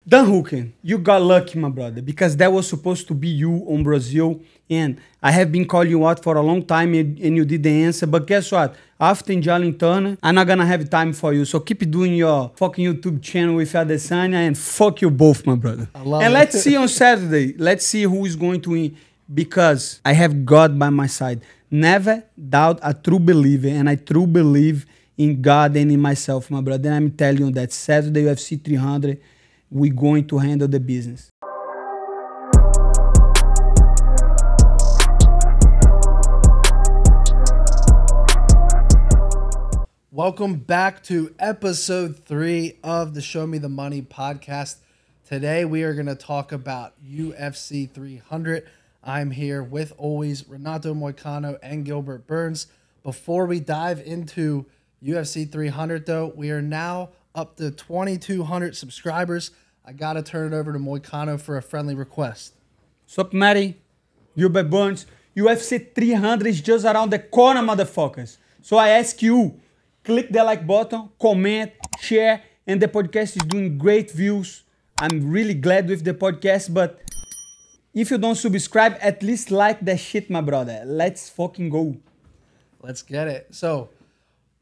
Dan Hooker, you got lucky, my brother, because that was supposed to be you on Brazil. And I have been calling you out for a long time and you didn't answer. But guess what? After Jalin Turner, I'm not going to have time for you. So keep doing your fucking YouTube channel with Adesanya and fuck you both, my brother. I love and it. let's see on Saturday. Let's see who is going to win because I have God by my side. Never doubt a true believer. And I truly believe in God and in myself, my brother. And I'm telling you that Saturday UFC 300, we're going to handle the business. Welcome back to episode 3 of the Show Me the Money podcast. Today we are going to talk about UFC 300. I'm here with always Renato, Moicano, and Gilbert Burns. Before we dive into UFC 300 though, we are now up to 2,200 subscribers. I got to turn it over to Moicano for a friendly request. Sup, Matty? Gilbert Burns. UFC 300 is just around the corner, motherfuckers. So I ask you, click the like button, comment, share, and the podcast is doing great views. I'm really glad with the podcast, but if you don't subscribe, at least like that shit, my brother. Let's fucking go. Let's get it. So,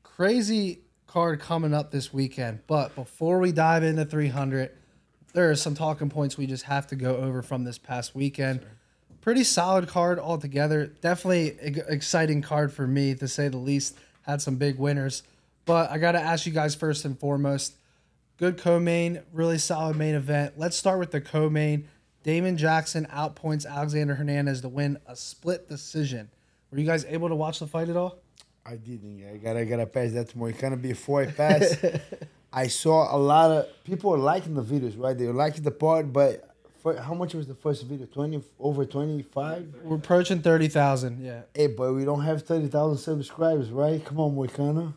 crazy card coming up this weekend, but before we dive into 300, there are some talking points we just have to go over from this past weekend. Sure. Pretty solid card altogether. Definitely exciting card for me, to say the least. Had some big winners. But I got to ask you guys first and foremost, good co-main, really solid main event. Let's start with the co-main. Damon Jackson outpoints Aleksandar Hernandez to win a split decision. Were you guys able to watch the fight at all? I didn't. I gotta pass that to Moicano before I pass. I saw a lot of people are liking the videos, right? They were liking the part, but how much was the first video? Over 25? We're approaching 30,000, yeah. Hey, but we don't have 30,000 subscribers, right? Come on, Moicano.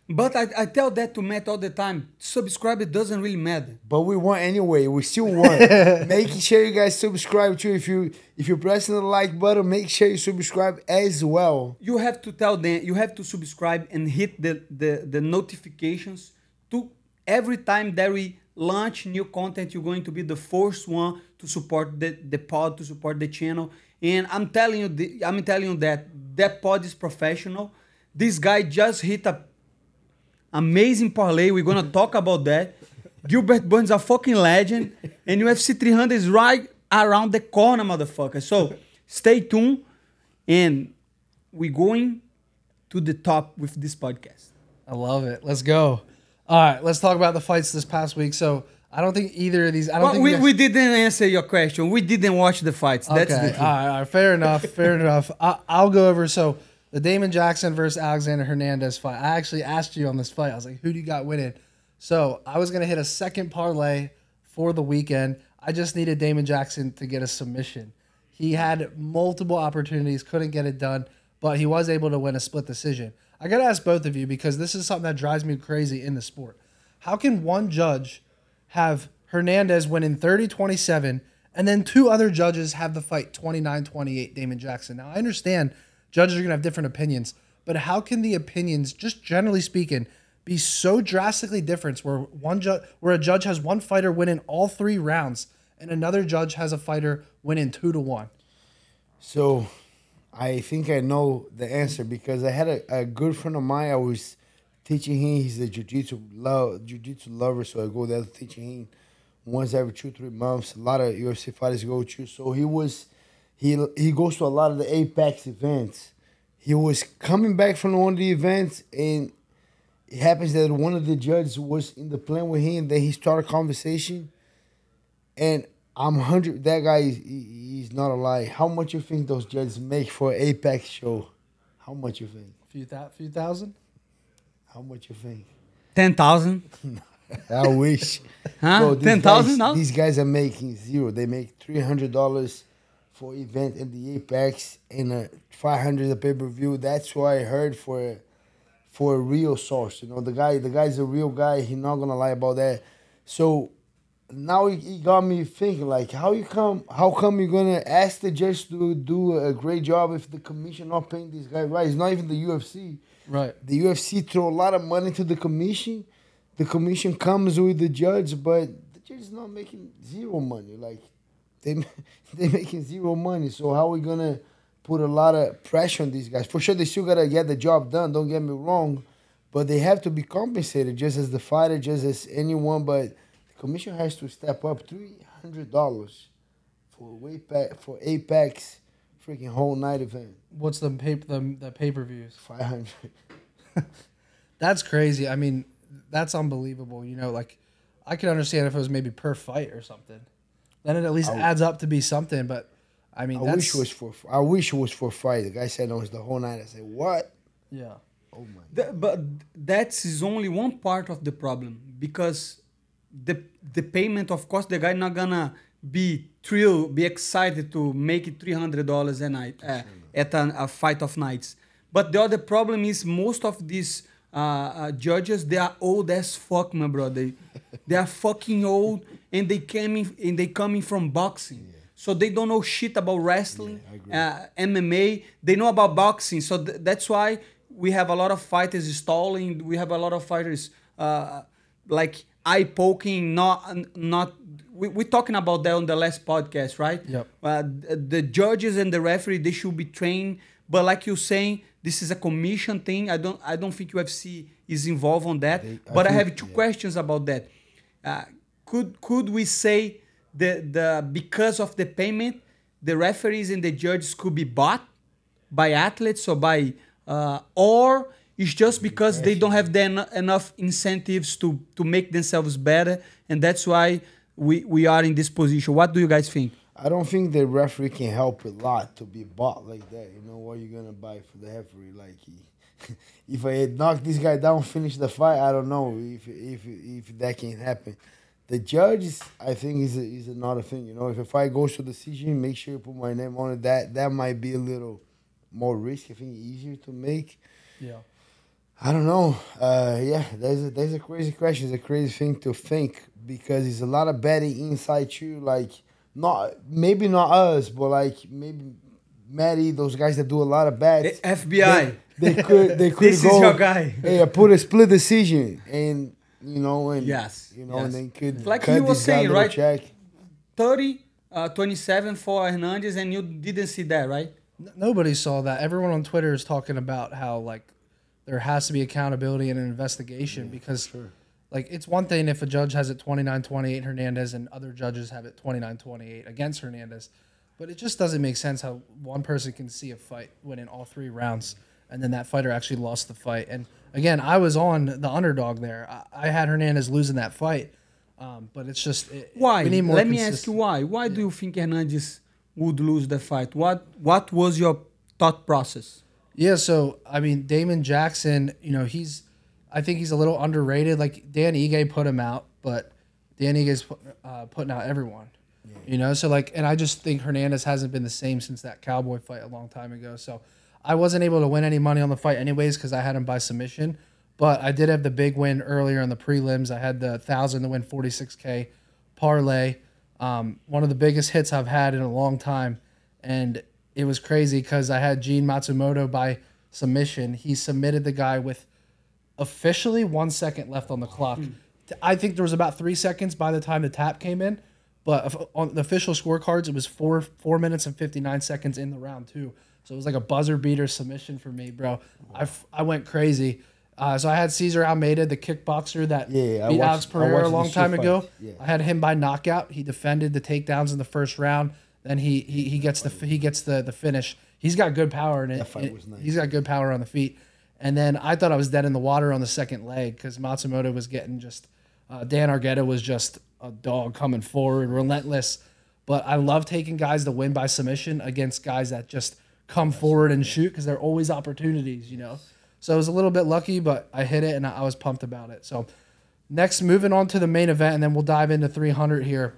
But I tell that to Matt all the time. Subscribe, it doesn't really matter. But we want anyway. We still want. Make sure you guys subscribe too. If you're pressing the like button, make sure you subscribe as well. You have to tell them, you have to subscribe and hit the notifications to every time that we launch new content. You're going to be the first one to support the pod, to support the channel. And I'm telling you that pod is professional. This guy just hit a amazing parlay. We're going to talk about that. Gilbert Burns a fucking legend. And UFC 300 is right around the corner, motherfucker. So stay tuned. And we're going to the top with this podcast. I love it. Let's go. All right, let's talk about the fights this past week. So I don't think either of these... we didn't answer your question. We didn't watch the fights. Okay. That's the truth. All right, fair enough. Fair enough. I'll go over... So the Damon Jackson versus Aleksandar Hernandez fight. I actually asked you on this fight. I was like, who do you got winning? So I was going to hit a second parlay for the weekend. I just needed Damon Jackson to get a submission. He had multiple opportunities, couldn't get it done, but he was able to win a split decision. I got to ask both of you, because this is something that drives me crazy in the sport. How can one judge have Hernandez winning 30-27 and then two other judges have the fight 29-28 Damon Jackson? Now, I understand judges are going to have different opinions, but how can the opinions, just generally speaking, be so drastically different where a judge has one fighter winning all 3 rounds and another judge has a fighter winning 2-1? So I think I know the answer, because I had a good friend of mine. I was teaching him. He's a jiu-jitsu lover, so I go there teaching him once every 2-3 months. A lot of UFC fighters go to. So he goes to a lot of the Apex events. He was coming back from one of the events, and it happens that one of the judges was in the plane with him. Then he started a conversation, and I'm 100. That guy, he's not a lie. How much you think those judges make for an Apex show? How much you think? Few thousand? How much you think? 10,000. I wish. Huh? 10,000 now? These guys are making zero. They make $300 for event in the Apex and $500 a pay-per-view. That's what I heard for a real source. You know, the guy's a real guy. He's not gonna lie about that. So now he got me thinking, like, how come you're gonna ask the judge to do a great job if the commission not paying this guy right? It's not even the UFC. Right. The UFC throw a lot of money to the commission. The commission comes with the judge, but judges not making zero money. Like they making zero money. So how are we gonna put a lot of pressure on these guys? For sure, they still gotta get the job done. Don't get me wrong, but they have to be compensated just as the fighter, just as anyone. But the commission has to step up $300 for Apex, freaking whole night event. What's the pay-per-views? 500. That's crazy. I mean, that's unbelievable. You know, like I could understand if it was maybe per fight or something. Then it at least adds up to be something. But I mean, I wish it was for fight. The guy said no, it's the whole night. I said what? Yeah. Oh my. But that is only one part of the problem, because the payment, of course, the guy not gonna be thrilled, be excited to make it $300 a night at a fight of nights. But the other problem is most of these judges, they are old as fuck, my brother. They are fucking old, and they coming from boxing. Yeah. So they don't know shit about wrestling, MMA. They know about boxing. So that's why we have a lot of fighters stalling. We have a lot of fighters like eye poking. We're talking about that on the last podcast, right? Yep. The judges and the referee, they should be trained. But like you're saying, this is a commission thing. I don't think UFC is involved on that. I have two questions about that. Could we say the because of the payment, the referees and the judges could be bought by athletes or it's just because they don't have enough incentives to make themselves better, and that's why we are in this position? What do you guys think? I don't think the referee can help a lot to be bought like that. You know, what are you gonna buy for the referee? Like, if I knock this guy down, finish the fight, I don't know if that can happen. The judges, I think, is another thing. You know, if a fight goes to decision, make sure you put my name on it. That might be a little more risky. I think easier to make. Yeah. I don't know. Yeah, there's a crazy question. It's a crazy thing to think, because there's a lot of betting inside you. Like, maybe not us, but like maybe Matty, those guys that do a lot of bets. The FBI. They could This go, is your guy. Yeah, put a split decision, and yes, and they could like cut you were this guy saying, little right? check. 27 for Hernandez, and you didn't see that, right? Nobody saw that. Everyone on Twitter is talking about how like there has to be accountability and an investigation, because like it's one thing if a judge has it 29-28 Hernandez and other judges have it 29-28 against Hernandez, but it just doesn't make sense how one person can see a fight winning all 3 rounds and then that fighter actually lost the fight. And again, I was on the underdog there. I had Hernandez losing that fight, but it's just why? We need more Let me ask you why. Why do you think Hernandez would lose the fight? What was your thought process? Yeah, so I mean, Damon Jackson, you know, I think he's a little underrated. Like Dan Ige put him out, but Dan Ige's putting out everyone. Yeah. You know, so like, and I just think Hernandez hasn't been the same since that Cowboy fight a long time ago. So I wasn't able to win any money on the fight anyways because I had him by submission. But I did have the big win earlier in the prelims. I had the 1,000 to win 46K parlay. One of the biggest hits I've had in a long time. And it was crazy because I had Gene Matsumoto by submission. He submitted the guy with officially 1 second left on the clock. I think there was about 3 seconds by the time the tap came in. But on the official scorecards, it was 4 minutes and 59 seconds in the round, too. So it was like a buzzer beater submission for me, bro. I went crazy. So I had Cesar Almeida, the kickboxer that beat Alex Pereira a long time ago. Yeah. I had him by knockout. He defended the takedowns in the first round. Then he gets the finish. He's got good power in it. That fight was nice. He's got good power on the feet. And then I thought I was dead in the water on the second leg because Matsumoto was getting just Dan Argueta was just a dog coming forward, relentless. But I love taking guys to win by submission against guys that just come forward and shoot because there are always opportunities, you know. So I was a little bit lucky, but I hit it and I was pumped about it. So next, moving on to the main event, and then we'll dive into 300 here.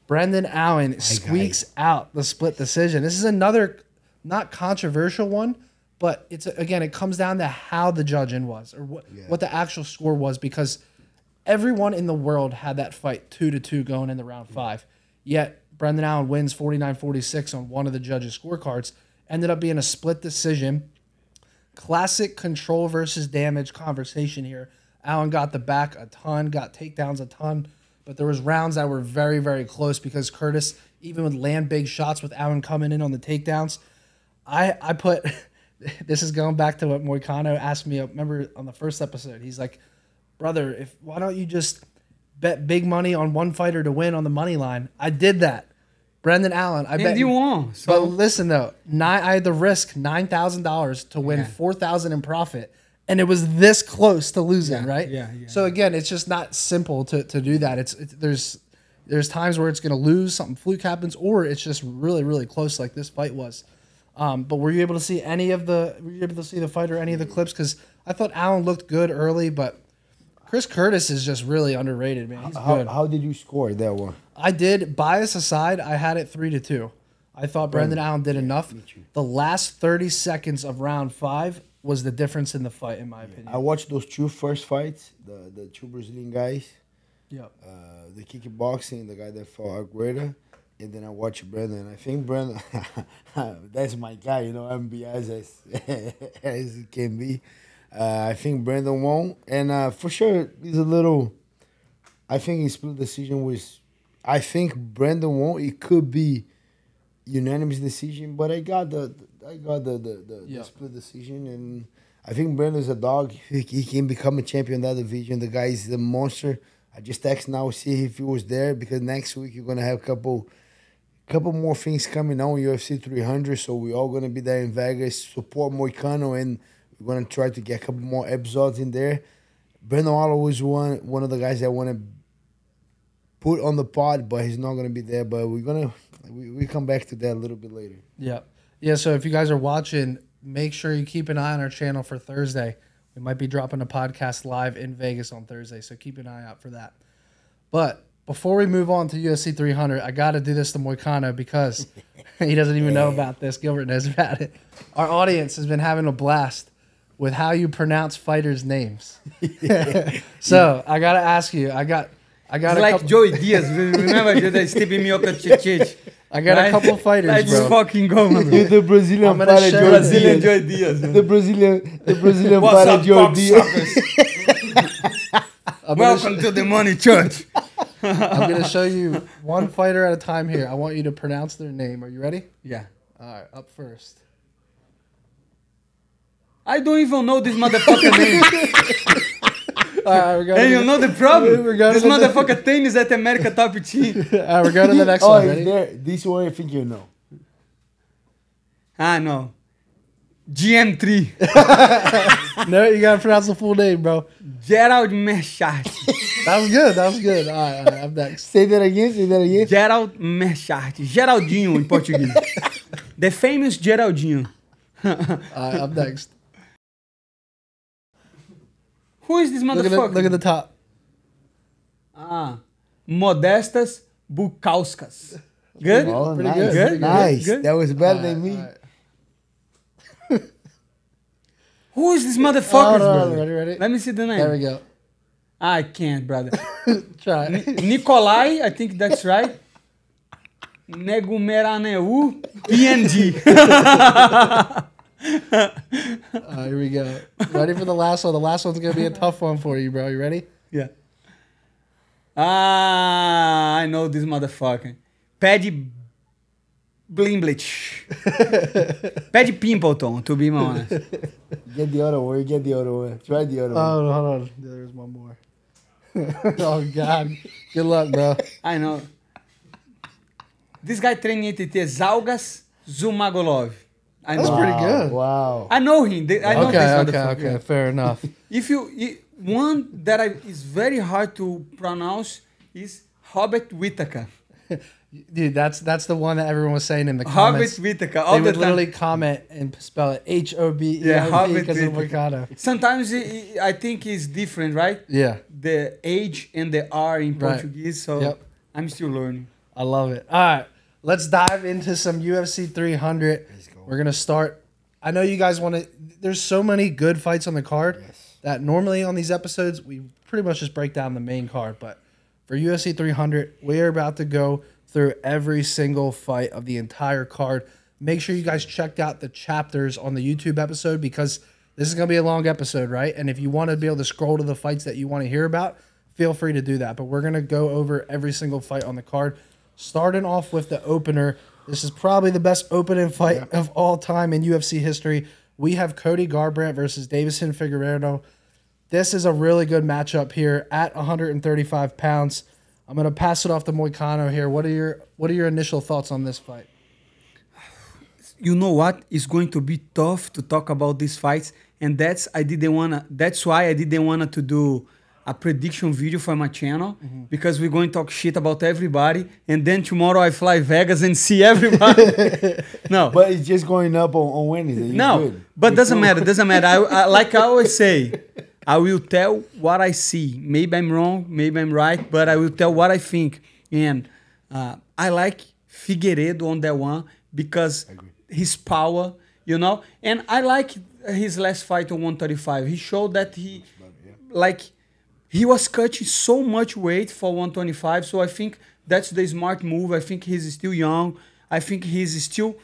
Brendan Allen squeaks out the split decision. This is another not controversial one, but it comes down to how the judging was or what the actual score was, because everyone in the world had that fight 2-2 going into round 5. Yet Brendan Allen wins 49-46 on one of the judges' scorecards. Ended up being a split decision. Classic control versus damage conversation here. Allen got the back a ton, got takedowns a ton, but there was rounds that were very, very close because Curtis even would land big shots with Allen coming in on the takedowns. I put this is going back to what Moicano asked me. Remember on the first episode, he's like, "Brother, why don't you just bet big money on one fighter to win on the money line?" I did that. Brendan Allen, I bet And you won. But So listen though, I had to risk $9,000 to win $4,000 in profit, and it was this close to losing, right? yeah. So again, it's just not simple to do that. There's times where it's going to lose, something fluke happens, or it's just really, really close, like this fight was. But were you able to see the fight or any of the clips? Because I thought Allen looked good early, but Chris Curtis is just really underrated, man. He's good. How did you score that one? I did, bias aside, I had it 3-2. I thought Brendan Allen did enough. The last 30 seconds of round 5 was the difference in the fight, in my opinion. I watched those two first fights, the two Brazilian guys. Yep. The kickboxing, the guy that fought Aguilera, and then I watched Brendan. I think Brendan, that's my guy, you know, I'm biased as it can be. I think Brendan won, and for sure, he's a little. I think his split decision was. I think Brendan won. It could be unanimous decision, but I got the split decision, and I think Brendan's a dog. He can become a champion in that division. The guy is a monster. I just text now, see if he was there, because next week you're gonna have a couple more things coming on UFC 300. So we're all gonna be there in Vegas. Support Moicano, and we're gonna try to get a couple more episodes in there. Brendan Waller was one of the guys that want to put on the pod, but he's not gonna be there. But we come back to that a little bit later. Yeah. So if you guys are watching, make sure you keep an eye on our channel for Thursday. We might be dropping a podcast live in Vegas on Thursday, so keep an eye out for that. But before we move on to UFC 300, I got to do this to Moicano because he doesn't even know about this. Gilbert knows about it. Our audience has been having a blast with how you pronounce fighters' names. So I got to ask you. I got it's like Joey Diaz. Remember that Stevie Mioca Chichich? I got a couple fighters, Let's bro. fucking go, man. The Brazilian fighter, Joey Diaz. The Brazilian What's fighter, up, Joey Diaz. Welcome to the Money Church. I'm going to show you one fighter at a time here. I want you to pronounce their name. Are you ready? Yeah. All right, up first. I don't even know this motherfucker name. All right, we're going And you know the problem? We're going This to the- motherfucker tennis at America top team. All right, we're going to the next Oh, one. he's Ready? there. This one I think you know. Ah, no. GM3. No, you got to pronounce the full name, bro. Gerald Merchart. That was good. All right, I'm next. Say that again. Gerald Merchart. Geraldinho in Portuguese. The famous Geraldinho. All right, I'm next. Who is this motherfucker? Look at the top. Modestas Bukauskas. Good? Oh, Pretty nice. good. Good? Nice. Good? That was better All than me. right. Who is this motherfucker, Oh, no, brother? ready? Let me see the name. There we go. I can't, brother. Try it. Nikolai, I think that's right. Negumeraneu PNG. Here we go. Ready for the last one? The last one's going to be a tough one for you, bro. You ready? Yeah. I know this motherfucker. Paddy Blimblich. Paddy Pimpleton, to be honest. Get the other one. Try the other one. Oh, hold on. There's one more. Oh, God. Good luck, bro. I know. This guy training ATT Zalgas Zumagolov. I know. That's pretty good. Wow. I know him. I know this motherfucker. Okay. Fair enough. One that is very hard to pronounce is Robert Whittaker. Dude, that's the one that everyone was saying in the Robert comments. Whittaker. They would literally comment and spell it H-O-B-E-R-T because of Moicano. Sometimes I think it's different, right? Yeah. The H and the R in Right. Portuguese. So Yep. I'm still learning. I love it. All right, let's dive into some UFC 300. Let's go. We're gonna start. I know you guys want to. There's so many good fights on the card that normally on these episodes we pretty much just break down the main card. But for UFC 300, we're about to go through every single fight of the entire card. Make sure you guys checked out the chapters on the YouTube episode because this is gonna be a long episode, right? And if you want to be able to scroll to the fights that you want to hear about, feel free to do that. But we're going to go over every single fight on the card. Starting off with the opener. This is probably the best opening fight of all time in UFC history. We have Cody Garbrandt versus Deiveson Figueiredo. This is a really good matchup here at 135 pounds. I'm going to pass it off to Moicano here. What are your initial thoughts on this fight? You know what? It's going to be tough to talk about these fights, and that's why I didn't wanna to do a prediction video for my channel, because we're going to talk shit about everybody, and then tomorrow I fly Vegas and see everybody. No, but it's just going up on Wednesday. But doesn't matter. I like I always say, I will tell what I see. Maybe I'm wrong, maybe I'm right, but I will tell what I think. And I like Figueiredo on that one because his power, you know. And I like his last fight on 135. He showed that he was cutting so much weight for 125. So I think that's the smart move. I think he's still young. I think he's still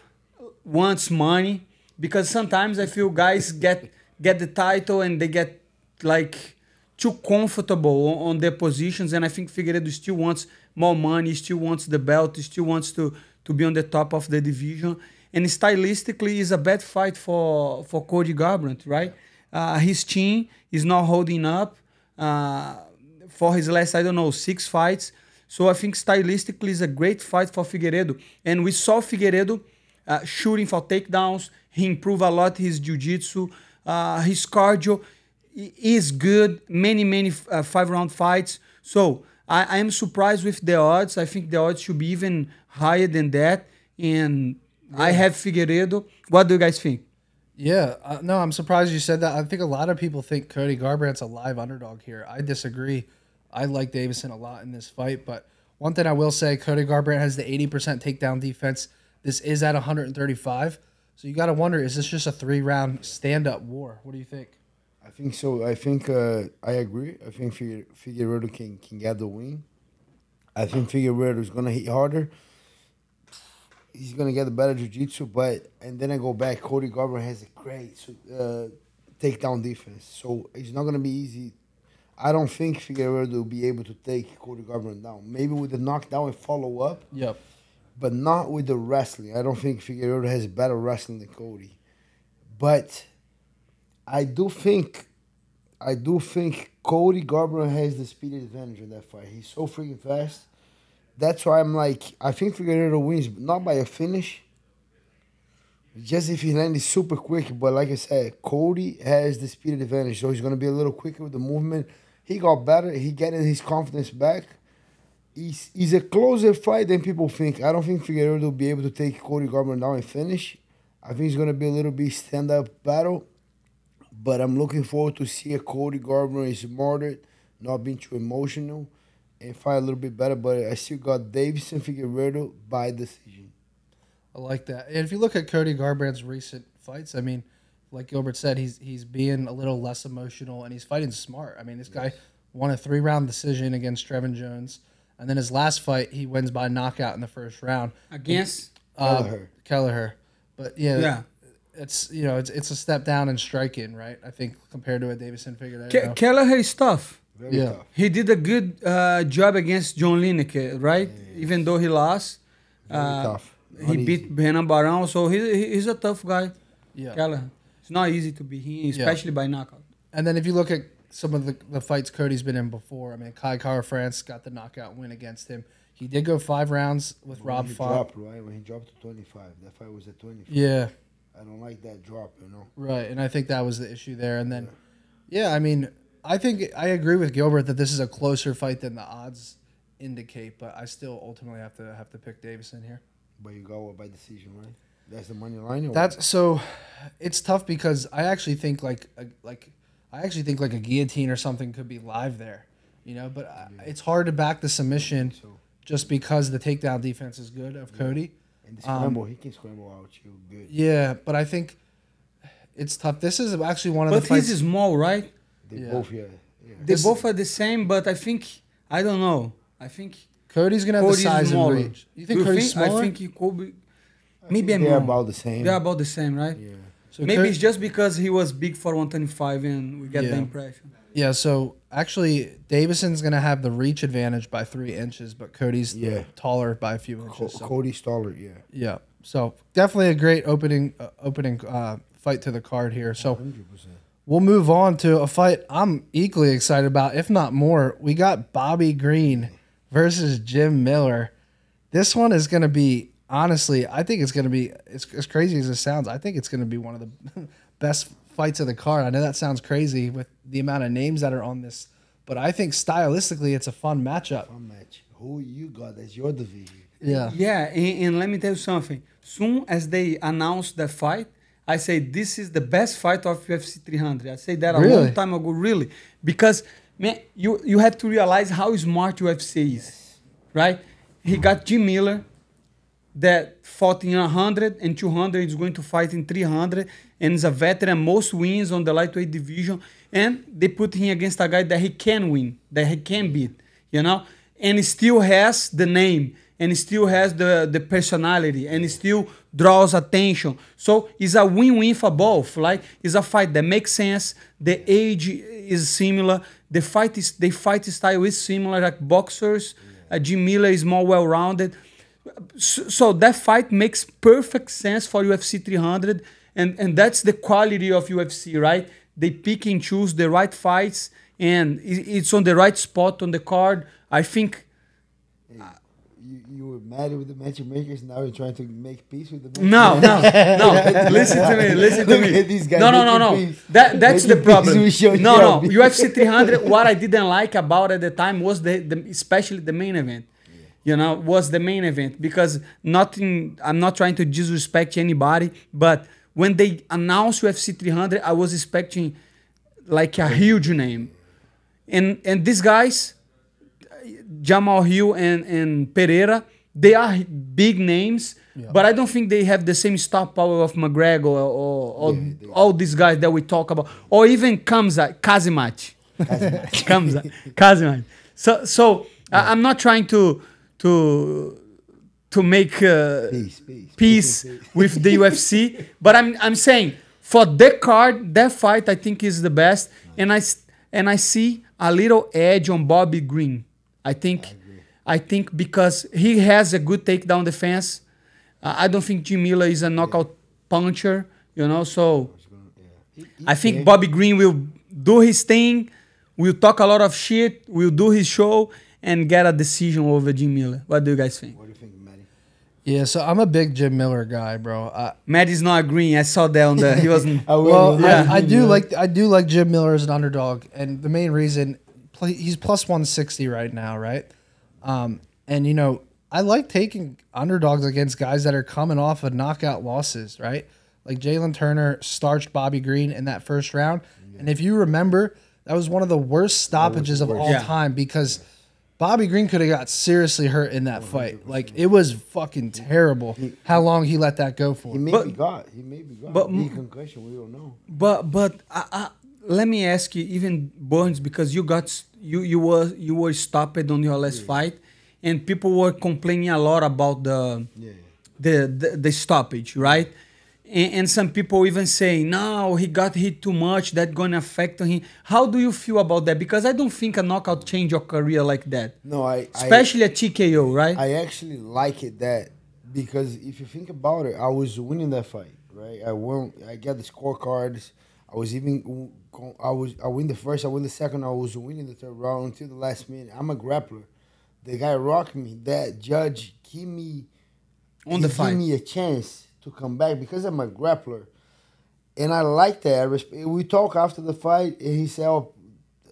wants money, because sometimes I feel guys get the title and they get like too comfortable on their positions, and I think Figueiredo still wants more money, still wants the belt, still wants to be on the top of the division. And stylistically, is a bad fight for Cody Garbrandt, right? His chin is not holding up for his last, 6 fights. So I think stylistically is a great fight for Figueiredo. And we saw Figueiredo shooting for takedowns. He improved a lot his jiu-jitsu. His cardio is good. Many 5-round fights. So I am surprised with the odds. I think the odds should be even higher than that. And I have Figueiredo. What do you guys think? Yeah, no, I'm surprised you said that. I think a lot of people think Cody Garbrandt's a live underdog here. I disagree. I like Deiveson a lot in this fight, but one thing I will say, Cody Garbrandt has the 80% takedown defense. This is at 135, so you got to wonder, is this just a 3-round stand-up war? What do you think? I think so. I think I agree. I think Figueiredo can get the win. I think Figueiredo is going to hit harder. He's going to get a better jiu-jitsu, and then I go back, Cody Garbrandt has a great takedown defense. So it's not going to be easy. I don't think Figueiredo will be able to take Cody Garbrandt down. Maybe with the knockdown and follow-up. Yep. But not with the wrestling. I don't think Figueiredo has better wrestling than Cody. But I do think Cody Garbrandt has the speed advantage in that fight. He's so freaking fast. That's why I'm like, I think Figueiredo wins, not by a finish. Just if he lands super quick. But like I said, Cody has the speed advantage. So he's going to be a little quicker with the movement. He got better. He getting his confidence back. He's a closer fight than people think. I don't think Figueiredo will be able to take Cody Garbrandt down and finish. I think it's going to be a little bit stand-up battle. But I'm looking forward to see a Cody Garbrandt is smarter, not being too emotional, and fight a little bit better. But I still got Deiveson Figueiredo by decision. I like that. And if you look at Cody Garbrandt's recent fights, I mean, like Gilbert said, he's being a little less emotional, and he's fighting smart. I mean, this guy won a 3-round decision against Trevin Jones. And then his last fight, he wins by knockout in the first round. Against? Kelleher. But, yeah. It's it's a step down in striking, right? I think compared to a Deiveson Figueiredo. Kelleher is tough. Very tough. He did a good job against John Lineker, right? Yeah. Even though he lost. Very tough. He beat Renan Barão, so he's a tough guy. Yeah. Kelleher. It's not easy to beat him, especially by knockout. And then if you look at some of the fights Cody's been in before, I mean, Kai Kara-France got the knockout win against him. He did go 5 rounds with Rob Font. When he dropped to 25. That fight was at 25. Yeah. I don't like that drop, Right, and I think that was the issue there. And then, I mean, I think I agree with Gilbert that this is a closer fight than the odds indicate, but I still ultimately have to pick Deiveson here. But you go by decision, right? That's the money line. So it's tough because I actually think like a guillotine or something could be live there, But it's hard to back the submission just because the takedown defense is good of Cody. And the scramble, he can scramble out you good. Yeah, but I think it's tough. This is actually one of the fights. But he's small, right? They both, They both are the same, but I think, I don't know. I think Cody's going to have the size and reach. You think Cody's smaller? I think Kobe... Maybe I'm wrong. They're about the same. They're about the same, right? Yeah. So maybe it's just because he was big for 125 and we get the impression. Yeah, so actually, Davidson's going to have the reach advantage by 3 inches, but Cody's taller by a few inches. So. Cody's taller, Yeah, so definitely a great opening fight to the card here. So 100%. we'll move on to a fight I'm equally excited about, if not more. We got Bobby Green versus Jim Miller. This one is going to be, honestly, I think it's going to be, as crazy as it sounds, I think it's going to be one of the best fights of the card. I know that sounds crazy with the amount of names that are on this, but I think stylistically it's a fun matchup. Fun match. Who you got as your division? Yeah. Yeah, and let me tell you something. Soon as they announced the fight, I say this is the best fight of UFC 300. I say that a long time ago, really. Because, man, you have to realize how smart UFC is, right? He got Jim Miller that fought in 100 and 200. He's going to fight in 300 and is a veteran, most wins on the lightweight division. And they put him against a guy that he can win, that he can beat, you know? And he still has the name, and he still has the personality, and he still draws attention. So it's a win-win for both. Like, it's a fight that makes sense. The age is similar. The fight style is similar, like boxers. Jim Miller is more well-rounded. So that fight makes perfect sense for UFC 300, and that's the quality of UFC, right? They pick and choose the right fights, and it's on the right spot on the card. I think... You were mad with the matchmakers, now you're trying to make peace with the No. Listen to me. Look at these guys No. That's the problem. No. Job. UFC 300, what I didn't like about at the time was especially the main event. You know, was the main event, because I'm not trying to disrespect anybody, but when they announced UFC 300, I was expecting like a huge name. And these guys, Jamal Hill and Pereira, they are big names, but I don't think they have the same star power of McGregor or all these guys that we talk about, or even Kazimach. So I'm not trying to make peace with the UFC, but I'm saying for the card, that fight I think is the best, and I see a little edge on Bobby Green. I think because he has a good takedown defense. I don't think Jim Miller is a knockout puncher, you know. So I think Bobby Green will do his thing, will talk a lot of shit, will do his show, and get a decision over Jim Miller. What do you guys think? What do you think, Matty? Yeah, so I'm a big Jim Miller guy, bro. Maddie's not agreeing. I saw that on the. He wasn't. I do like Jim Miller as an underdog, and the main reason he's plus 160 right now, right? And you know, I like taking underdogs against guys that are coming off of knockout losses, right? Like Jalin Turner starched Bobby Green in that first round, and if you remember, that was one of the worst stoppages of all time because Bobby Green could have got seriously hurt in that fight. Like, it was fucking terrible how long he let that go for. He maybe got concussion. We don't know. But let me ask you, even Burns, because you were stopped on your last fight, and people were complaining a lot about the stoppage, right? And some people even say, no, he got hit too much, that's going to affect him. How do you feel about that? Because I don't think a knockout change your career like that. No, especially a TKO, right? I actually like it that, because if you think about it, I was winning that fight, right? I got the scorecards. I win the first, I win the second, I was winning the third round until the last minute. I'm a grappler. The guy rocked me. That judge gave me a chance to come back because I'm a grappler, and I like that. We talk after the fight, and he said, "Oh,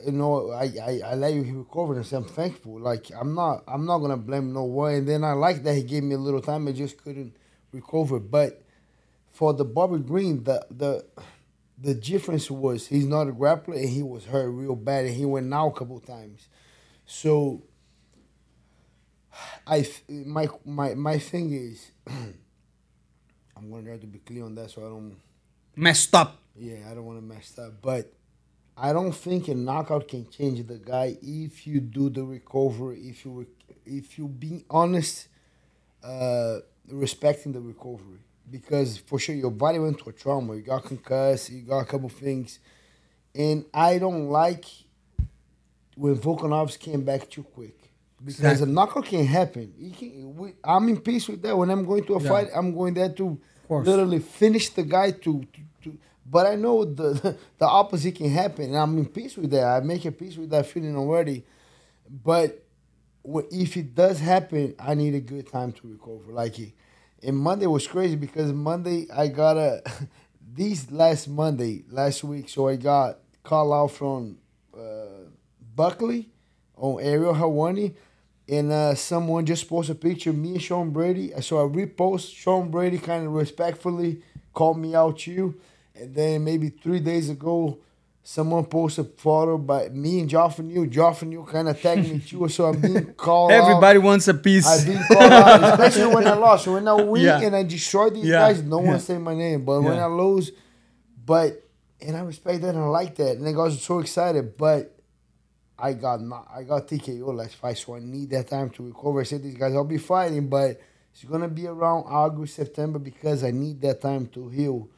you know, I let you recover," and I said, "I'm thankful. Like I'm not gonna blame no one." And then I like that he gave me a little time. I just couldn't recover. But for the Bobby Green, the difference was he's not a grappler, and he was hurt real bad, and he went out a couple times. So my thing is. I'm going to try to be clear on that so I don't... Messed up. Yeah, I don't want to mess up. But I don't think a knockout can change the guy if you do the recovery, if you being honest, respecting the recovery. Because for sure your body went to a trauma. You got concussed, you got a couple things. And I don't like when Volkanovski came back too quick. Because a knockout can happen. I'm in peace with that. When I'm going to a fight, I'm going there to literally finish the guy but I know the opposite can happen, and I'm in peace with that. I make a peace with that feeling already. But if it does happen, I need a good time to recover. And Monday was crazy because Monday I got last week, so I got call out from Buckley on Ariel Hawani, and someone just posted a picture of me and Sean Brady. So I repost. Sean Brady kind of respectfully called me out too. And then maybe 3 days ago, someone posted a photo by me and Joffrey. Joffrey kind of tagged me too, so I'm being called Everybody out. wants a piece. I've been called out, especially when I lost. So when I win and I destroy these guys, no one say my name. But when I lose, and I respect that and I like that. And I got so excited. But I got TKO last fight, so I need that time to recover. I said, these guys, I'll be fighting, but it's going to be around August, September, because I need that time to heal.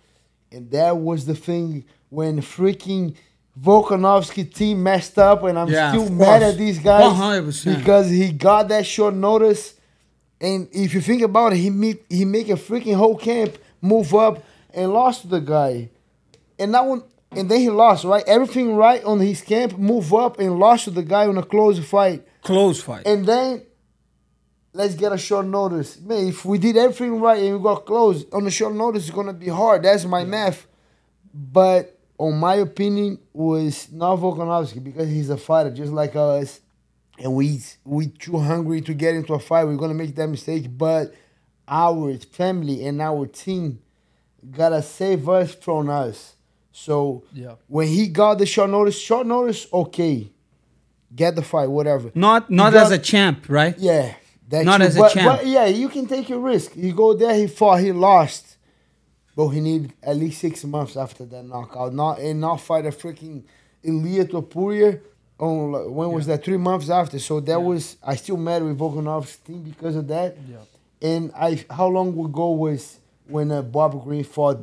And that was the thing when freaking Volkanovski team messed up, and I'm still mad at these guys 100%. Because he got that short notice. And if you think about it, he make a freaking whole camp move up and lost to the guy. And then he lost, right? Everything right on his camp, move up and lost to the guy on a close fight. And then let's get a short notice. Man, if we did everything right and we got close, on the short notice, it's going to be hard. That's my math. But on my opinion, was not Volkanovski because he's a fighter just like us. And we too hungry to get into a fight. We're going to make that mistake. But our family and our team got to save us from us. So when he got the short notice, okay. Get the fight, whatever. Not as a champ, right? Yeah. Not as a champ. But yeah, you can take a risk. You go there, he fought, he lost. But he need at least 6 months after that knockout. Not fight a freaking Ilia Topuria. When was that? 3 months after. So that was, I still mad with Volkanovski's team because of that. Yeah. And how long ago was when Bob Green fought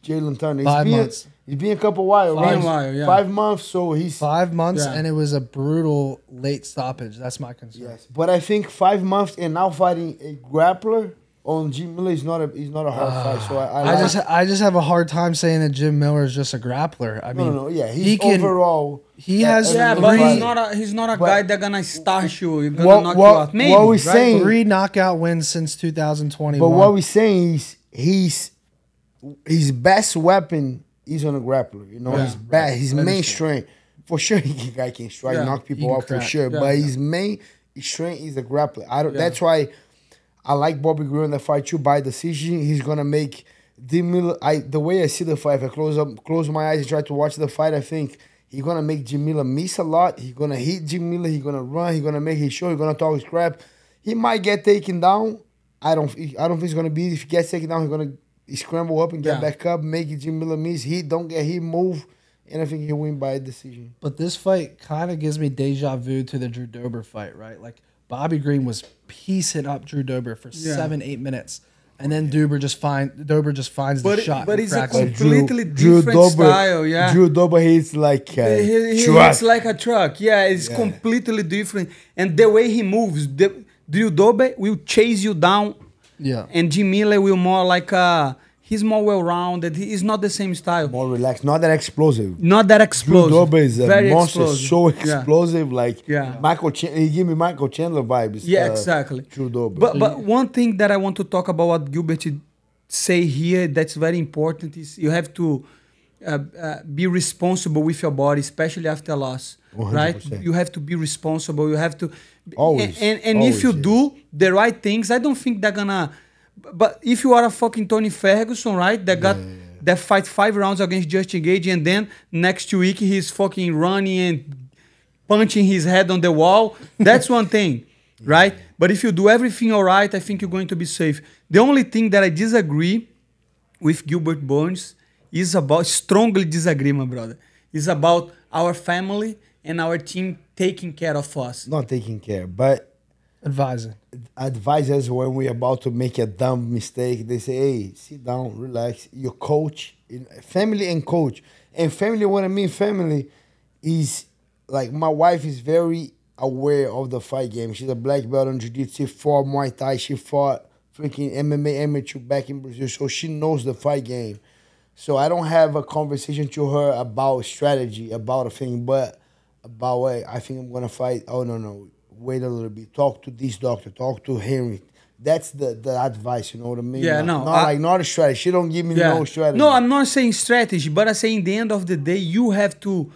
Jalin Turner? 5 months. It's been a couple while, right? 5 months, so he's... 5 months, and it was a brutal late stoppage. That's my concern. Yes, but I think 5 months and now fighting a grappler on Jim Miller is not a hard fight. So I just have a hard time saying that Jim Miller is just a grappler. I mean, no, yeah, overall. He has, but he's not a guy that's gonna start you. He's gonna knock you out. Maybe what we're saying, 3 knockout wins since 2021. But what we're saying is his best weapon is on a grappler. You know, his main strength. For sure, guy can strike, knock people out for sure. But his main strength is the grappler. That's why I like Bobby Green in the fight too. By decision, he's gonna make Miller. The way I see the fight, if I close my eyes and try to watch the fight, I think he's gonna make Jim Miller miss a lot. He's gonna hit Jim Miller. He's gonna run. He's gonna make his show. He's gonna talk his crap. He might get taken down. I don't think it's gonna be. If he gets taken down, he's gonna scramble up and get back up, make Jim Miller miss. He don't get hit, move, and I think he'll win by a decision. But this fight kind of gives me deja vu to the Drew Dober fight, right? Like Bobby Green was piecing up Drew Dober for 7-8 minutes, and then Dober just finds the shot. But it's a completely different style. Yeah, Drew Dober hits like he hits like a truck. Yeah, it's completely different, and the way he moves, Drew Dober will chase you down. Yeah, and Jim Miller will more like he's more well-rounded. He's not the same style. More relaxed, not that explosive. Drew Dober is a very monster, explosive. so explosive. Yeah. He give me Michael Chandler vibes. Yeah, exactly. Drew Dober. But one thing that I want to talk about what Gilbert say here that's very important is you have to be responsible with your body, especially after a loss. 100%. Right? You have to be responsible. You have to always. And if you do the right things, I don't think they're gonna. But if you are a fucking Tony Ferguson, right? That fight 5 rounds against Justin Gage, and then next week he's fucking running and punching his head on the wall. That's one thing, right? But if you do everything all right, I think you're going to be safe. The only thing that I disagree with Gilbert Burns is strongly disagree, my brother, is about our family and our team taking care of us. Not taking care, but advising. Advise us when we're about to make a dumb mistake. They say, hey, sit down, relax. Your coach, family and coach. And family, what I mean family is like my wife is very aware of the fight game. She's a black belt in jiu-jitsu. She fought Muay Thai. She fought freaking MMA amateur back in Brazil. So she knows the fight game. So I don't have a conversation to her about strategy, about a thing, but about what I think I'm gonna fight. Oh no, wait a little bit. Talk to this doctor. Talk to Henry. That's the advice. You know what I mean? Yeah, not a strategy. She don't give me no strategy. No, I'm not saying strategy, but I say in the end of the day, you have to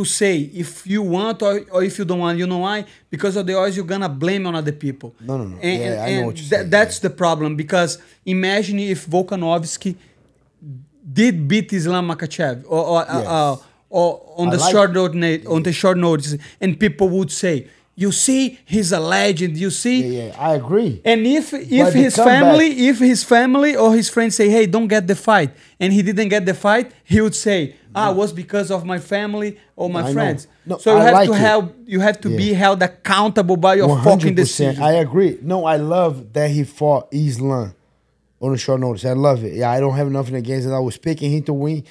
say if you want or if you don't want. You know why? Because otherwise you're gonna blame on other people. No. And, I know what you're saying. That's the problem, because imagine if Volkanovski did beat Islam Makhachev or on the short notice, and people would say, you see, he's a legend. You see, yeah, I agree. And if his family or his friends say, hey, don't get the fight, and he didn't get the fight, he would say, it was because of my family or my friends. No, so you have to be held accountable by your 100%. Fucking decision. I agree. No, I love that he fought Islam on a short notice. I love it. Yeah, I don't have nothing against it. I was picking him to win.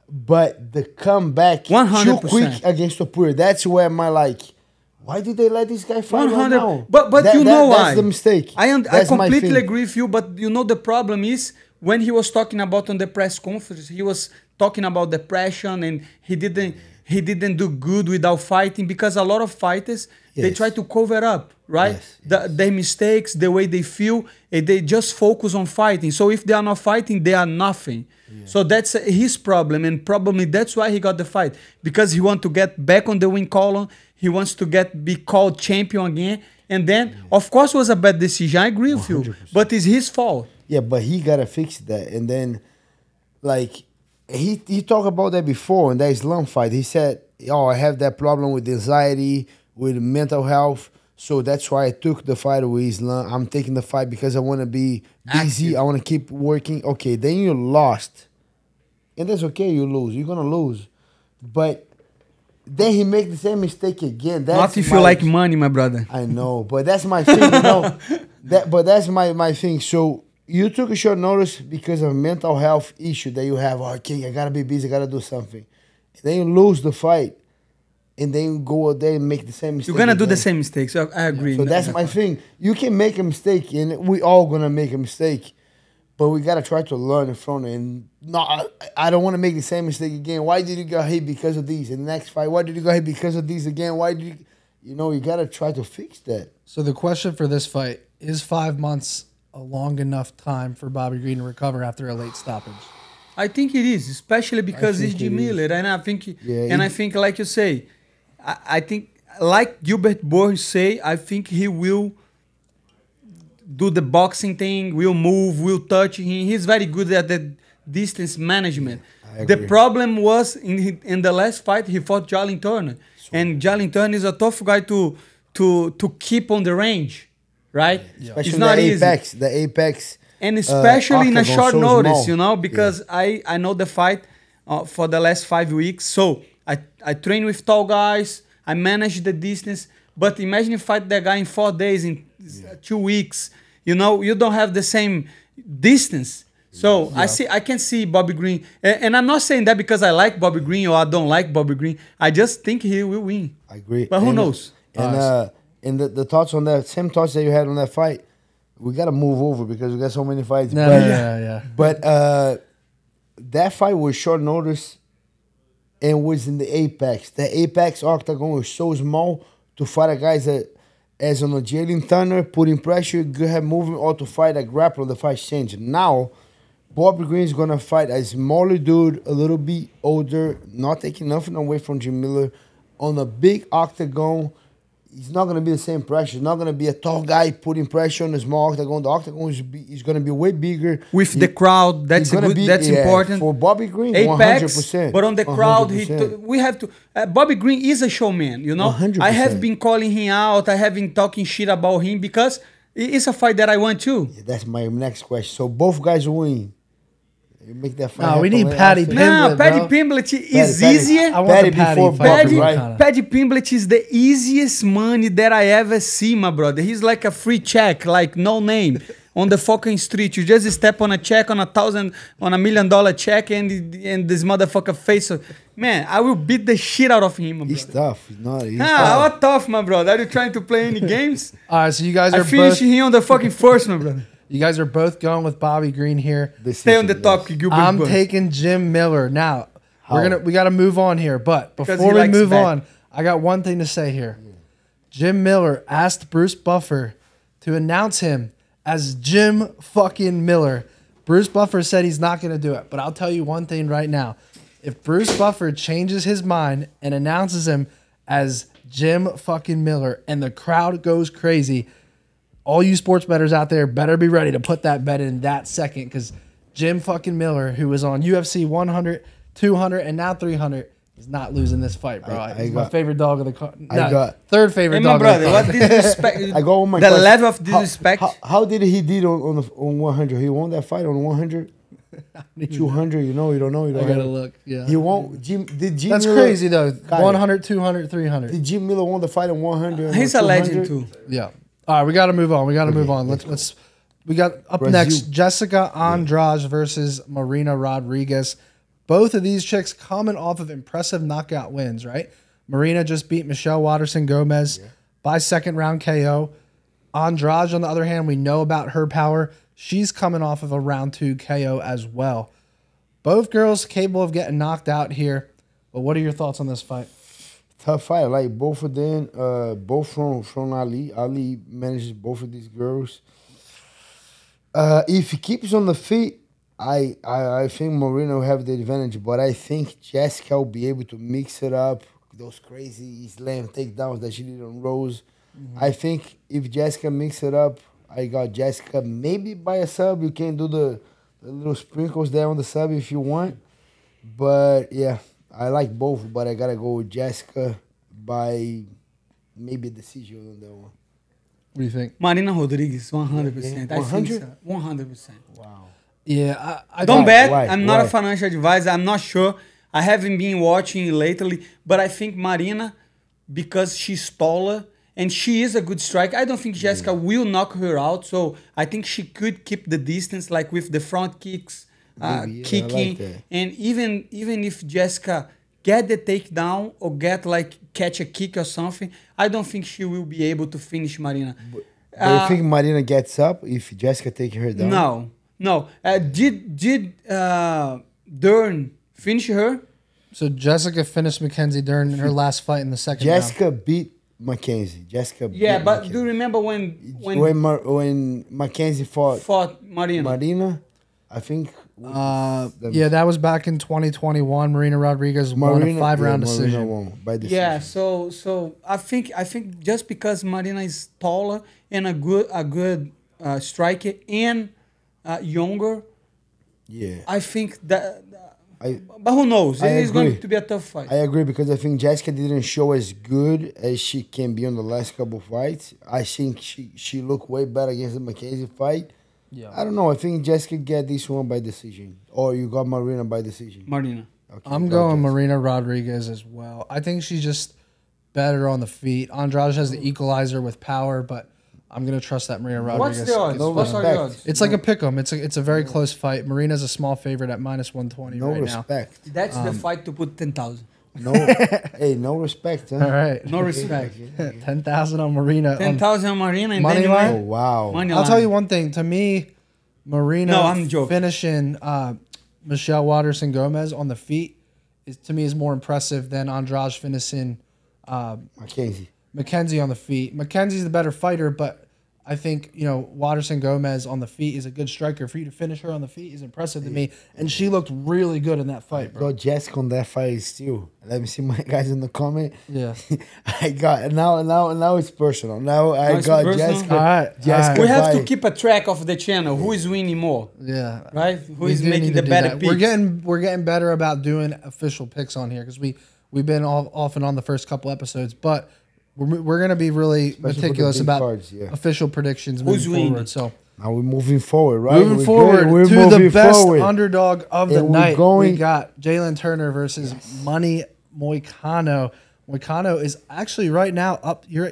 But the comeback 100%. too quick against Topuria, that's where my why did they let this guy fight 100? Right now? But you know why? That's the mistake. I completely agree with you, but you know the problem is when he was talking about on the press conference, he was talking about depression and he didn't do good without fighting, because a lot of fighters, they try to cover up, right? Their mistakes, the way they feel, and they just focus on fighting. So if they are not fighting, they are nothing. Yeah. So that's his problem, and probably that's why he got the fight, because he wants to get back on the win column. He wants to be called champion again. And then, of course, it was a bad decision. I agree with 100%. You, but it's his fault. Yeah, but he got to fix that. And then, he talked about that before in that Islam fight. He said, I have that problem with anxiety, with mental health. So that's why I took the fight with Islam. I'm taking the fight because I want to be busy. Active. I want to keep working. Okay, then you lost. And that's okay, you lose. You're going to lose. But then he make the same mistake again. That's not if you like money, my brother. I know, but that's my thing, you know. But that's my thing. So you took a short notice because of a mental health issue that you have. Okay, I gotta be busy, I gotta do something. And then you lose the fight, and then you go out there and make the same mistake. You're gonna do the same mistake. So I agree. So that's my thing. You can make a mistake, and we all gonna make a mistake. But we gotta try to learn from it. And I don't want to make the same mistake again. Why did you get hit because of these? In the next fight, why did you get hit because of these again? Why did you gotta try to fix that. So the question for this fight is: 5 months a long enough time for Bobby Green to recover after a late stoppage? I think it is, especially because it's Jim Miller, and I think, I think, like you say, I think, like Gilbert Burns say, I think he will do the boxing thing, will move, will touch him. He's very good at the distance management. The problem was in the last fight, he fought Jalin Turner. And Jalin Turner is a tough guy to keep on the range, right? Yeah. Especially it's not easy. The apex. And especially in a short notice, small. Because I know the fight for the last 5 weeks. So I train with tall guys, I manage the distance. But imagine you fight that guy in 4 days, in 2 weeks. You don't have the same distance. So I can see Bobby Green. And I'm not saying that because I like Bobby Green or I don't like Bobby Green. I just think he will win. I agree. But who knows? And the thoughts on that, same thoughts that you had on that fight, we got to move over because we got so many fights. But that fight was short notice and was in the apex. The apex octagon was so small to fight a guy as on a Jalin Turner, putting pressure, good head movement, or to fight a grappler, the fight's changed. Now, Bobby Green is going to fight a smaller dude, a little bit older, not taking nothing away from Jim Miller, on a big octagon. It's not going to be the same pressure. It's not going to be a tall guy putting pressure on a small octagon. The octagon is going to be way bigger. With the crowd, that's important. For Bobby Green, Apex, 100%. But on the crowd, we have to... Bobby Green is a showman, 100%. I have been calling him out. I have been talking shit about him because it's a fight that I want too. Yeah, that's my next question. So both guys win. You make that fight. No, we need happen Paddy after. Pimblett. No, Paddy bro. Pimblett is Paddy. easier. I want Paddy the Paddy before fight, Paddy, right? right? Paddy Pimblett is the easiest money that I ever see, my brother. He's like a free check, like no name on the fucking street. You just step on a check on $1 million check, and this motherfucker face. Man, I will beat the shit out of him, my He's brother. tough. He's not. He's Ah, tough. what tough, my brother? Are you trying to play any games? All right, so you guys I are finished both him on the fucking first, my brother. you guys are both going with Bobby Green here. Stay on the Decision, topic, Gilbert. I'm Burns. taking Jim Miller. Now, How? we got to move on here, but Because before he we likes move back. on, I got one thing to say here. Jim Miller asked Bruce Buffer to announce him as Jim fucking Miller. Bruce Buffer said he's not going to do it, but I'll tell you one thing right now. If Bruce Buffer changes his mind and announces him as Jim fucking Miller and the crowd goes crazy, all you sports bettors out there better be ready to put that bet in that second, because Jim fucking Miller, who was on UFC 100, 200, and now 300, is not losing this fight, bro. He's my favorite dog of the card. Third favorite Hey, dog my of the brother, card. what disrespect? I go on my the question. level of disrespect. How did he did on 100? He won that fight on 100, 200. You know, you don't know. You I don't gotta know. look. Yeah, He won. Did Jim that's Miller, crazy though. Got it. 100, 200, 300. Did Jim Miller won the fight on 100? He's or a legend 200? too. Yeah. All right, we got to move on. We got to move on. Let's. We got up Brazil. next Jessica Andrade versus Marina Rodriguez. Both of these chicks coming off of impressive knockout wins, right? Marina just beat Michelle Waterson Gomez by second round KO. Andrade, on the other hand, we know about her power. She's coming off of a round 2 KO as well. Both girls capable of getting knocked out here. But what are your thoughts on this fight? Tough fight. I like both of them. Both from Ali. Ali manages both of these girls. If he keeps on the feet, I think Marina will have the advantage. But I think Jessica will be able to mix it up. Those crazy slam takedowns that she did on Rose. I think if Jessica mix it up, I got Jessica maybe by a sub. You can do the little sprinkles there on the sub if you want. But yeah, I like both. But I gotta go with Jessica by maybe a decision on that one. What do you think? Marina Rodriguez, 100%. I think 100? so. 100%. Wow. Yeah, I Don't don't bet. Why? I'm not Why? a financial advisor. I'm not sure. I haven't been watching lately, but I think Marina, because she's taller and she is a good striker, I don't think Jessica will knock her out. So I think she could keep the distance, like with the front kicks, Maybe, yeah, I kicking, like that. and even if Jessica get the takedown or catch a kick or something, I don't think she will be able to finish Marina. Do you think Marina gets up if Jessica take her down? No. Did Dern finish her? So Jessica finished Mackenzie Dern in her last fight in the second round. Jessica beat Mackenzie. Jessica Yeah, beat but Mackenzie. do you remember when when Mackenzie fought Marina? Marina, I think. Yeah, that was back in 2021. Marina Rodriguez won a 5-round decision. Marina won by decision. Yeah, so I think just because Marina is taller and a good striker and younger, Yeah. I think that. I But who knows? I It's going agree. to be a tough fight. I agree because I think Jessica didn't show as good as she can be on the last couple of fights. I think she looked way better against the Mackenzie fight. Yeah. I don't know. I think Jessica get this one by decision. Or you got Marina by decision. Marina. Okay, I'm got going Jessica. Marina Rodriguez as well. I think she's just better on the feet. Andrade has the equalizer with power, but I'm going to trust that Marina Rodriguez. What's the odds? No What's respect. the odds? It's like a pick'em. It's a very close fight. Marina's a small favorite at -120 No right respect. That's the fight to put 10,000. No, hey, no respect, huh? now. All right. No respect. 10,000 on Marina. 10,000 on Marina and Money then you line? Oh win. wow. Money I'll line. tell you one thing. To me, Marina No, I'm joking. finishing Michelle Waterson Gomez on the feet is more impressive than Andrade finishing Mackenzie. Mackenzie on the feet. Mackenzie's the better fighter, but I think, Waterson Gomez on the feet is a good striker. For you to finish her on the feet is impressive to me. And she looked really good in that fight, bro. Got Jessica on that fight still. Let me see my guys in the comment. Yeah. I got now it's personal. Now I it's got personal? Jessica. All right. Jessica We have to by- keep a track of the channel. Who is winning more, Yeah. right? Who We is do making need the to do better that. picks? We're getting better about doing official picks on here because we've been off and on the first couple episodes, but we're going to be really Especially for the meticulous big about cards, yeah. official predictions Who's moving winning? forward. So Now we're moving forward, right? Moving We're forward good. We're to moving the best forward. underdog of the And we're night. going- We got Jalin Turner versus Money Moicano. Moicano is actually right now up. You're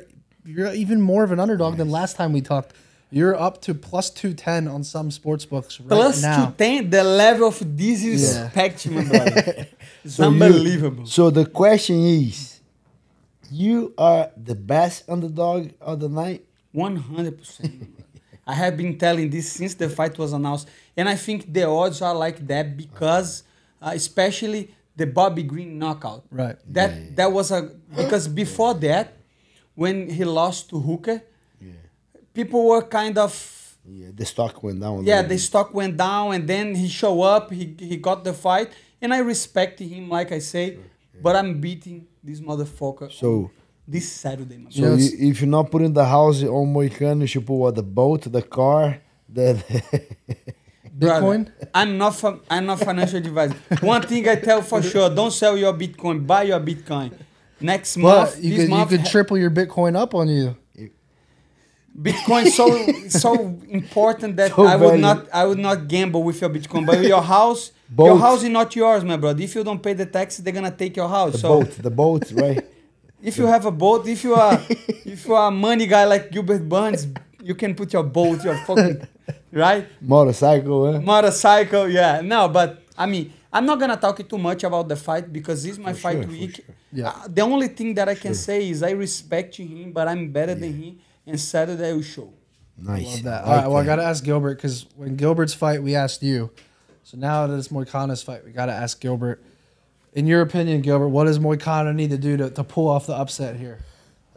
even more of an underdog than last time we talked. You're up to plus 210 on some sports books right Plus now. 210, the level of disrespect, my brother. It's unbelievable. So the question is, you are the best underdog of the night? 100%. I have been telling this since the fight was announced. And I think the odds are like that because especially the Bobby Green knockout. Right. That was because before that, when he lost to Hooker, people were kind of... Yeah, the stock went down. Yeah, the stock went down, and then he showed up, he got the fight, and I respect him, like I say, but I'm beating this motherfucker this Saturday. My So if you're not putting the house on Moicano, you should put what, the boat, the car, the... Bitcoin? Brother, I'm not financial advisor. One thing I tell for sure, don't sell your Bitcoin, buy your Bitcoin. Next month, But you could triple your Bitcoin up on you. Bitcoin so important that So I would not gamble with your Bitcoin. But your house is not yours, my brother. If you don't pay the taxes, they're gonna take your house. The boat, right? If you have a boat, if you are a money guy like Gilbert Burns, you can put your boat, your fucking right? Motorcycle, Motorcycle, yeah. No, but I mean, I'm not gonna talk too much about the fight because this is my fight week. Sure. Yeah. The only thing that I can say is I respect him, but I'm better than him. And Saturday I will show. Nice. Love that. All right, well, I got to ask Gilbert because when Gilbert's fight, we asked you. So now that it's Moicano's fight, we got to ask Gilbert. In your opinion, Gilbert, what does Moicano need to do to pull off the upset here?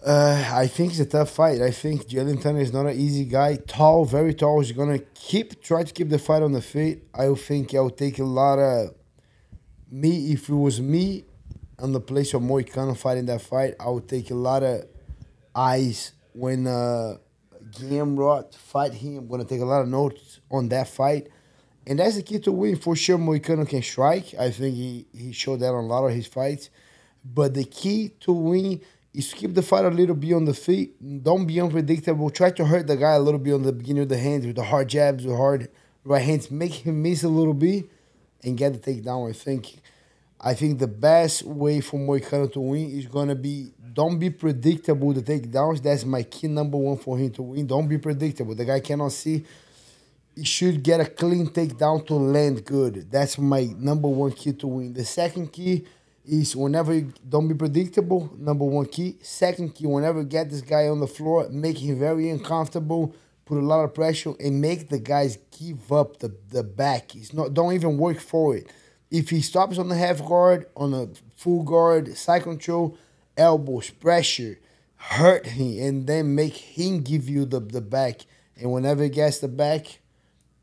I think it's a tough fight. I think Jalin Turner is not an easy guy. Tall, very tall. He's going to try to keep the fight on the feet. I think I would take a lot of... If it was me on the place of Moicano fighting that fight, I would take a lot of eyes. When Garbrandt fight him, I'm going to take a lot of notes on that fight. And that's the key to win. For sure, Moicano can strike. I think he showed that on a lot of his fights. But the key to win is to keep the fight a little bit on the feet. Don't be unpredictable. Try to hurt the guy a little bit on the beginning of the hands with the hard jabs, with hard right hands. Make him miss a little bit and get the takedown. I think the best way for Moicano to win is going to be, don't be predictable the takedowns. That's my key number one for him to win. Don't be predictable. The guy cannot see. He should get a clean takedown to land good. That's my number one key to win. The second key is whenever you don't be predictable, number one key. Second key, whenever you get this guy on the floor, make him very uncomfortable, put a lot of pressure, and make the guys give up the back. Don't even work for it. If he stops on the half guard, on a full guard, side control, elbows, pressure, hurt him, and then make him give you the back. And whenever he gets the back,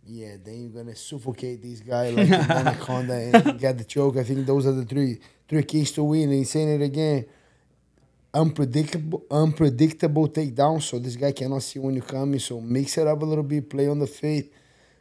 then you're going to suffocate this guy like an anaconda and get the choke. I think those are the three keys to win. And he's saying it again, unpredictable takedown, so this guy cannot see when you're coming. So mix it up a little bit, play on the feet.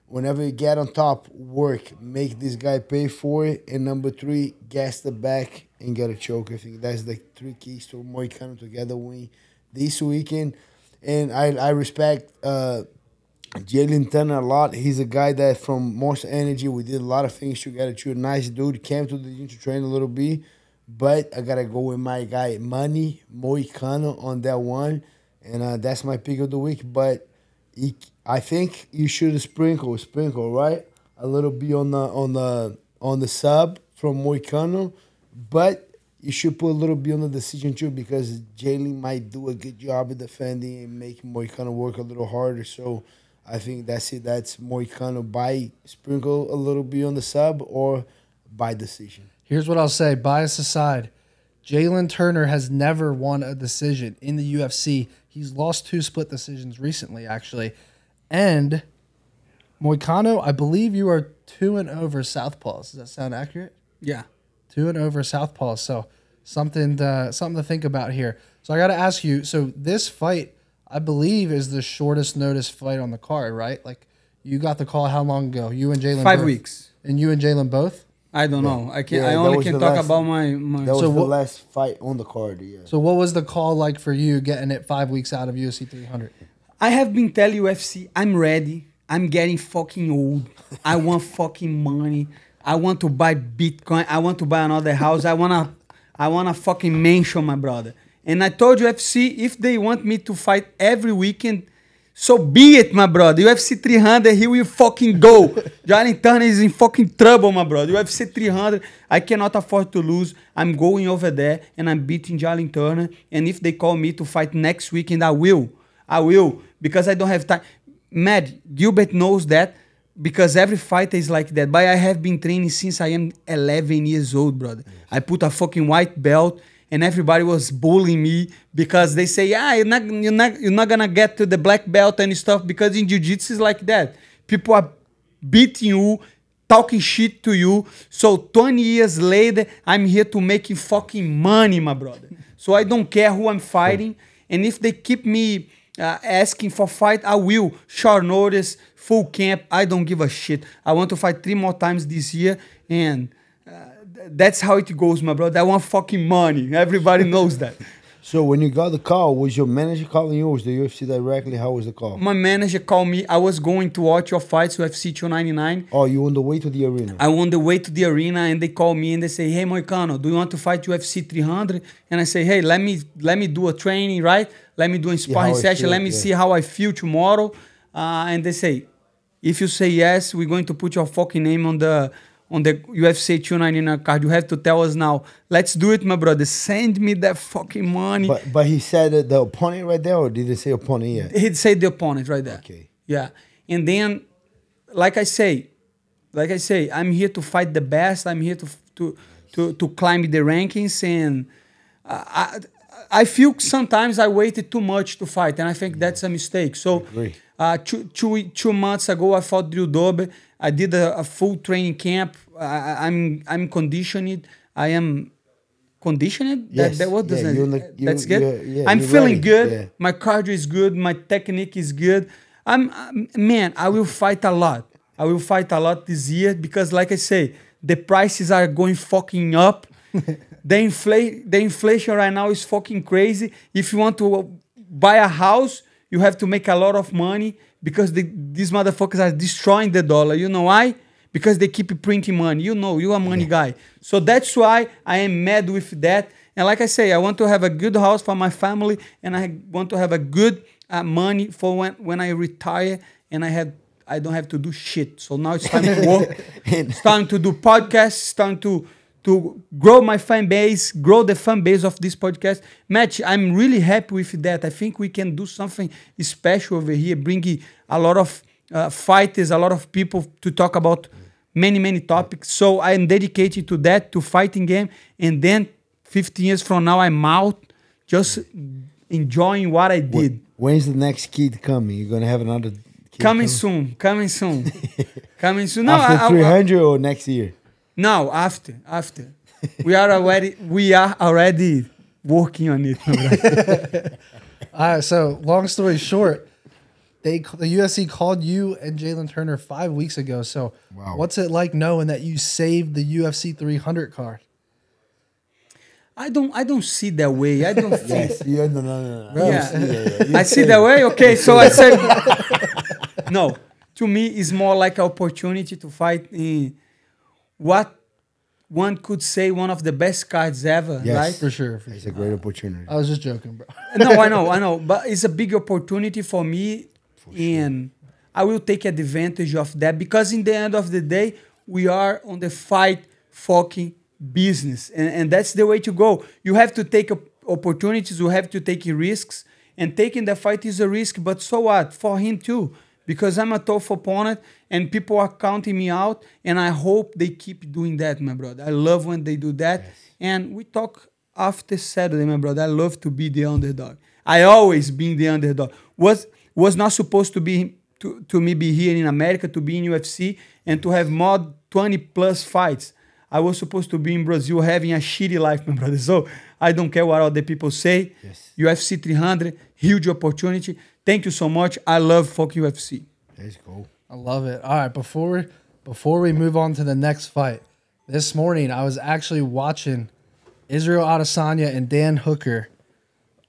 Whenever you get on top, work. Make this guy pay for it. And number three, gas the back and get a choke. I think that's the three keys to Moicano to get a win this weekend. And I respect Jalin Turner a lot. He's a guy that from Monster Energy, we did a lot of things together too. Nice dude. Came to the gym to train a little bit. But I got to go with my guy, Money Moicano on that one. And that's my pick of the week. But I think you should sprinkle, right? A little bit on the sub from Moicano, but you should put a little bit on the decision too because Jalin might do a good job of defending and make Moicano work a little harder. So I think that's it. That's Moicano by sprinkle a little bit on the sub or by decision. Here's what I'll say, bias aside. Jalin Turner has never won a decision in the UFC. He's lost 2 split decisions recently, actually. And Moicano, I believe you are 2-0 southpaws. Does that sound accurate? Yeah. 2-0 southpaws. So something to think about here. So I got to ask you. So this fight, I believe, is the shortest notice fight on the card, right? Like you got the call how long ago? You and Jalin. 5 weeks. And you and Jalin both. I don't know. I can. I only can talk about my. That was the last fight on the card. Yeah. So what was the call like for you getting it 5 weeks out of UFC 300? I have been telling UFC I'm ready. I'm getting fucking old. I want fucking money. I want to buy Bitcoin. I want to buy another house. I want a fucking mansion, my brother. And I told UFC, if they want me to fight every weekend, so be it, my brother. UFC 300, he will fucking go. Jalin Turner is in fucking trouble, my brother. UFC 300, I cannot afford to lose. I'm going over there and I'm beating Jalin Turner. And if they call me to fight next weekend, I will. I will, because I don't have time. Mad, Gilbert knows that, because every fighter is like that. But I have been training since I am 11 years old, brother. Yes. I put a fucking white belt, and everybody was bullying me because they say, yeah, you're not gonna get to the black belt and stuff, because in jiu-jitsu is like that. People are beating you, talking shit to you. So 20 years later, I'm here to making fucking money, my brother. So I don't care who I'm fighting. And if they keep me asking for fight, I will. Short notice, full camp, I don't give a shit. I want to fight 3 more times this year, and that's how it goes, my brother. I want fucking money. Everybody knows that. So when you got the call, was your manager calling you, or was the UFC directly? How was the call? My manager called me. I was going to watch your fights, UFC 299. Oh, you on the way to the arena? I on the way to the arena, and they call me and they say, hey, Moicano, do you want to fight UFC 300? And I say, hey, let me do a training, right? Let me do a sparring session. Let me see how I feel tomorrow. And they say, if you say yes, we're going to put your fucking name on the UFC 299 card. You have to tell us now. Let's do it, my brother. Send me that fucking money. But he said the opponent right there, or did he say opponent yet? He'd say the opponent right there. Okay. Yeah. And then, like I say, I'm here to fight the best. I'm here to climb the rankings. And I feel sometimes I waited too much to fight, and I think that's a mistake. So 2 months ago, I fought Drew Dober. I did a full training camp. I'm conditioned. I am conditioned. Yes. That's good. I'm feeling good. Yeah. My cardio is good. My technique is good. Man, I will fight a lot. I will fight a lot this year, because, like I say, the prices are going fucking up. The inflation right now is fucking crazy. If you want to buy a house, you have to make a lot of money, because these motherfuckers are destroying the dollar. You know why? Because they keep printing money. You know, you're a money guy. So that's why I am mad with that. And like I say, I want to have a good house for my family, and I want to have a good money for when I retire, and I don't have to do shit. So now it's time to work. It's time to do podcasts. It's time to grow my fan base, grow the fan base of this podcast. Matt, I'm really happy with that. I think we can do something special over here, bringing a lot of fighters, a lot of people to talk about many, many topics. So I am dedicated to that, to fighting game. And then 15 years from now, I'm out just enjoying what I did. When's the next kid coming? You're going to have another kid coming soon. Coming soon. No, after 300 or next year? No, after. We are already working on it. All right, so long story short, the UFC called you and Jalin Turner 5 weeks ago. So What's it like knowing that you saved the UFC 300 card? I don't see that way. I don't think. Yes, no. Yeah. I see that way. Okay, so I said no. To me, it's more like an opportunity to fight in what one could say one of the best cards ever, right? For sure. It's a great opportunity. I was just joking, bro. No, I know. But it's a big opportunity for me, and I will take advantage of that, because in the end of the day, we are on the fight fucking business. And that's the way to go. You have to take opportunities, you have to take risks, and taking the fight is a risk, but so what? For him too. Because I'm a tough opponent and people are counting me out, and I hope they keep doing that, my brother. I love when they do that. Yes. And we talk after Saturday, my brother. I love to be the underdog. I always been the underdog. Was not supposed to be to me be here in America, to be in UFC, and to have more 20 plus fights. I was supposed to be in Brazil having a shitty life, my brother. So I don't care what other people say. Yes. UFC 300, huge opportunity. Thank you so much. I love fucking UFC. Let's go. I love it. All right, before we move on to the next fight, this morning I was actually watching Israel Adesanya and Dan Hooker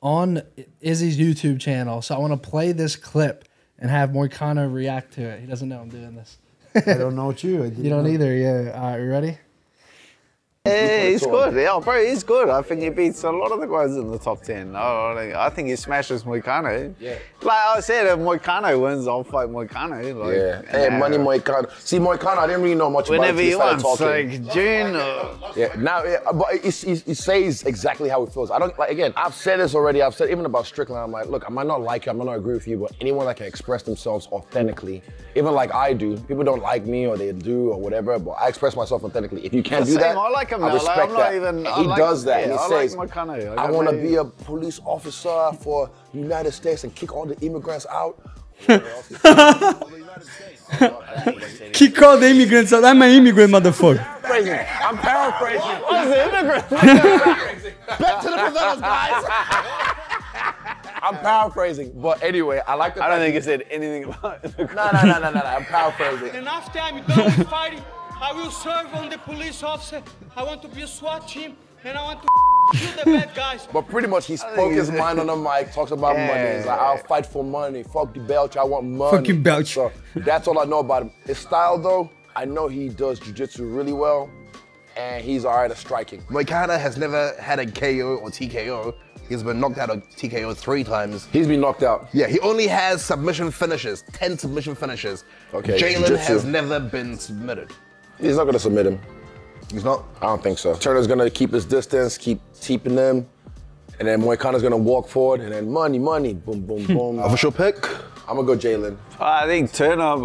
on Izzy's YouTube channel. So I want to play this clip and have Moicano react to it. He doesn't know I'm doing this. I don't know you. You don't either, yeah. All right, you ready? Yeah, he's good. Yeah, bro, he's good. I think he beats a lot of the guys in the top 10. I think he smashes Moicano. Yeah. Like I said, if Moicano wins, I'll fight Moicano. Like, yeah. Hey, money Moicano. See, Moicano, I didn't really know much about it. Whenever he wants, talking. like June or... Yeah, now, but he says exactly how he feels. I don't, like, again, I've said this already. I've said even about Strickland, I'm like, look, I might not like you, I might not agree with you, but anyone that can express themselves authentically, even like I do, people don't like me or they do or whatever, but I express myself authentically. If you can't do that, I like him I now. respect that. He does that. Yeah, he says, I want to be a police officer for the United States and kick all the immigrants out. Kick all the immigrants out. I'm an immigrant, motherfucker. I'm paraphrasing. What is the immigrant? Back to the Pavelas, guys. I'm paraphrasing, but anyway, I like the I don't think he said anything about immigrants. No, I'm paraphrasing. And after I'm done fighting, I will serve on the police officer. I want to be a SWAT team, and I want to shoot the bad guys. But pretty much he spoke his mind on the mic, talks about money. He's like, I'll fight for money. Fuck the belch, I want money. Fucking belch. So that's all I know about him. His style though, I know he does jiu-jitsu really well, and he's all right at striking. Moicano has never had a KO or TKO. He's been knocked out of TKO 3 times. He's been knocked out. Yeah, he only has submission finishes, 10 submission finishes. Okay, Jalin jiu-jitsu. has never been submitted. He's not gonna submit him. He's not? I don't think so. Turner's gonna keep his distance, keep keeping them, and then Moicano's gonna walk forward, and then money, boom, boom, boom. Official pick? I'm gonna go Jalin. I think Turner, I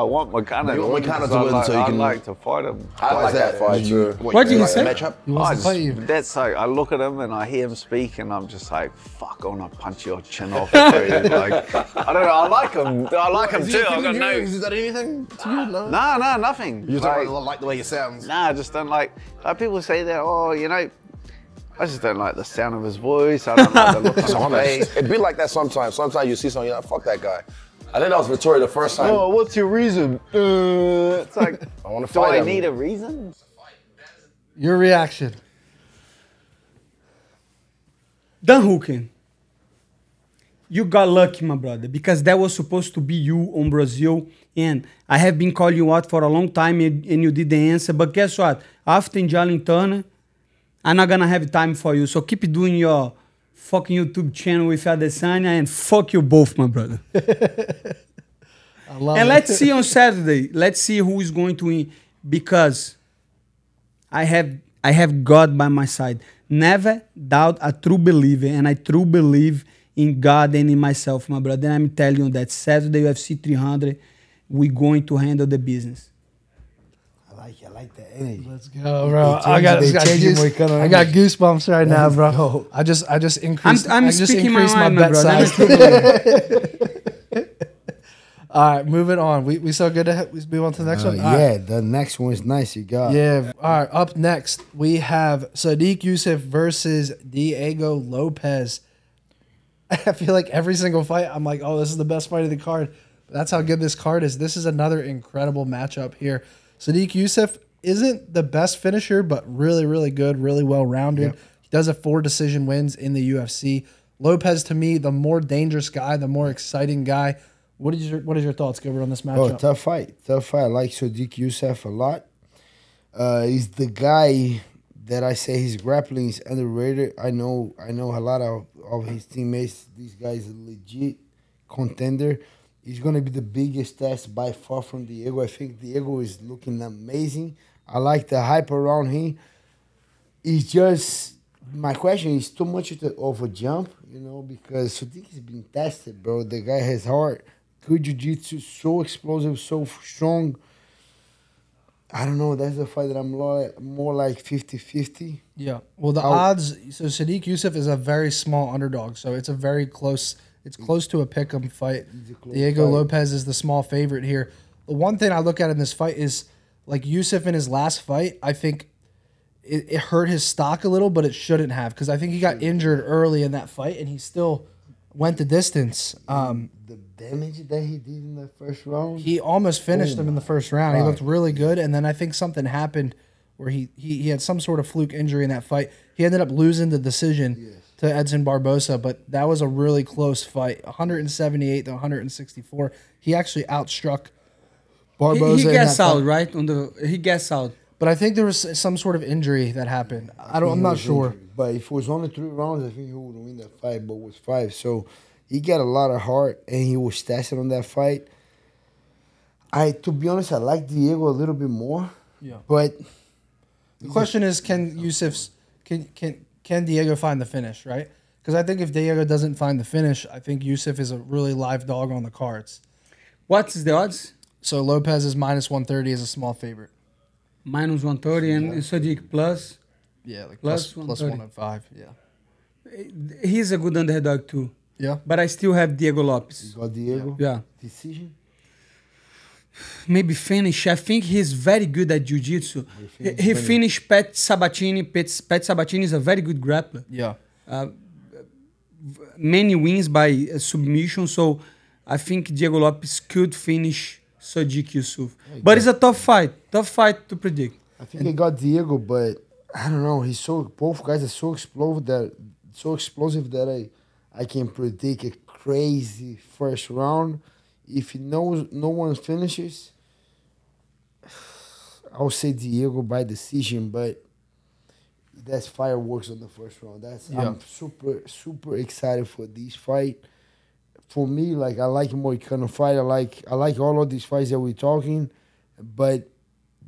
want Moicano. You want Moicano to win so you I'd can... like to fight him. I like that fight too. What did he say? Matchup? He wants to fight you. That's like, I look at him and I hear him speak and I'm just like, fuck, I want to punch your chin off. Like, I don't know, I like him. I like him too. I've got no... Is that anything to you? No? No, nothing. You just don't really like the way it sounds? Nah, I just don't like people say that, oh, you know, I just don't like the sound of his voice. I don't like the look on his face. It'd be like that sometimes. Sometimes you see something, you're like, fuck that guy. I think that was Vittoria the first time. Oh, what's your reason? It's like, I want to do fight I him. need a reason? Your reaction. Dan Hooker, you got lucky, my brother, because that was supposed to be you on Brazil. And I have been calling you out for a long time and you didn't answer. But guess what? After Jalin Turner, I'm not going to have time for you. So keep doing your fucking YouTube channel with Adesanya and fuck you both, my brother. I love And it. let's see on Saturday. Let's see who is going to win, because I have God by my side. Never doubt a true believer, and I true believe in God and in myself, my brother. And I'm telling you that Saturday UFC 300, we're going to handle the business. I like that energy. Let's go, bro. They changing Moicano I got goosebumps right now, bro. go. I just increased. I'm I just speaking my increased mind, my my bet brother. size. All right, moving on. We so good to we move on to the next one. All right. Yeah, the next one is nice. You got. Yeah. All right. Up next, we have Sodiq Yusuff versus Diego Lopes. I feel like every single fight, I'm like, oh, this is the best fight of the card. But that's how good this card is. This is another incredible matchup here. Sodiq Yusuff isn't the best finisher, but really, really good, really well-rounded. Yep. He does have 4 decision wins in the UFC. Lopes, to me, the more dangerous guy, the more exciting guy. What is your thoughts, Gilbert, on this matchup? Oh, tough fight. Tough fight. I like Sodiq Yusuff a lot. He's the guy that I say his grappling is underrated. I know a lot of his teammates. These guys are legit contender. He's going to be the biggest test by far from Diego. I think Diego is looking amazing. I like the hype around him. It's just, my question is too much of a jump, you know, because Sodiq has been tested, bro. The guy has heart, good jiu-jitsu, so explosive, so strong. I don't know. That's a fight that I'm more like 50-50. Yeah. Well, the odds, so Sodiq Yusuff is a very small underdog, so it's a very close, it's close to a pick'em fight. Diego Lopes is the small favorite here. The one thing I look at in this fight is, like Yusuff in his last fight, I think it hurt his stock a little, but it shouldn't have, because I think he got injured early in that fight, and he still went the distance. The damage that he did in the first round. He almost finished him in the first round. He looked really good, and then I think something happened where he had some sort of fluke injury in that fight. He ended up losing the decision. Yes. to Edson Barbosa, but that was a really close fight, 178 to 164. He actually outstruck Barbosa. He gets out, fight. right? He gets out. But I think there was some sort of injury that happened. I'm not sure. Injured. But if it was only 3 rounds, I think he would win that fight. But it was 5, so he got a lot of heart, and he was tested on that fight. To be honest, I like Diego a little bit more. Yeah. But the question is, can Diego find the finish, right? Because I think if Diego doesn't find the finish, I think Yusuff is a really live dog on the cards. What's the odds? So Lopez is minus 130 as a small favorite. Minus 130 and Sodiq plus. Yeah, like Plus plus 105. Yeah. He's a good underdog too. Yeah. But I still have Diego Lopes. you got Diego? Yeah. Decision? Maybe finish. I think he's very good at jiu-jitsu. He finished Pat Sabatini. Pat Sabatini is a very good grappler. Yeah. Many wins by submission, so I think Diego Lopes could finish Sodiq Yusuff. But it's a tough fight to predict. I think I got Diego, but I don't know. Both guys are so explosive that I can predict a crazy first round. If no one finishes, I'll say Diego by decision, but that's fireworks on the first round. I'm super excited for this fight. For me, like I like Moicano fight. I like all of these fights that we're talking, but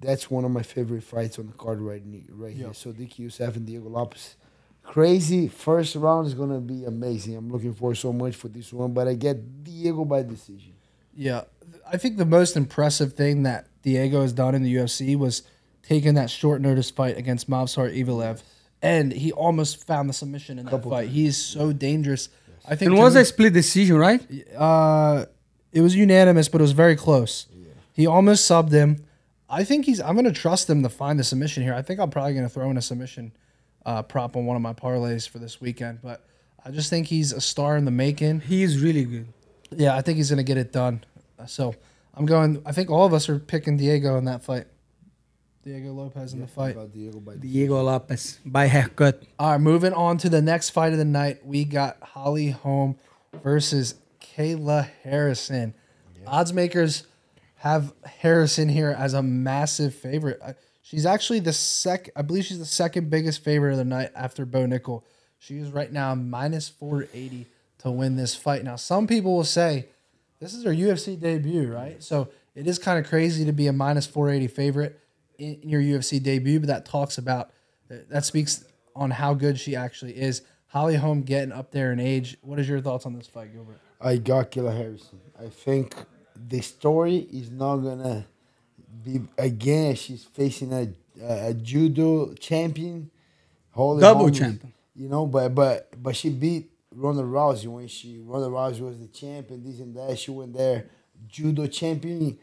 that's one of my favorite fights on the card right here. Sodiq Yusuff and Diego Lopes. Crazy first round is gonna be amazing. I'm looking forward so much for this one, but I get Diego by decision. Yeah, I think the most impressive thing that Diego has done in the UFC was taking that short notice fight against Movsar Evelev, and he almost found the submission in that fight. He's so dangerous. I think. And was a split decision, right? It was unanimous, but it was very close. Yeah. He almost subbed him. I think I'm going to trust him to find the submission here. I think I'm probably going to throw in a submission prop on one of my parlays for this weekend, but I just think he's a star in the making. He is really good. Yeah, I think he's going to get it done. So I think all of us are picking Diego in that fight. Diego Lopez in the fight. Diego Lopez by haircut. All right, moving on to the next fight of the night. We got Holly Holm versus Kayla Harrison. Yeah. Odds makers have Harrison here as a massive favorite. She's actually I believe she's the second biggest favorite of the night after Bo Nickel. She is right now minus 480 to win this fight. Now, some people will say this is her UFC debut, right? So it is kind of crazy to be a minus 480 favorite in your UFC debut, but that speaks on how good she actually is. Holly Holm getting up there in age. What is your thoughts on this fight, Gilbert? I got Kayla Harrison. I think the story is not gonna be again. She's facing a judo champion, double champion. You know, but she beat Ronda Rousey when Ronda Rousey was the champion. This and that. She went there, judo champion.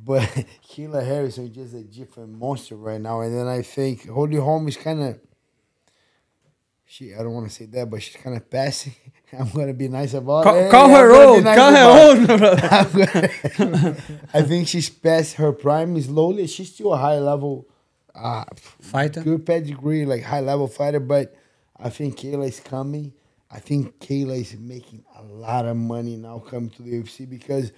But Kayla Harrison is just a different monster right now. And then I think Holly Holm is kind of, I don't want to say that, but she's kind of passing. I'm going to be nice about it. Call her old. Call her old, brother. I think she's past her prime slowly. She's still a high-level fighter. Good pedigree, like high-level fighter. But I think Kayla is coming. I think Kayla is making a lot of money now coming to the UFC because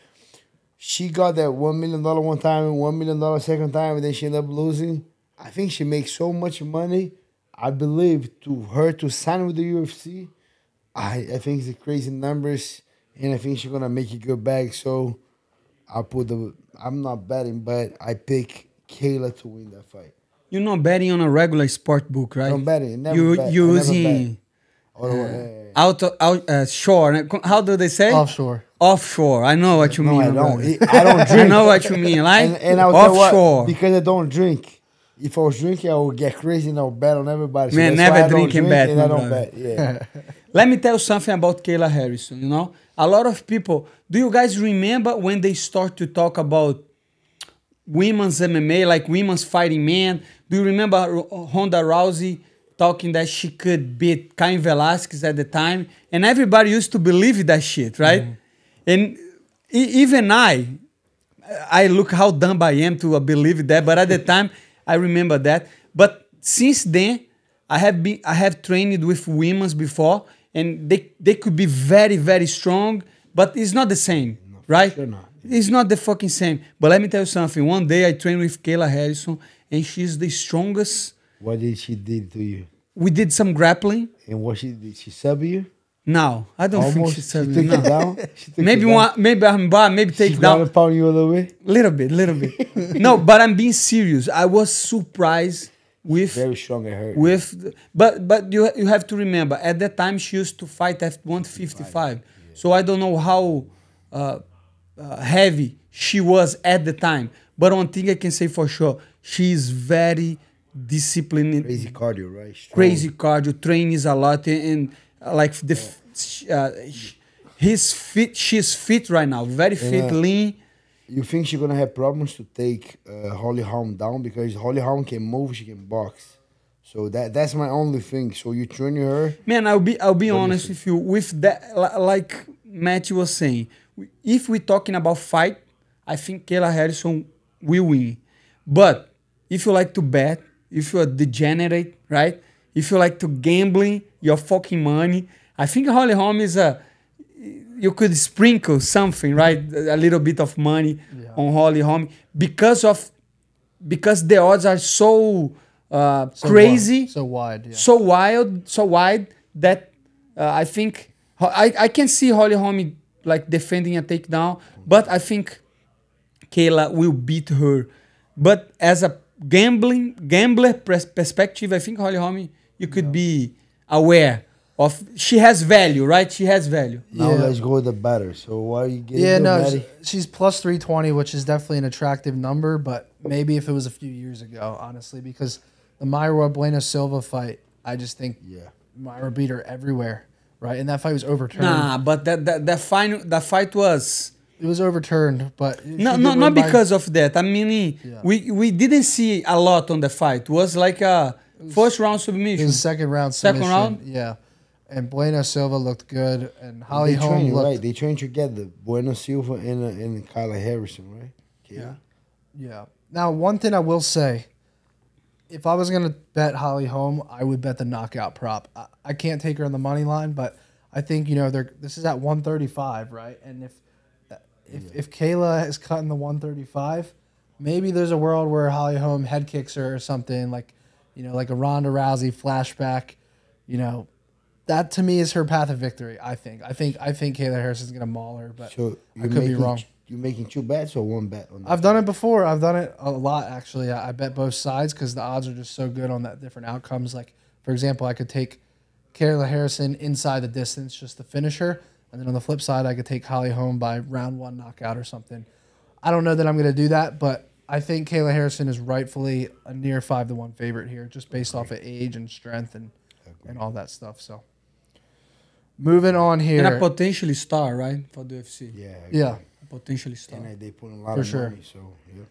she got that $1 million one time and $1 million second time, and then she ended up losing. I think she makes so much money. I believe to her to sign with the UFC, I think it's crazy numbers, and I think she's gonna make a good bag. So I'm not betting, but I pick Kayla to win that fight. You're not betting on a regular sport book, right? I'm betting. You're using shore. How do they say? Offshore. Offshore. I know what you mean. I don't drink. I know what you mean. Like and I'll offshore. Because I don't drink. If I was drinking, I would get crazy and I would bet on everybody. So man, never drink and bet. I don't bet. Yeah. Let me tell you something about Kayla Harrison. You know, a lot of people. Do you guys remember when they start to talk about women's MMA, like women's fighting men? Do you remember Ronda Rousey talking that she could beat Cain Velasquez at the time? And everybody used to believe that shit, right? Mm. And even I look how dumb I am to believe that. But at the time, I remember that. But since then, I have trained with women's before, and they could be very, very strong, but it's not the same, right? Sure not. It's not the fucking same. But let me tell you something. One day I trained with Kayla Harrison, and she's the strongest. What did she did to you? We did some grappling. And what she did? She sub you? No, I don't think Almost. she She said took no. you down. She took Maybe you down? one, maybe I'm bad, maybe take She down. ground pound you a little bit. Little bit. No, but I'm being serious. I was surprised with Very strong. I heard. but you have to remember at that time she used to fight at 155. So I don't know how heavy she was at the time. But one thing I can say for sure, she is very disciplined. Crazy cardio, right? Strong. Crazy cardio, trains a lot, and like he's fit. She's fit right now, very fit, lean. You think she's gonna have problems to take Holm down because Holm can move, she can box. So that's my only thing. So you train her. Man, I'll be honest with you. With that, like Matt was saying, if we're talking about fight, I think Kayla Harrison will win. But if you like to bet, if you're a degenerate, right? If you like to gambling your fucking money, I think Holm is you could sprinkle something, right? A little bit of money on Holm because the odds are so crazy, so wide, yeah. so wide that I think I can see Holm like defending a takedown, but I think Kayla will beat her. But as a gambler perspective, I think Holm, you could be aware of she has value, right? She has value. Now let's go with the better. So why are you getting? Yeah, no, Maddie? she's plus 320, which is definitely an attractive number, but maybe if it was a few years ago, honestly, because the Mayra Bueno Silva fight, I just think Mayra beat her everywhere, right? And that fight was overturned. Nah, but that fight was. It was overturned, but not because of that. I mean, we didn't see a lot on the fight. It was like a first round submission. It was second round Second submission. round? Yeah. And Bueno Silva looked good, and Holly They Holm train, looked... right? They train together. Bueno Silva and Kayla Harrison, right? Yeah. Yeah. Now, one thing I will say, if I was going to bet Holly Holm, I would bet the knockout prop. I can't take her on the money line, but I think, this is at 135, right? And if Kayla is cutting the 135, maybe there's a world where Holly Holm head kicks her or something, like a Ronda Rousey flashback, That to me is her path of victory. I think Kayla Harrison's gonna maul her, but So I could be wrong. You're making 2 bets or 1 bet on that? I've done it before. I've done it a lot actually. I bet both sides because the odds are just so good on that different outcomes. Like for example, I could take Kayla Harrison inside the distance just to finish her, and then on the flip side, I could take Holly Holm by round 1 knockout or something. I don't know that I'm gonna do that, but I think Kayla Harrison is rightfully a near 5-1 favorite here, just based off of age and strength and all that stuff. So. Moving on here. And a potentially star, right? For the UFC. Yeah. A potentially star. And they put a lot of money, so yeah.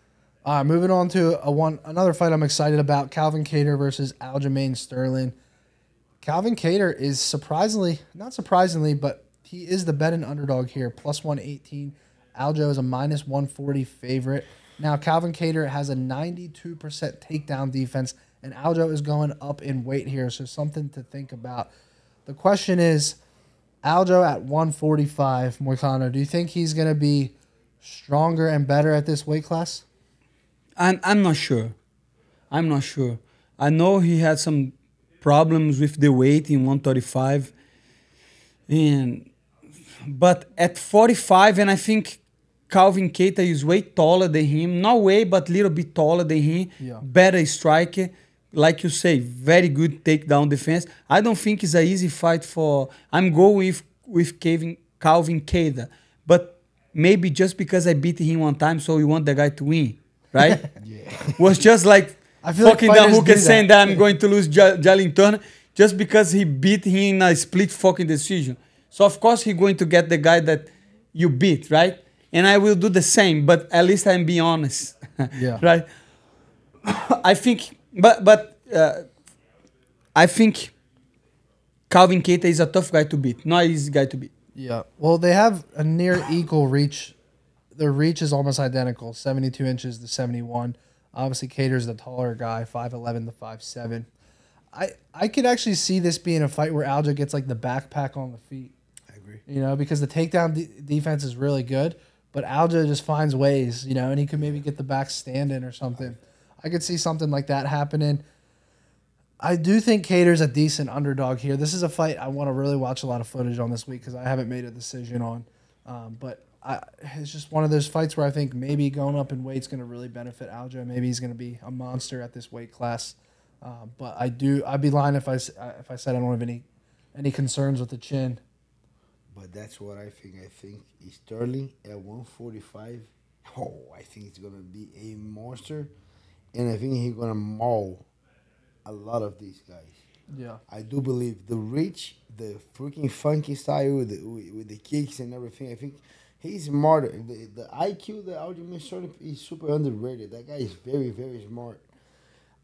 All right, moving on to another fight I'm excited about, Calvin Kattar versus Aljamain Sterling. Calvin Kattar is not surprisingly, but he is the betting underdog here, plus 118. Aljo is a minus 140 favorite. Now, Calvin Kattar has a 92% takedown defense, and Aljo is going up in weight here, so something to think about. The question is, Aljo at 145, Moicano, do you think he's going to be stronger and better at this weight class? I'm not sure. I know he had some problems with the weight in 135. But at 45, and I think Calvin Kattar is way taller than him. Not way, but a little bit taller than him. Yeah. Better striker. Like you say, very good takedown defense. I don't think it's an easy fight for... I'm going with Calvin Kattar. But maybe just because I beat him one time, so you want the guy to win, right? Was just like fucking Dan Hooker saying that I'm going to lose Jalin Turner just because he beat him in a split fucking decision. So of course he's going to get the guy that you beat, right? And I will do the same, but at least I'm being honest. Right? I think... But I think Calvin Kattar is a tough guy to beat, not an easy guy to beat. Yeah. Well, they have a near equal reach. Their reach is almost identical, 72 inches to 71. Obviously, Kattar's the taller guy, 5'11" to 5'7". I could actually see this being a fight where Aljo gets like the backpack on the feet. I agree. You know, because the takedown defense is really good, but Aljo just finds ways, you know, and he could maybe get the back stand in or something. I could see something like that happening. I do think Kattar's a decent underdog here. This is a fight I want to really watch a lot of footage on this week because I haven't made a decision on. But it's just one of those fights where I think maybe going up in weight's going to really benefit Aljo. Maybe he's going to be a monster at this weight class. But I'd be lying if I said I don't have any concerns with the chin. But that's what I think. I think Sterling at 145. Oh, I think it's gonna be a monster, and I think he's gonna maul a lot of these guys. Yeah, I do believe the reach, the freaking funky style with the kicks and everything. I think he's smarter. The IQ, the Aljamain is super underrated. That guy is very, very smart.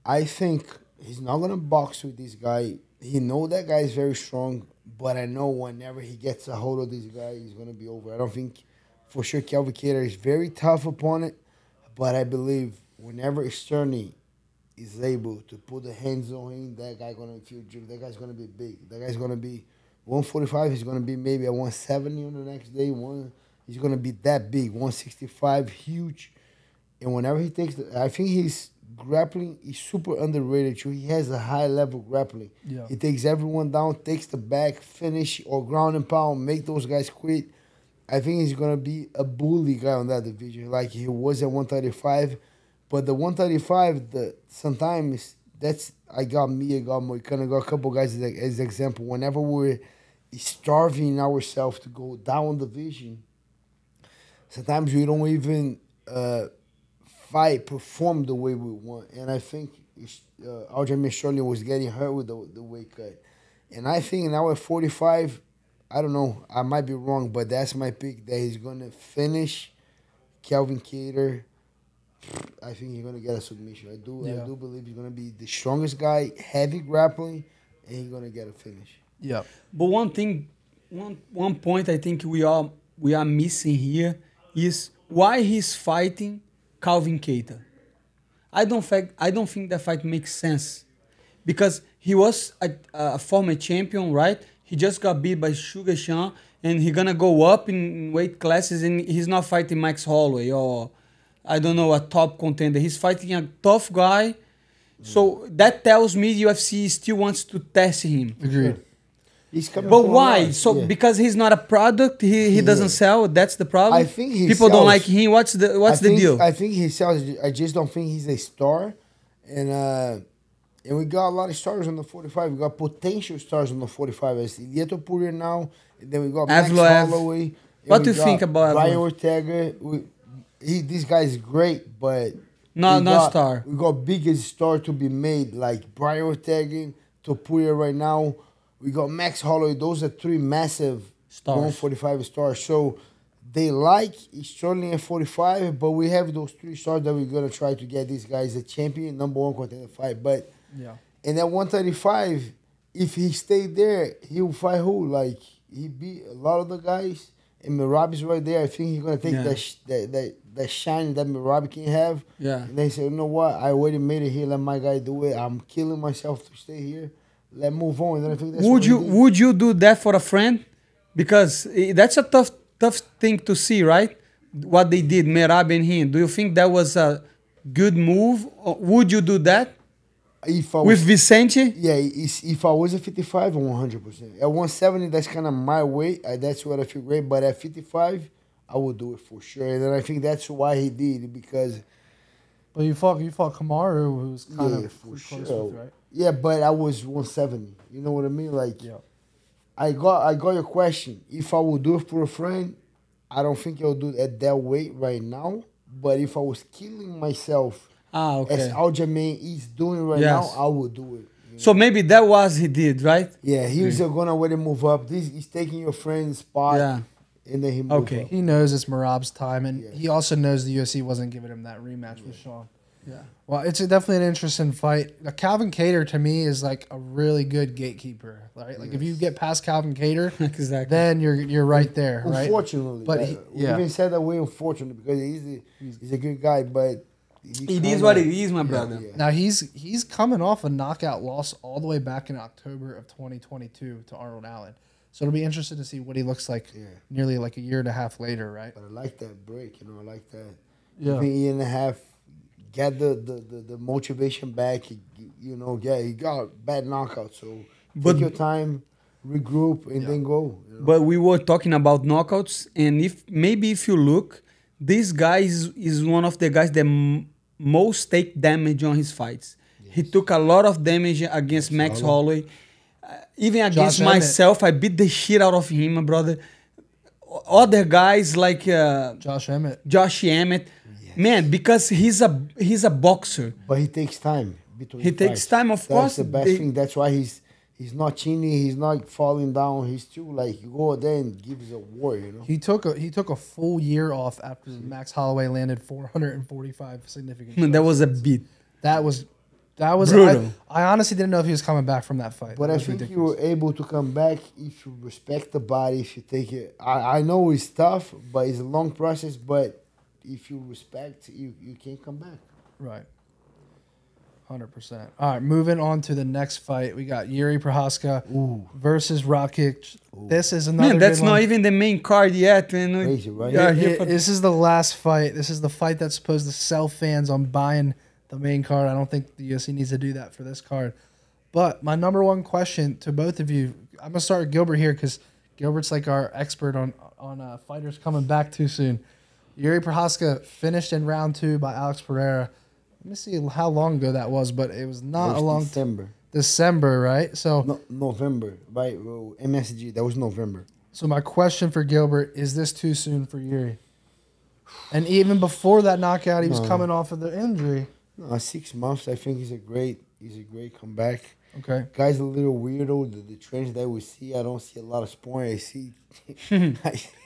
I think he's not gonna box with this guy. He know that guy is very strong, but I know whenever he gets a hold of this guy, he's gonna be over. I don't think, for sure, Calvin Kattar is very tough opponent, but I believe whenever Sterling is able to put the hands on him, that guy gonna feel drip. That guy's gonna be big. That guy's gonna be 145. He's gonna be maybe at 170 on the next day. He's gonna be that big, 165, huge. And whenever he takes I think his grappling is super underrated too. He has a high level grappling. Yeah. He takes everyone down, takes the back, finish or ground and pound, make those guys quit. I think he's gonna be a bully guy on that division, like he was at 135. But the 135, sometimes I got Moicano, I got a couple guys as example. Whenever we're starving ourselves to go down division, sometimes we don't even perform the way we want. And I think Aljamain was getting hurt with the weight cut. And I think now at 45, I don't know, I might be wrong, but that's my pick, that he's going to finish Calvin Kattar. I think he's going to get a submission. I do believe he's going to be the strongest guy, heavy grappling, and he's going to get a finish. Yeah. But one thing, one point I think we are missing here is why he's fighting Calvin Kattar. I don't think that fight makes sense, because he was a former champion, right? He just got beat by Sugar Sean, and he's gonna go up in weight classes, and he's not fighting Max Holloway or I don't know, a top contender. He's fighting a tough guy. So that tells me UFC still wants to test him. Agreed. But why? So because he's not a product, he doesn't sell. That's the problem. I think people don't like him. What's the deal? I think he sells. I just don't think he's a star, and we got a lot of stars on the 45. We got potential stars on the 45. As Lieto Puria now, and then we got Max Holloway. What do you think about Brian Ortega? This guy is great, but not star. We got biggest star to be made, like Brian Ortega, Topuria right now. We got Max Holloway. Those are three massive stars. 145 stars. So they like Sterling at 45, but we have those three stars that we're gonna try to get these guys a champion, #1 contender fight. But and at 135, if he stayed there, he'll fight who? Like he beat a lot of the guys. And Merabi's right there. I think he's gonna take that shine that Merabi can have. Yeah. And they say, you know what? I already made it here. Let my guy do it. I'm killing myself to stay here. Let move on. And then I think that's would you do that for a friend? Because that's a tough thing to see, right? What they did, Merabi and him. Do you think that was a good move? Or would you do that? With Vicente? Yeah, if I was at 55, 100%. At 170, that's kind of my weight. That's what I feel great. But at 55, I would do it for sure. And then I think that's why he did it, because... But you fought Kamaru, who was kind of for close sure. with, right? Yeah, but I was 170. You know what I mean? Like, I got your question. If I would do it for a friend, I don't think I'll do it at that weight right now. But if I was killing myself... as Aljamain is doing right now, I would do it. So maybe that was he did, right? Yeah, he was gonna let him move up. He's taking your friend's spot, and then he moves up. He knows it's Merab's time, and he also knows the UFC wasn't giving him that rematch with Sean. Yeah. Well, it's definitely an interesting fight. Calvin Kattar, to me, is like a really good gatekeeper, right? Like if you get past Calvin Kattar, then you're right there, right? Unfortunately, but we even said that way, unfortunately, because he's a good guy, but It is what it is, my brother. Yeah. Now he's coming off a knockout loss all the way back in October of 2022 to Arnold Allen. So it'll be interesting to see what he looks like nearly like a year and a half later, right? But I like that break, I like that. Yeah. I think a year and a half, get the motivation back. He got bad knockout, so take your time, regroup, and then go. But we were talking about knockouts, and if you look, this guy is one of the guys that most take damage on his fights. Yes. He took a lot of damage against Max Holloway. Even against myself, I beat the shit out of him, my brother. Other guys like Josh Emmett. Yes. Man, because he's a boxer. But he takes time. He takes time, of course. That's the best thing. That's why he's not cheating. He's not falling down. He's still like go there and gives a war. He took a full year off after Max Holloway landed 445 significant. That was a beat. That was brutal. I honestly didn't know if he was coming back from that fight. But I think you were able to come back if you respect the body. If you take it, I know it's tough, but it's a long process. But if you respect, you can come back. Right. 100%. All right, moving on to the next fight. We got Jiri Prochazka versus Rakic. This is another. Man, that's not even the main card yet. Crazy, right? This is the last fight. This is the fight that's supposed to sell fans on buying the main card. I don't think the UFC needs to do that for this card. But my number one question to both of you, I'm gonna start with Gilbert here because Gilbert's like our expert on fighters coming back too soon. Jiri Prochazka finished in round 2 by Alex Pereira. Let me see how long ago that was, but it was not a long time. December, right? So no, November, right? MSG, that was November. So my question for Gilbert, is this too soon for Jiri? And even before that knockout, he was coming off of the injury. No, 6 months. I think he's a great comeback. Okay. Guy's a little weirdo. The trends that we see, I don't see a lot of sparring. I see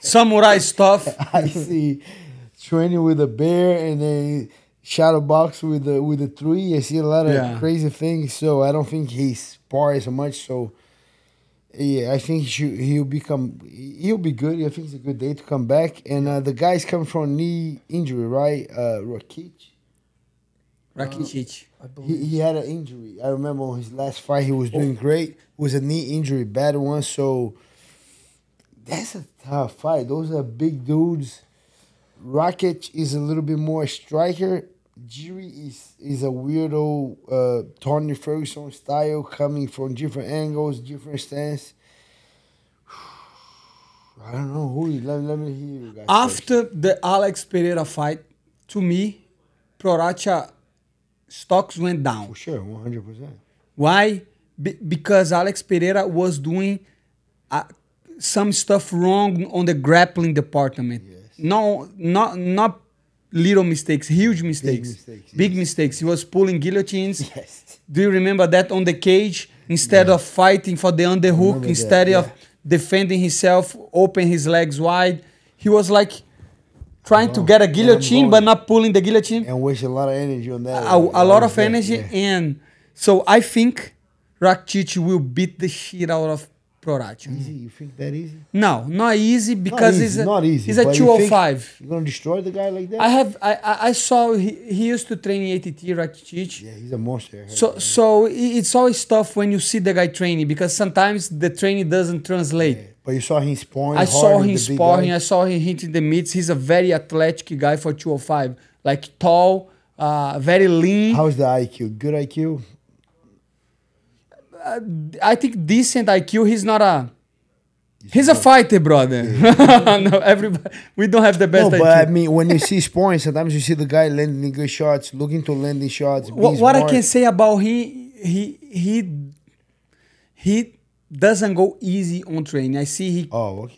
samurai stuff. I see training with a bear and then shadow box with the 3. I see a lot of crazy things. So I don't think he spars so much. So yeah, I think he'll be good. I think it's a good day to come back. And the guy's come from knee injury, right? Rakic. He had an injury. I remember his last fight, he was doing great. It was a knee injury, bad one. So that's a tough fight. Those are big dudes. Rakic is a little bit more striker. Jiri is a weirdo, Tony Ferguson style, coming from different angles, different stance. I don't know who. Let me hear you guys. After the Alex Pereira fight, to me, Prochazka stocks went down. For sure, 100%. Why? Because Alex Pereira was doing some stuff wrong on the grappling department. Yes. No, not little mistakes, huge mistakes. Big mistakes. He was pulling guillotines. Yes. Do you remember that on the cage? Instead of fighting for the underhook, instead of defending himself, open his legs wide, he was like trying to get a guillotine but not pulling the guillotine. And waste a lot of energy on that. A lot of energy. And so I think Rakic will beat the shit out of Prochazka. Easy? You think that easy? No, not easy because he's a 205. You're going to destroy the guy like that? I saw he used to train in ATT, Rakic. Yeah, he's a monster. So it's always tough when you see the guy training because sometimes the training doesn't translate. Yeah. But you saw him sparring. I saw him sparring. I saw him hitting the mitts. He's a very athletic guy for 205. Like tall, very lean. How's the IQ? Good IQ? I think decent IQ. He's not a... He's a fighter, brother. Yeah. No, everybody. We don't have the best IQ. But I mean, when you see sparring, sometimes you see the guy landing good shots, looking to landing shots. What I can say about he doesn't go easy on training. I see he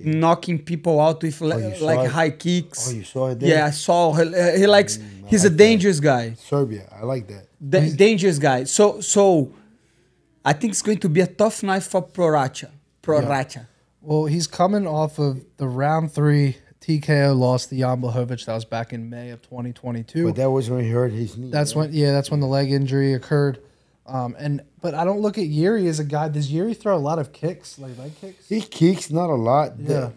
knocking people out with like high kicks. Oh, you saw it there? Yeah, I saw. He likes. He's a dangerous guy. Serbia, I like that. Dangerous guy. So, I think it's going to be a tough night for Prochazka. Yeah. Well, he's coming off of the round 3 TKO loss to Jan Blachowicz. That was back in May of 2022. But that was when he hurt his knee. That's when the leg injury occurred. But I don't look at Jiri as a guy. Does Jiri throw a lot of kicks, like leg kicks? He kicks, not a lot. Yeah.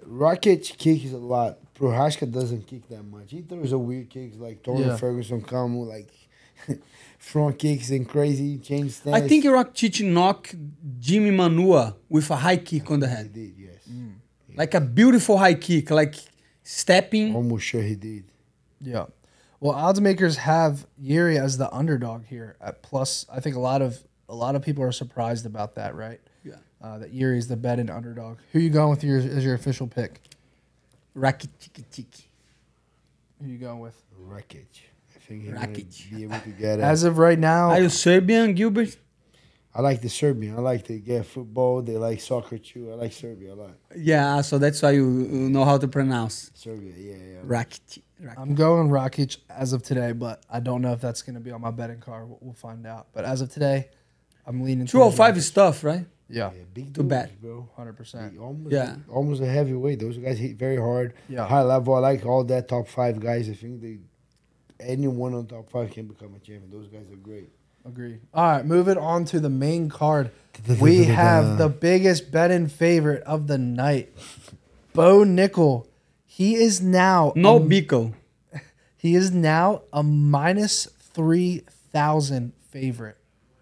Rakic kicks a lot. Prochazka doesn't kick that much. He throws a weird kicks like Tony Ferguson come like front kicks and crazy change stance. I think Rakic knocked Jimmy Manua with a high kick on the head. He did, yes. Like a beautiful high kick, like stepping. Almost sure he did. Yeah. Well, odds makers have Jiri as the underdog here at plus. I think a lot of people are surprised about that, right? Yeah. That Jiri is the betting underdog. Who you going with as your official pick? Rakic. Who you going with? Rakic. I think he's Rakic. be able to get it. As of right now, Are you Serbian, Gilbert? I like the Serbian. I like to get football. They like soccer too. I like Serbia a lot. Yeah, so that's why you know how to pronounce. Serbia, yeah. Rakic. I'm going Rakic as of today, but I don't know if that's going to be on my betting card. We'll find out. But as of today, I'm leaning. 205 is tough, right? Yeah, Big Too bad. bro. 100%. Almost a heavyweight. Those guys hit very hard. Yeah. High level. I like all that top 5 guys. I think anyone on top 5 can become a champion. Those guys are great. Agree. All right, moving on to the main card. We have the biggest betting favorite of the night, Bo Nickel. He is now No Biko. He is now a minus 3,000 favorite.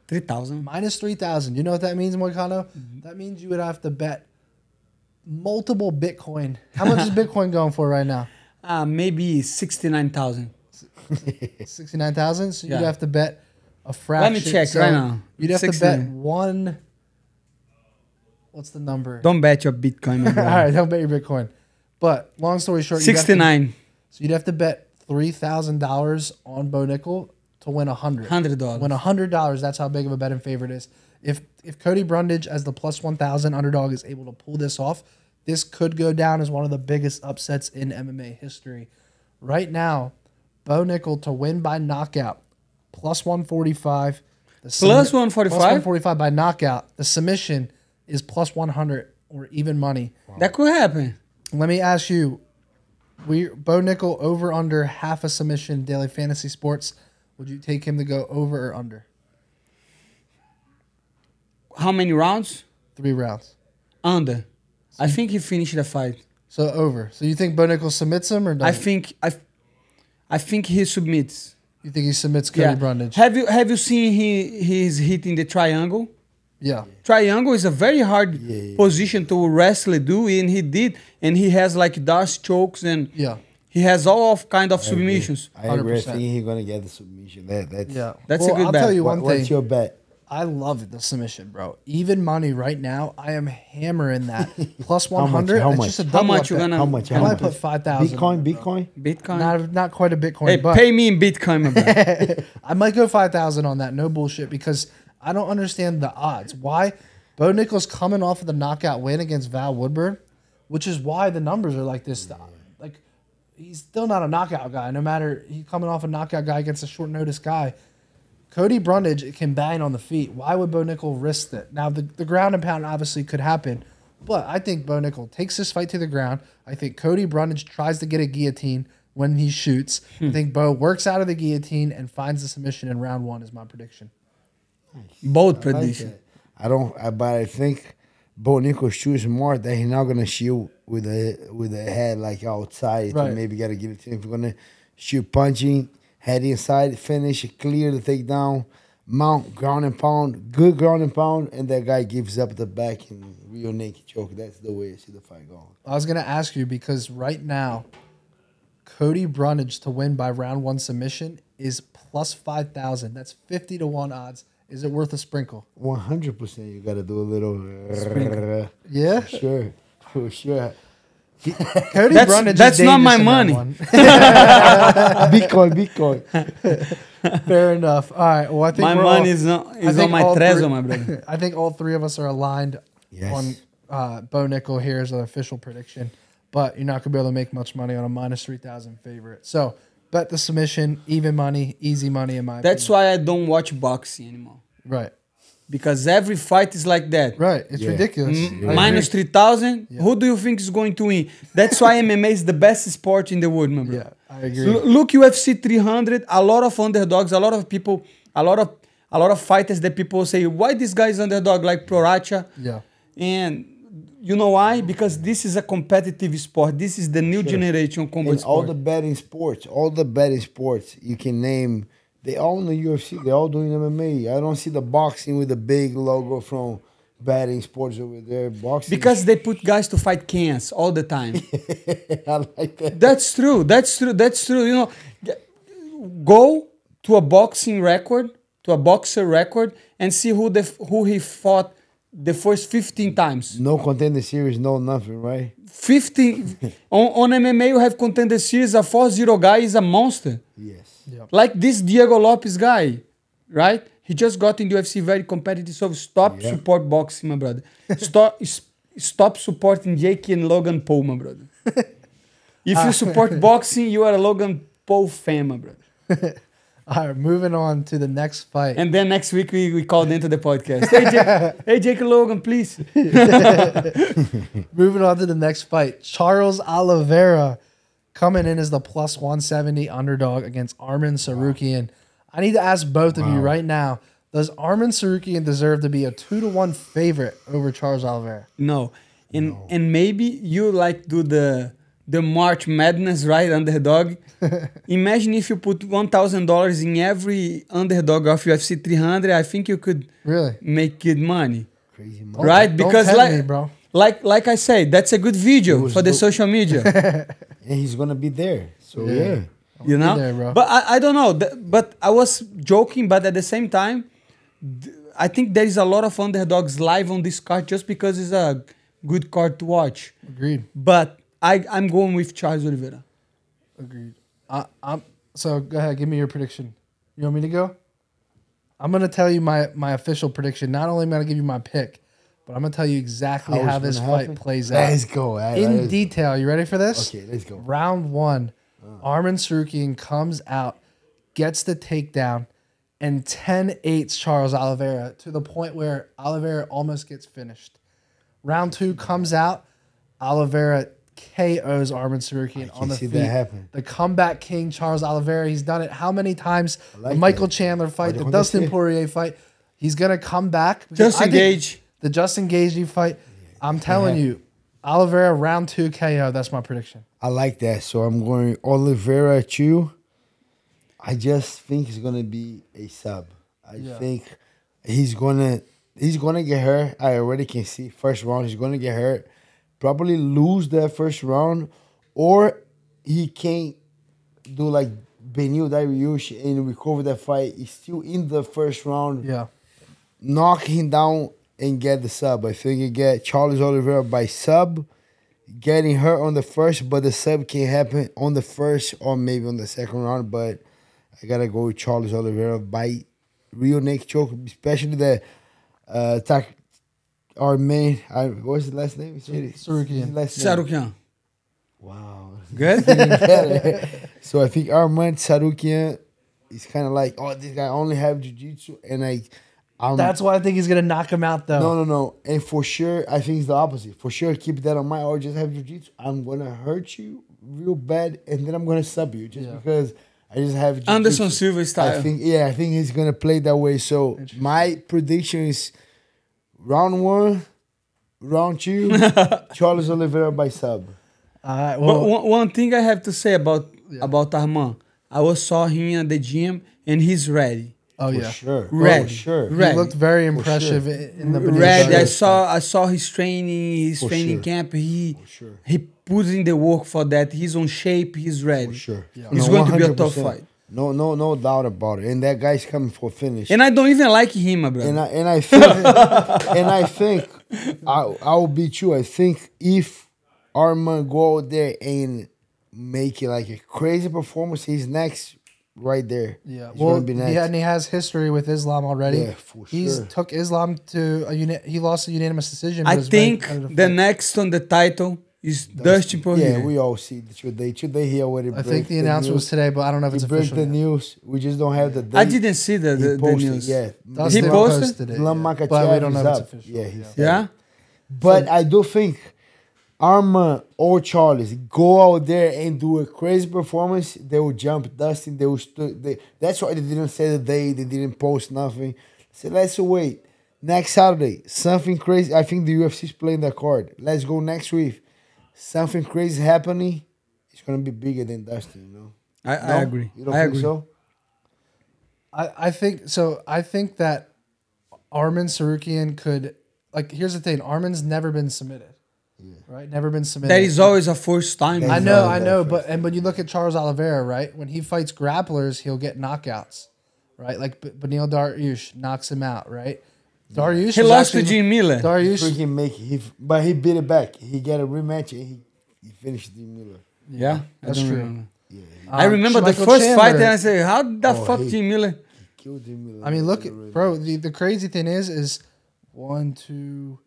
3,000. Minus 3,000. You know what that means, Moicano? That means you would have to bet multiple Bitcoin. How much is Bitcoin going for right now? Maybe 69,000. 69,000? So Yeah. you'd have to bet a fraction. Let me check So right now. You'd have to 69. bet one. What's the number? Don't bet your Bitcoin, my All brother. right, don't bet your Bitcoin. But long story short, you'd have to- 69. so you'd have to bet $3,000 on Bo Nickel to win $100. $100. Win $100. That's how big of a betting favorite is. If Cody Brundage as the plus 1,000 underdog is able to pull this off, this could go down as one of the biggest upsets in MMA history. Right now, Bo Nickel to win by knockout, plus 145. Plus 145? Plus 145 by knockout. The submission is plus 100 or even money. That could happen. Let me ask you, Bo Nickel over under half a submission daily fantasy sports. Would you take him to go over or under? How many rounds? 3 rounds. Under. I think he finished the fight. So over. So you think Bo Nickel submits him or doesn't? I think he submits. You think he submits Cody Brundage? Have you seen he's hitting the triangle? Yeah. Triangle is a very hard position to wrestle do, and he did, and he has like Darce chokes and he has all of kind of submissions. I agree. I 100%. think he's gonna get the submission. That's a good I'll bet. tell you one thing. What's your bet? I love the submission, bro. Even money right now, I am hammering that. Plus How much? 100. How It's much? just a How double much up you bet. gonna? How much? I How might much? put 5,000. Bitcoin? Bitcoin. Not quite a Bitcoin, Hey, but pay me in Bitcoin, my brother. I might go 5,000 on that. No bullshit, because I don't understand the odds. Why? Bo Nickel's coming off of the knockout win against Val Woodburn, which is why the numbers are like this. Like, he's still not a knockout guy. No matter he's coming off a knockout guy against a short notice guy. Cody Brundage can bang on the feet. Why would Bo Nickel risk it? Now, the ground and pound obviously could happen, but I think Bo Nickel takes this fight to the ground. I think Cody Brundage tries to get a guillotine when he shoots. I think Bo works out of the guillotine and finds the submission in round 1 is my prediction. Bold I like prediction. that. But I think Bo Nickel shoots more that he's not gonna shoot with the head like outside. Right. Maybe gotta give it to him. If you're gonna shoot punching, head inside, finish, clear the takedown, mount, ground and pound, good ground and pound, and that guy gives up the back and real naked choke. That's the way I see the fight going. I was going to ask you because right now, Cody Brundage to win by round 1 submission is plus 5,000. That's 50 to 1 odds. Is it worth a sprinkle? 100%. You gotta do a little. Yeah? For sure. Cody Brundage That's is not my dangerous in that money. one. Bitcoin. Fair enough. All right. Well, I think My money is on my all treasure, three- my brother. I think all 3 of us are aligned Yes. on Bo Nickel here as an official prediction, but you're not going to be able to make much money on a minus 3,000 favorite. So bet the submission, even money, easy money in my That's opinion. why I don't watch boxing anymore. Right. Because every fight is like that. Right. It's Yeah. ridiculous. I Minus agree. 3,000. Who do you think is going to win? That's why MMA is the best sport in the world, my brother. Yeah, I agree. Look UFC 300. A lot of underdogs. A lot of people. A lot of fighters that people say, why this guy is underdog like Prochazka? Yeah. And You know why? Because this is a competitive sport. This is the new generation combat And sport. all the betting sports you can name, they all in the UFC. They all doing MMA. I don't see the boxing with the big logo from betting sports over there. Boxing. Because they put guys to fight cans all the time. I like that. That's true. That's true. That's true. You know, go to a boxing record, to a boxer record, and see who he fought the first 15 times. No contender series, no nothing, right? 15 on MMA you have contender series. A 4-0 guy is a monster. Yes. Like this Diego Lopes guy, right? He just got in the UFC, very competitive. So stop support boxing, my brother. Stop supporting Jake and Logan Paul, my brother. If you support boxing, you are a Logan Paul fan, my brother. All right, moving on to the next fight. And then next week we called into the podcast. Hey, Jake and Logan, please. Moving on to the next fight. Charles Oliveira coming in as the plus 170 underdog against Arman Tsarukyan. I need to ask both of you right now, does Arman Tsarukyan deserve to be a 2-1 favorite over Charles Oliveira? No. And maybe you like do the March Madness, right? Underdog. Imagine if you put $1,000 in every underdog of UFC 300. I think you could really make good money. Crazy money. Right? Don't Because tempt me, bro. like I said, that's a good video for the social media. And he's gonna be there. So yeah. You know? there, bro. But I don't know. But I was joking, but at the same time, I think there is a lot of underdogs live on this card just because it's a good card to watch. Agreed. But I'm going with Charles Oliveira. Agreed. So go ahead, give me your prediction. You want me to go? I'm gonna tell you my official prediction. Not only am I gonna give you my pick, but I'm gonna tell you exactly how this fight plays out. Let's go. In detail. You ready for this? Okay, let's go. Round 1, Arman Tsarukyan comes out, gets the takedown, and 10-8s Charles Oliveira to the point where Oliveira almost gets finished. Round 2 comes out, Oliveira KOs Arman Tsarukyan on the feet. That happen. The comeback king, Charles Oliveira. He's done it how many times? Like the Michael that. Chandler fight, the Dustin Poirier fight. He's going to come back. Justin Gage. The Justin Gage fight. I'm telling you, Oliveira round 2 KO. That's my prediction. I like that. So I'm going Oliveira at you. I just think it's gonna be a sub. I think he's gonna get hurt. I already can see first round he's gonna get hurt. Probably lose that first round, or he can do like Benil Dariush and recover that fight. He's still in the first round. Yeah. Knock him down and get the sub. I think you get Charles Oliveira by sub, getting hurt on the first, but the sub can happen on the first or maybe on the second round. But I gotta go with Charles Oliveira by real neck choke, especially the Arman. What's his last name? Tsarukyan. Tsarukyan. Wow. Good? So I think Arman Tsarukyan is kind of like, oh, this guy only have jiu-jitsu, and That's why I think he's gonna knock him out, though. No. And for sure, I think it's the opposite. For sure, keep that on my or just have jiu-jitsu. I'm gonna hurt you real bad, and then I'm gonna sub you just because I just have jiu-jitsu. Anderson Silva style. I think he's gonna play that way. So my prediction is round 1, round 2, Charles Oliveira by sub. All right. But Well, one thing I have to say about Arman, I saw him at the gym and he's ready. oh For yeah. sure. Ready. For sure. He Ready. looked very impressive in the Ready. video. I saw his training sure. camp. He sure. put in the work for that. He's on shape. He's ready. For sure. It's going to be a tough fight. No doubt about it. And that guy's coming for finish. And I don't even like him, my brother. And I think I think I will beat you. I think if Arman go out there and make it like a crazy performance, he's next right there. Yeah, He's well, gonna be next. and he has history with Islam already. Yeah, for He's sure. took Islam to he lost a unanimous decision. I but it was very think competitive the fight. next on the title is Dustin Poirier. Yeah, we all see today. Today he already I break think the announcement was today, but I don't know if it's He break official. the yet. news. We just don't have the date. I didn't see the He posted, news. Yeah. Dustin He posted? it, Islam yeah. Makhachev but we don't know is if it's up. official. Yeah, he said Yeah? But I do think Arman or Charles go out there and do a crazy performance. They will jump Dustin. They will. That's why they didn't say the day. They didn't post nothing. So let's wait. Next Saturday, something crazy. I think the UFC is playing that card. Let's go next week. Something crazy happening. It's gonna be bigger than Dustin. You know. I agree. You don't I think agree. so? I think so. I think that Arman Tsarukyan could, like, here's the thing. Arman's never been submitted. Right? Never been submitted. That is always a first time. I know, but when you look at Charles Oliveira, right? When he fights grapplers, he'll get knockouts, right? Like Beneil Dariush knocks him out, right? Dariush He was lost to actually- Jim Miller. Dariush, Freaking make it. But he beat it back. He got a rematch and he finished Jim Miller. Yeah, that's don't true. remember. I remember the Michael first fight, Chandler- and I said, "How the fuck he- Jim Miller?" Killed Jim Miller. I mean, look, bro. The crazy thing is 1, 2,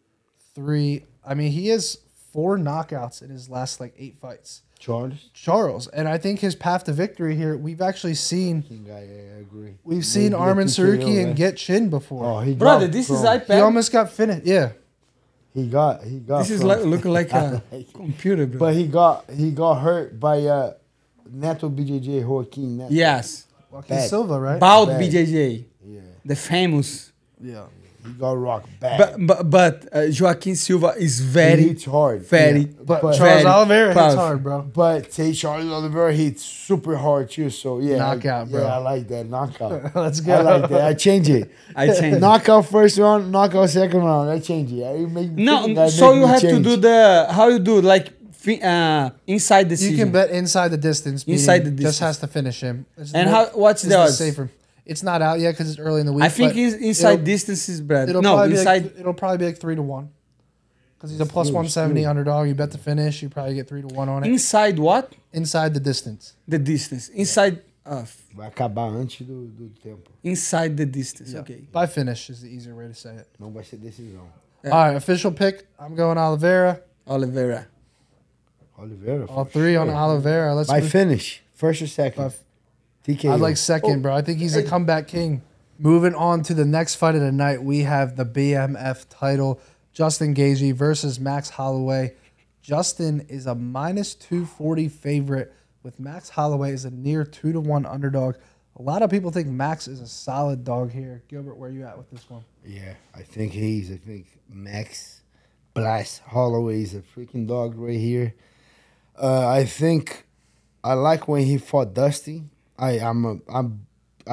3. I mean, he has 4 knockouts in his last like 8 fights. Charles, and I think his path to victory here. We've actually seen. I agree. We've seen Maybe Arman the TKO, Tsarukyan right? get chin before. Oh, he Brother, got, this bro. is He iPad. almost got finished. Yeah. He got. This is from- like looking like a computer, bro. But he got hurt by Neto BJJ Joaquin Neto. Yes, Joaquin Bad. Silva, right? Bald Bad. BJJ, Yeah. the famous. Yeah. He got rocked bad. But Joaquin Silva is He very, hits hard. very. Yeah. But But- Charles very Oliveira hits powerful. hard, bro. But say Charles Oliveira hits super hard too. So yeah, Knockout, bro. Yeah, I like that knockout. Let's go. I like that. I change it. I changed. Knockout first round, knockout second round. I change it. No, so you have to do the how you do like inside the You can bet inside the distance. Inside meaning the Just distance. has to finish him. It's And more- what's it's the odds? safer. It's not out yet because it's early in the week. I think but inside it'll- distance is bad. It'll No, probably inside. Be like, it'll probably be like 3-1. Because he's a plus 170 underdog. You bet the finish, you probably get 3-1 on it. Inside what? Inside the distance. The distance. Inside. Vai acabar antes do tempo. Inside the distance. Yeah. Okay. By finish is the easier way to say it. Não vai ser decisão. Yeah. All right, official pick. I'm going Oliveira. Oliveira. Oliveira. All for 3 on sure. Oliveira. Let's By move- finish, first or second. TKO. I'd like second, bro. I think he's a comeback king. Moving on to the next fight of the night, we have the BMF title. Justin Gaethje versus Max Holloway. Justin is a minus 240 favorite, with Max Holloway as a near 2-1 underdog. A lot of people think Max is a solid dog here. Gilbert, where are you at with this one? Yeah, I think Max Blast Holloway is a freaking dog right here. I think I like when he fought Dusty. I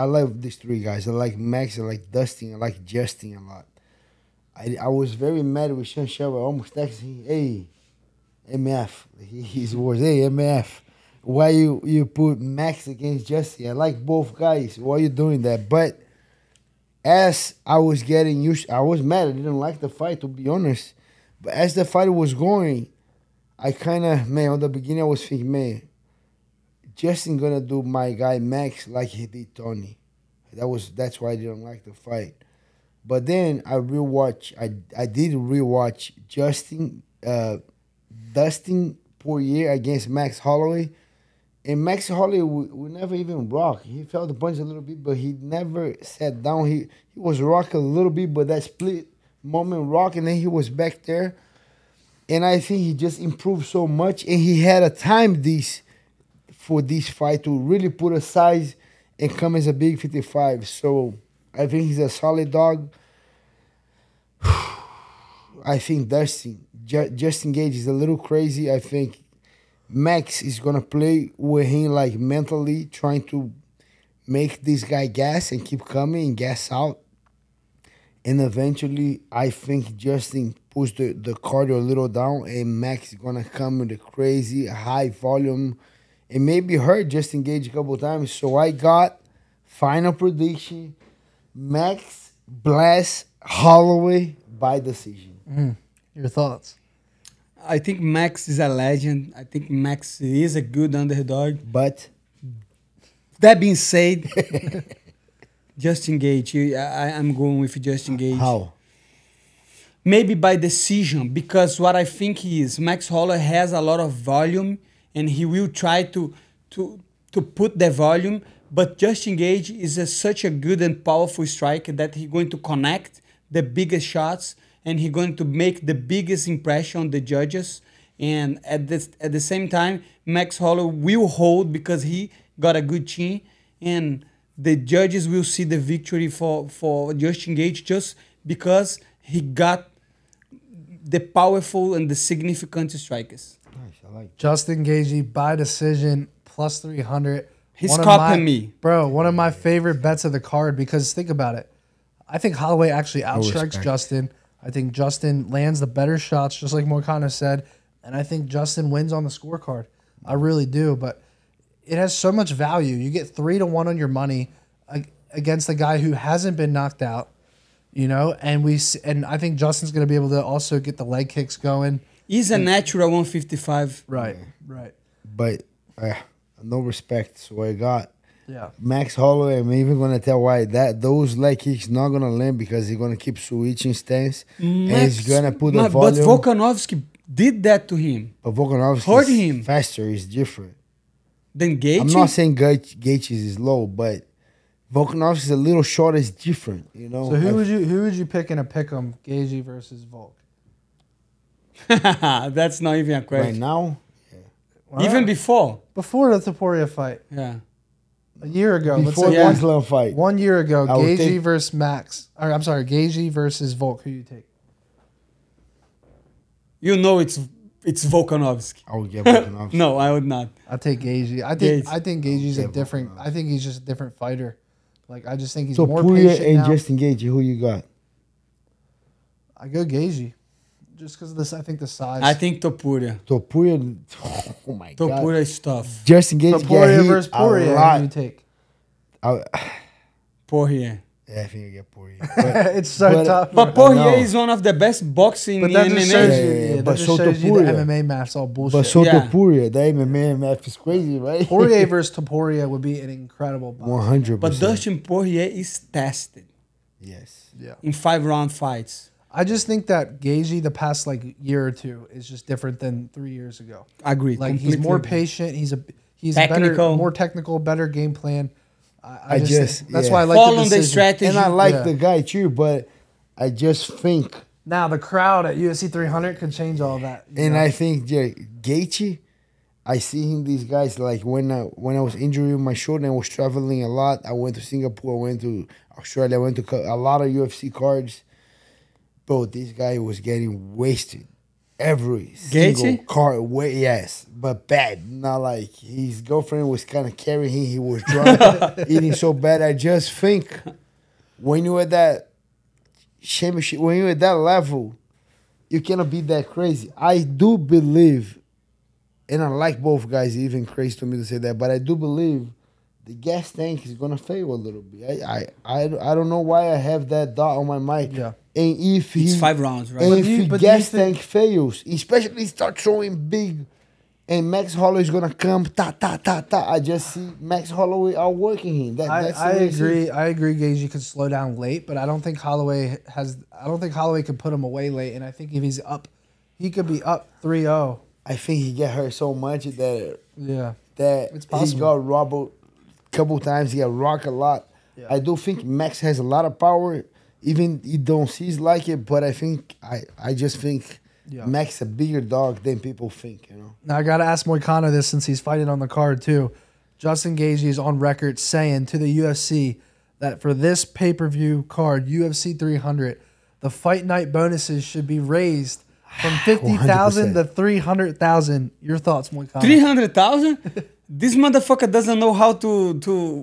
love these 3 guys. I like Max, I like Dustin, I like Justin a lot. I was very mad with Sean Shelby. I almost texted him, hey, MF. His words, hey, MF. Why you put Max against Justin? I like both guys. Why you doing that? But as I was getting used, I was mad. I didn't like the fight, to be honest. But as the fight was going, I kind of, on the beginning, I was thinking, Justin gonna do my guy Max like he did Tony. That's why I didn't like the fight. But then I did rewatch Dustin Poirier against Max Holloway. And Max Holloway would never even rock. He felt the punch a little bit, but he never sat down. He was rocking a little bit, but that split moment rock, and then he was back there. And I think he just improved so much, and he had a time for this fight to really put a size and come as a big 55. So I think he's a solid dog. I think Justin Gaethje is a little crazy. I think Max is going to play with him like mentally, trying to make this guy gas and keep coming and gas out. And eventually, I think Justin puts the cardio a little down, and Max is going to come with a crazy high volume and maybe hurt Justin Gaethje a couple times. So I got final prediction, Max Blast Holloway by decision. Your thoughts? I think Max is a legend. I think Max is a good underdog. But That being said, Justin Gaethje, I'm going with Justin Gaethje. how? Maybe by decision, because what I think is Max Holloway has a lot of volume, and he will try to put the volume. But Justin Gaethje is such a good and powerful striker that he's going to connect the biggest shots, and he's going to make the biggest impression on the judges. And at the same time, Max Holloway will hold because he got a good chin, and the judges will see the victory for Justin Gaethje just because he got the powerful and the significant strikers. Nice, I like. Justin Gaethje by decision plus 300. He's copying me, bro. One of my favorite bets of the card because think about it. I think Holloway actually outstrikes Justin. I think Justin lands the better shots, just like Moicano said, and I think Justin wins on the scorecard. I really do, but it has so much value. You get 3-1 on your money against a guy who hasn't been knocked out, you know. And I think Justin's going to be able to also get the leg kicks going. He's a natural 155. Right. But no respect. So I got Max Holloway. I'm even gonna tell why those leg kicks not gonna land because he's gonna keep switching stance and he's gonna put the volume. But Volkanovski did that to him. But Volkanovski hurt him faster. Is different than Gaethje. I'm not saying Gaethje is low, but Volkanovski is a little short. Is different, you know. So who would you pick in a pick'em? Gaethje versus Volk. That's not even a question. Right now, even before the Topuria fight. Yeah. A year ago. Before the Islam fight. 1 year ago, Gaethje versus Max. Or I'm sorry, Gaethje versus Volk. Who you take? You know it's Volkanovski. I would get Volkanovski. No, I would not. I'll take Gaethje. I think Gaethje's a different. I think he's just a different fighter. Like I just think he's more patient and now. Justin Gaethje, who you got? I go Gaethje. Just because of this, I think the size. I think Topuria. Oh my God. Topuria is tough. Justin Gaethje Topuria versus Poirier. Who do you take? Poirier. Yeah, I think I get Poirier. It's so tough. But Poirier is one of the best boxing in MMA. But so Topuria, the MMA math's all bullshit. But so Topuria, the MMA math is crazy, right? Poirier versus Topuria would be an incredible box. 100%. But Dustin Poirier is tested. Yes. Yeah. In 5-round fights. I just think that Gaethje, the past year or two, is just different than 3 years ago. Agreed. Like he's more patient. He's technical. Better, more technical, better game plan. I just that's why I like follow the strategy. And I like the guy too, but I just think now the crowd at UFC 300 could change all that. And I think Gaethje, I see him. These guys like when I was injured with my shoulder and I was traveling a lot. I went to Singapore. I went to Australia. I went to a lot of UFC cards. Bro, this guy was getting wasted. Every single card, yes, but bad. Not like his girlfriend was kind of carrying him. He was drunk, eating so bad. I just think when you're at that championship, when you're at that level, you cannot be that crazy. I do believe, and I like both guys, even crazy to me to say that, but I do believe the gas tank is gonna fail a little bit. I don't know why I have that thought on my mind. Yeah. And if it's 5 rounds, right? And if the gas tank fails, especially start throwing big, and Max Holloway is gonna come I just see Max Holloway outworking him. I agree. I agree. Gaethje could slow down late, but I don't think Holloway could put him away late. And I think if he's up, he could be up 3-0. I think he get hurt so much that it's possible. He got robbed a couple times. He got rocked a lot. Yeah. I do think Max has a lot of power. Even he don't see like it, but I just think Max a bigger dog than people think, you know. Now I gotta ask Moicano this since he's fighting on the card too. Justin Gaethje is on record saying to the UFC that for this pay-per-view card, UFC 300, the fight night bonuses should be raised from 50,000 to 300,000. Your thoughts, Moicano? 300,000? This motherfucker doesn't know how to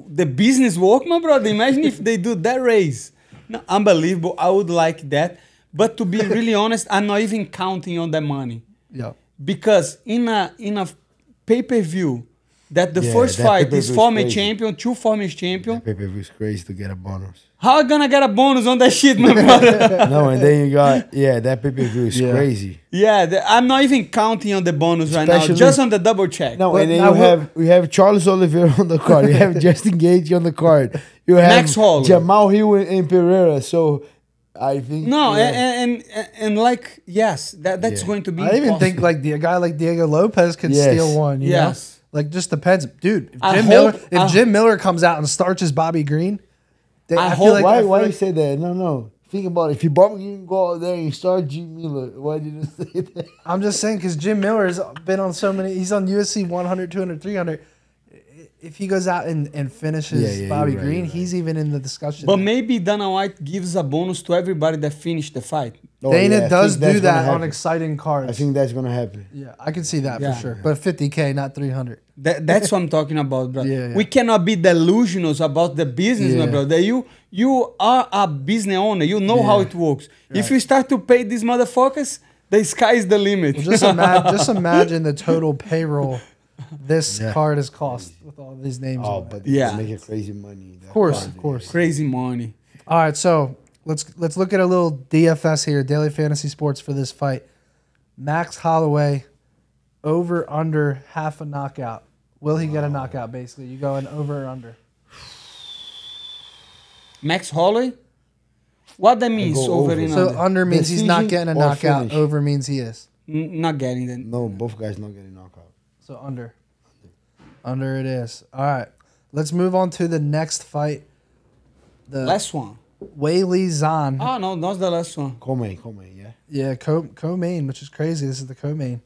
the business work, my brother. Imagine if they do that raise. No, unbelievable. I would like that. But to be really honest, I'm not even counting on that money. Yeah. Because in a pay-per-view, that the first fight is former champion, 2 former champion. Pay-per-view is crazy to get a bonus. How I gonna get a bonus on that shit, my brother? No, and then you got, that pay-per-view is crazy. Yeah, I'm not even counting on the bonus right now, just on the double check. No, and then we have Charles Oliveira on the card. You have Justin Gaethje on the card. You have Max Holloway, Jamahal Hill and Pereira. So I think and like that's going to be. I even think like a guy like Diego Lopez could steal one. You know? Like just depends, dude. If Jim Miller comes out and starches Bobby Green, why you say that? No. Think about it. If you Bobby Green go out there and start Jim Miller, why did you say that? I'm just saying because Jim Miller has been on so many. He's on UFC 100, 200, 300. if he goes out and finishes Bobby Green, he's even in the discussion. But maybe Dana White gives a bonus to everybody that finished the fight. Dana does do that on exciting cards. I think that's gonna happen. Yeah, I can see that for sure. But 50K, not 300. That's what I'm talking about, bro. Yeah. We cannot be delusional about the business, my brother. You are a business owner. You know how it works. Right. If you start to pay these motherfuckers, the sky is the limit. Well, just imagine the total payroll this card has cost with all these names. Oh, but they're making crazy money. Of course. Crazy money. All right, so let's look at a little DFS here, Daily Fantasy Sports, for this fight. Max Holloway, over under half a knockout. Will he get a knockout, basically? You going over or under? Max Holloway? What that means, over and under? So under means he's not getting a knockout. Finish. Over means he is. Not getting it. No, both guys not getting knockout. So under. Under it is. All right. Let's move on to the next fight. The last one. Weili Zhang. Oh, no, that's the last one. Co-main, yeah. Yeah, co-main, which is crazy. This is the co-main.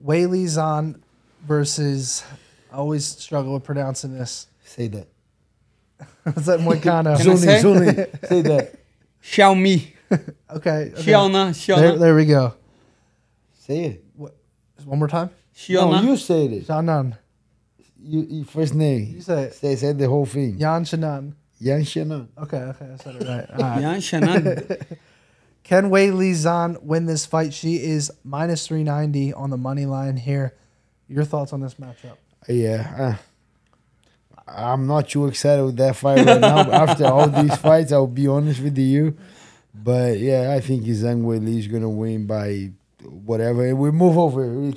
Weili Zhang versus... I always struggle with pronouncing this. Say that. What's that, Moicano? Zuni. Say that. Xiaomi. Okay. Xiaona. There we go. Say it. One more time? No, you say it. Xiaonan. You first name. You say it. Say the whole thing. Yan Shanan. Yan Shanan. Okay, I said it right. All right. Yan Shanan. Can Weili Zhang win this fight? She is minus 390 on the money line here. Your thoughts on this matchup? Yeah. I'm not too excited with that fight right now. After all these fights, I'll be honest with you. But yeah, I think Zhang Weili is going to win by whatever. We move over.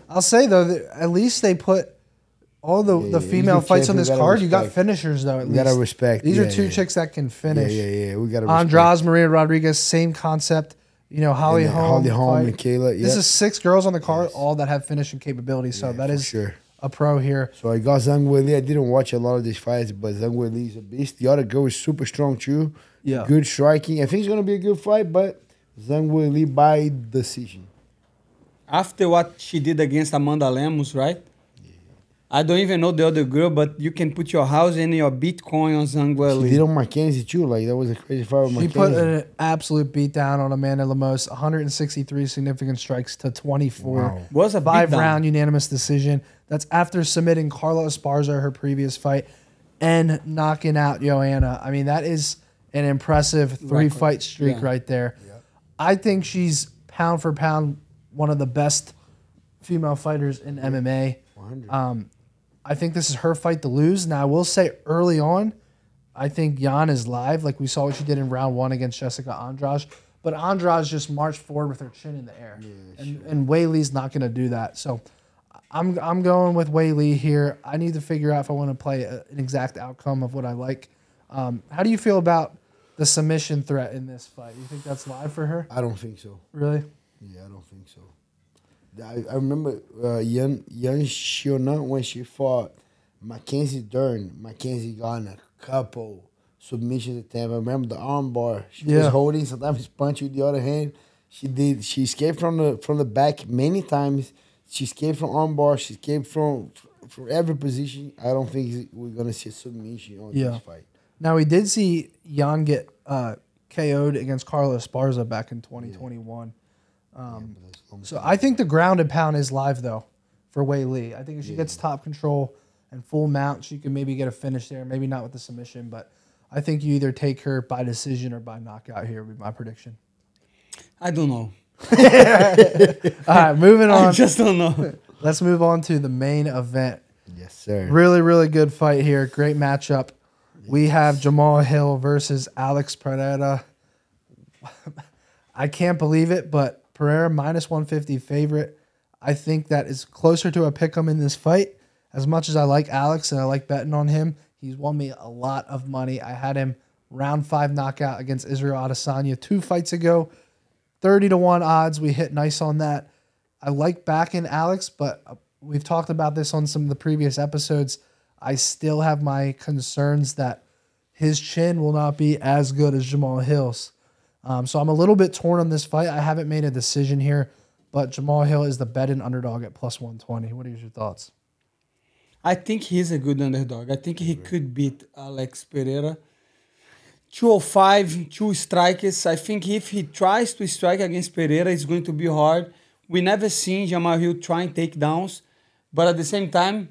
I'll say, though, that at least they put all the female fights on this card. You got finishers, though, at least. You got to respect. These are two chicks that can finish. Yeah. We got to Andrade, Maria Rodriguez, same concept. You know, Holm and Kayla. This is 6 girls on the card, all that have finishing capabilities. So that is a pro here. So I got Zhang Weili. I didn't watch a lot of these fights, but Zhang Weili is a beast. The other girl is super strong too. Yeah. Good striking. I think it's going to be a good fight, but Zhang Weili by decision. After what she did against Amanda Lemos, right? I don't even know the other girl, but you can put your house and your Bitcoin on Zhang Weili. She did on Mackenzie too. Like, that was a crazy fight with Mackenzie. She put an absolute beat down on Amanda Lemos. 163 significant strikes to 24. Wow. Was a 5-round unanimous decision. That's after submitting Carla Esparza, her previous fight, and knocking out Joanna. I mean, that is an impressive 3-fight streak right there. Yep. I think she's pound for pound one of the best female fighters in MMA. I think this is her fight to lose. Now, I will say early on, I think Jan is live. Like we saw what she did in round 1 against Jessica Andrade. But Andrade just marched forward with her chin in the air. Yeah, and Weili's not going to do that. So I'm going with Weili here. I need to figure out if I want to play an exact outcome of what I like. How do you feel about the submission threat in this fight? You think that's live for her? I don't think so. Really? Yeah, I don't think so. I remember Yan Shiona when she fought Mackenzie Dern. Mackenzie got in a couple submissions attempt. I remember the arm bar. She was holding, sometimes punch with the other hand. She escaped from the back many times. She escaped from arm bar. She escaped from every position. I don't think we're gonna see a submission on this fight. Now we did see Jan get KO'd against Carla Esparza back in 2021. So I think the ground and pound is live, though, for Weili. I think if she gets top control and full mount, she can maybe get a finish there. Maybe not with the submission, but I think you either take her by decision or by knockout here would be my prediction. I don't know. All right, moving on. I just don't know. Let's move on to the main event. Yes, sir. Really, really good fight here. Great matchup. Yes. We have Jamahal Hill versus Alex Pereira. I can't believe it, but Pereira minus 150 favorite. I think that is closer to a pick'em in this fight. As much as I like Alex and I like betting on him, he's won me a lot of money. I had him round 5 knockout against Israel Adesanya 2 fights ago. 30-1 odds. We hit nice on that. I like backing Alex, but we've talked about this on some of the previous episodes. I still have my concerns that his chin will not be as good as Jamahal Hill's. So I'm a little bit torn on this fight. I haven't made a decision here, but Jamahal Hill is the bet-in underdog at plus 120. What are your thoughts? I think he's a good underdog. I think he could beat Alex Pereira. 205, 2 strikers. I think if he tries to strike against Pereira, it's going to be hard. We never seen Jamahal trying takedowns, but at the same time,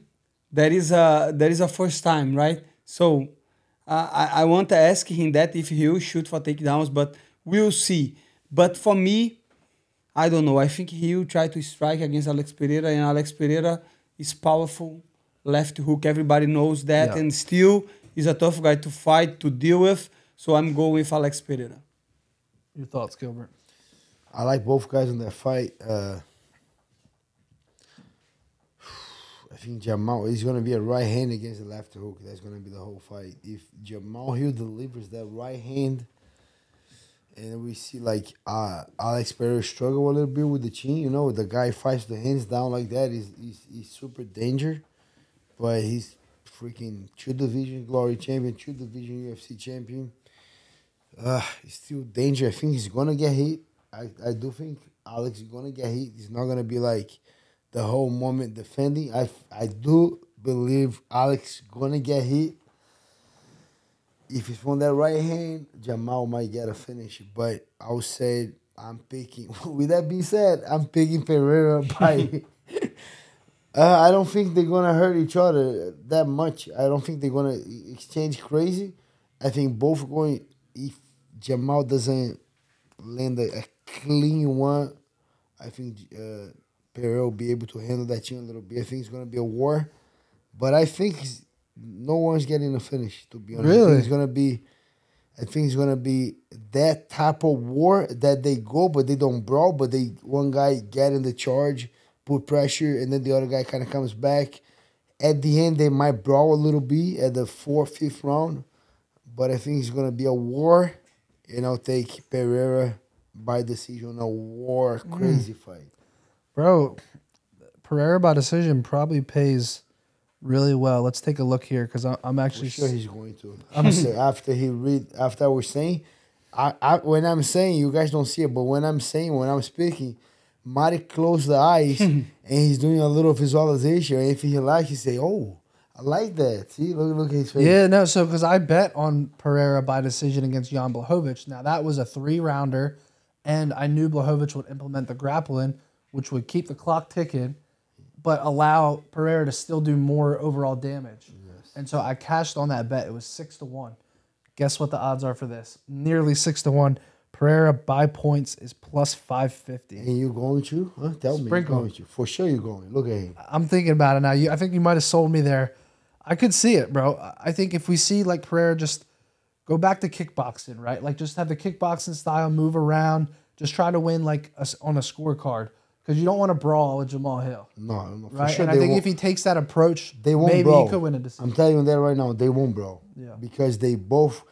there is a first time, right? So I want to ask him that if he will shoot for takedowns, but we'll see. But for me, I don't know. I think he will try to strike against Alex Pereira, and Alex Pereira is powerful, left hook. Everybody knows that, and still is a tough guy to fight, to deal with. So I'm going with Alex Pereira. Your thoughts, Gilbert? I like both guys in that fight. I think Jamahal is going to be a right hand against the left hook. That's going to be the whole fight. If Jamahal delivers that right hand, and we see like Alex Pereira struggle a little bit with the chin, you know, the guy fights the hands down like that. He's super danger, but he's freaking 2-division glory champion, 2-division UFC champion. He's still danger. I think he's going to get hit. I do think Alex is going to get hit. He's not going to be like the whole moment defending. I do believe Alex is going to get hit. If it's from that right hand, Jamahal might get a finish. But I would say I'm picking, with that being said, I'm picking Pereira by... I don't think they're going to hurt each other that much. I don't think they're going to exchange crazy. I think both are going... If Jamahal doesn't land a clean one, I think Pereira will be able to handle that chin a little bit. I think it's going to be a war. But I think no one's getting a finish, to be honest. Really? I think it's going to be that type of war that they go, but they don't brawl, but one guy get in the charge, put pressure, and then the other guy kind of comes back. At the end, they might brawl a little bit at the 4th, 5th round. But I think it's going to be a war, and I'll take Pereira by decision, a war, crazy fight. Bro, Pereira by decision probably pays really well. Let's take a look here, because I'm actually... For sure he's going to. After I was saying, when I'm saying, you guys don't see it, but when I'm speaking, Mari closed the eyes, and he's doing a little visualization, and if he likes, he say, oh, I like that. See, look at his face. Yeah, no, so because I bet on Pereira by decision against Jan Blachowicz. Now, that was a 3-rounder, and I knew Blachowicz would implement the grappling, which would keep the clock ticking, but allow Pereira to still do more overall damage. Yes. And so I cashed on that bet. It was 6-1. Guess what the odds are for this? Nearly 6-1. Pereira by points is plus 550. And you going to? Huh? Tell me. You're going to. For sure you're going. Look at him. I'm thinking about it now. I think you might have sold me there. I could see it, bro. I think if we see like Pereira just go back to kickboxing, right? Like just have the kickboxing style, move around, just try to win like on a scorecard. Because you don't want to brawl with Jamahal. No, for right? sure. And I think if he takes that approach, they won't maybe brawl. he could win a decision. I'm telling you that right now, they won't brawl. Yeah. Because they both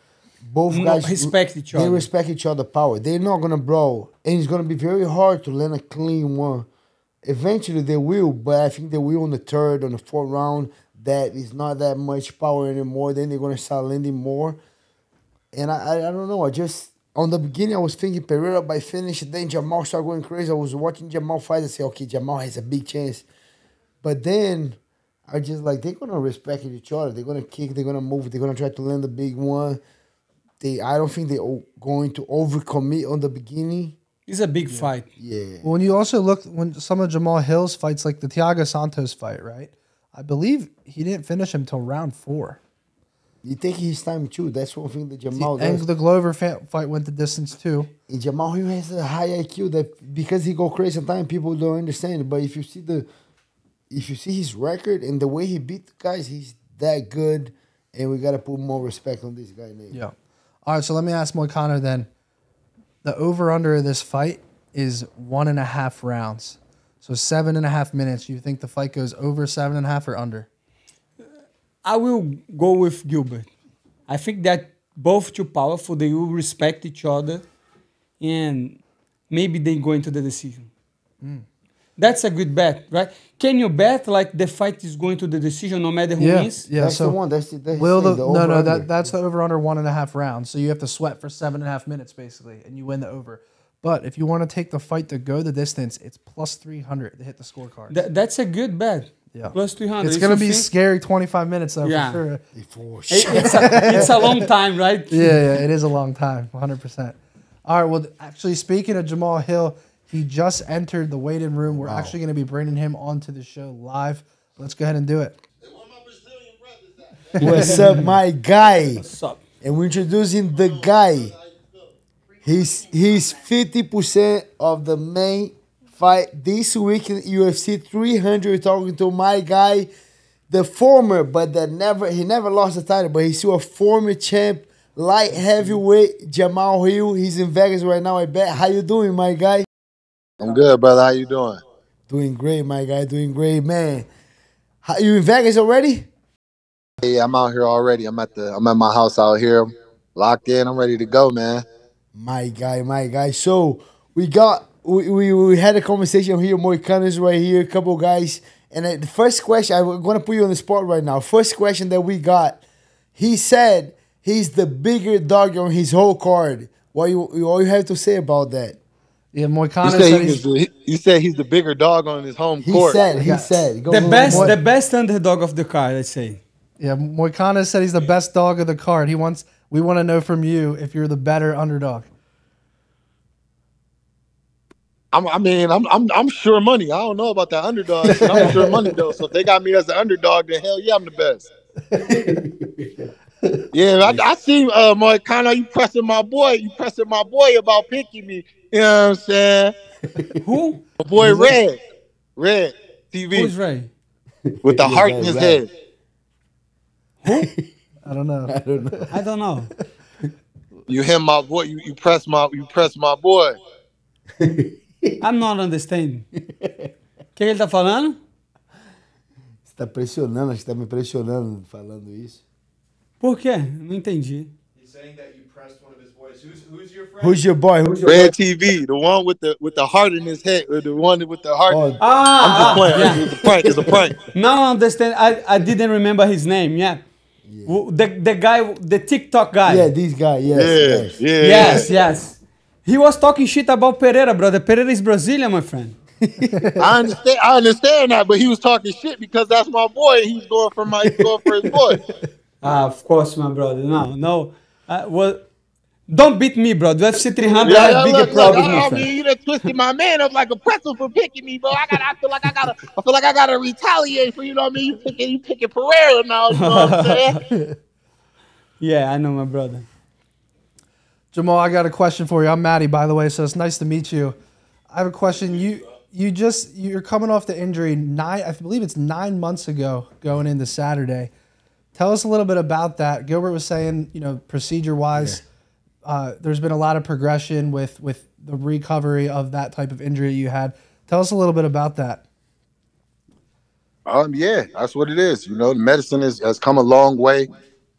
guys respect each other. They respect each other power. They're not gonna brawl. And it's gonna be very hard to land a clean one. Eventually they will, but I think they will on the 3rd, on the 4th round. That is not that much power anymore. Then they're gonna start landing more. And I don't know. On the beginning, I was thinking Pereira by finish. Then Jamahal started going crazy. I was watching Jamahal fight and say, okay, Jamahal has a big chance. But then I just like, they're going to respect each other. They're going to kick. They're going to move. They're going to try to land the big one. I don't think they're going to overcommit on the beginning. It's a big fight. Yeah. When you also look, when some of Jamahal's fights, like the Thiago Santos fight, right? I believe he didn't finish him till round 4. He take his time too. That's one thing that Jamahal does. And the Glover fight went the distance too. And Jamahal, he has a high IQ that because he go crazy sometimes people don't understand. But if you see his record and the way he beat the guys, he's that good. And we gotta put more respect on this guy's name. Yeah. All right, so let me ask Moicano then. The over-under of this fight is 1.5 rounds. So 7.5 minutes. You think the fight goes over 7.5 or under? I will go with Gilbert. I think that both too powerful. They will respect each other, and maybe they go into the decision. That's a good bet, right? Can you bet like the fight is going to the decision no matter who wins? Yeah, That's so the one. That's the that's the over-under 1.5 rounds. So you have to sweat for 7.5 minutes basically, and you win the over. But if you want to take the fight to go the distance, it's plus 300 to hit the scorecard. That's a good bet. Yeah. Plus 300. It's If gonna you be think- scary 25 minutes though Yeah. for sure. It's a long time, right? Yeah, it is a long time, 100%. All right, well, actually, speaking of Jamahal Hill, he just entered the waiting room. We're actually going to be bringing him onto the show live. Let's go ahead and do it. What's up, my guy? What's up? And we're introducing the guy. He's 50% of the main fight this week in UFC 300. We're talking to my guy, the former, but he never lost the title, but he's still a former champ, light heavyweight Jamahal Hill. He's in Vegas right now, I bet. How you doing, my guy? I'm good, brother. How you doing? Doing great, my guy. Doing great, man. You in Vegas already? Yeah, I'm out here already. I'm at my house out here, locked in. I'm ready to go, man. My guy. So we had a conversation here. Moicano is right here, a couple guys. And the first question, I'm going to put you on the spot right now. First question that we got, he said he's the bigger dog on his whole card. What you have to say about that? Yeah, Moicano said You said he's the bigger dog on his home court. He said. The best underdog of the card, I'd say. Yeah, Moicano said he's the best dog of the card. We want to know from you if you're the better underdog. I'm sure money. I don't know about that underdog. I'm sure money though. So if they got me as the underdog, then hell yeah, I'm the best. Yeah, I see Moicano, you pressing my boy about picking me. You know what I'm saying? Who? My boy Red TV. Who's Ray? With the heart in his head. I don't know. I don't know. You hit my boy. You press my boy. I'm not understanding. O que ele tá falando? Você tá pressionando, acho que tá me pressionando falando isso. Por quê? Não entendi. He's saying that you pressed one of his boys. Who's your friend? Who's your boy? Red TV, the one with the heart in his head, or the one with the heart. Oh. I'm just playing. Yeah. It's a prank. Now I understand. I didn't remember his name. Yeah. The guy, the TikTok guy. Yeah, this guy. Yes. Yes. He was talking shit about Pereira, brother. Pereira is Brazilian, my friend. I understand that, but he was talking shit because that's my boy. He's going for his boy. Of course, my brother. No. Don't beat me, bro. UFC 300 has bigger problems, my I friend. mean, you done twisted my man up like a pretzel for picking me, bro. I feel like I gotta retaliate for, you know what I mean? You picking Pereira now, you know what I'm saying? Yeah, I know, my brother. Jamahal, I got a question for you. I'm Maddie, by the way, so it's nice to meet you. I have a question. You're coming off the injury I believe it's 9 months ago going into Saturday. Tell us a little bit about that. Gilbert was saying, procedure-wise, there's been a lot of progression with the recovery of that type of injury you had. Tell us a little bit about that. Yeah, that's what it is. The medicine has come a long way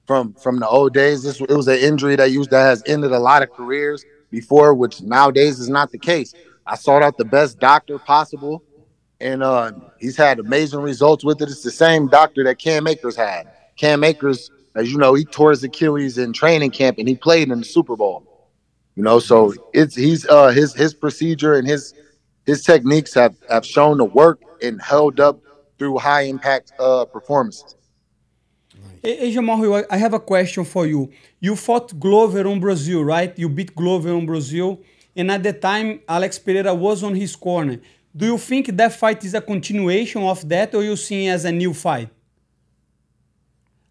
from the old days. It was an injury that has ended a lot of careers before, which nowadays is not the case. I sought out the best doctor possible, and he's had amazing results with it. It's the same doctor that Cam Akers had. Cam Akers, as you know, he tore his Achilles in training camp, and he played in the Super Bowl. So his procedure and his techniques have shown to work and held up through high impact performances. Hey, Jamahal, I have a question for you. You fought Glover on Brazil, right? You beat Glover on Brazil, and at the time, Alex Pereira was on his corner. Do you think that fight is a continuation of that, or you see it as a new fight?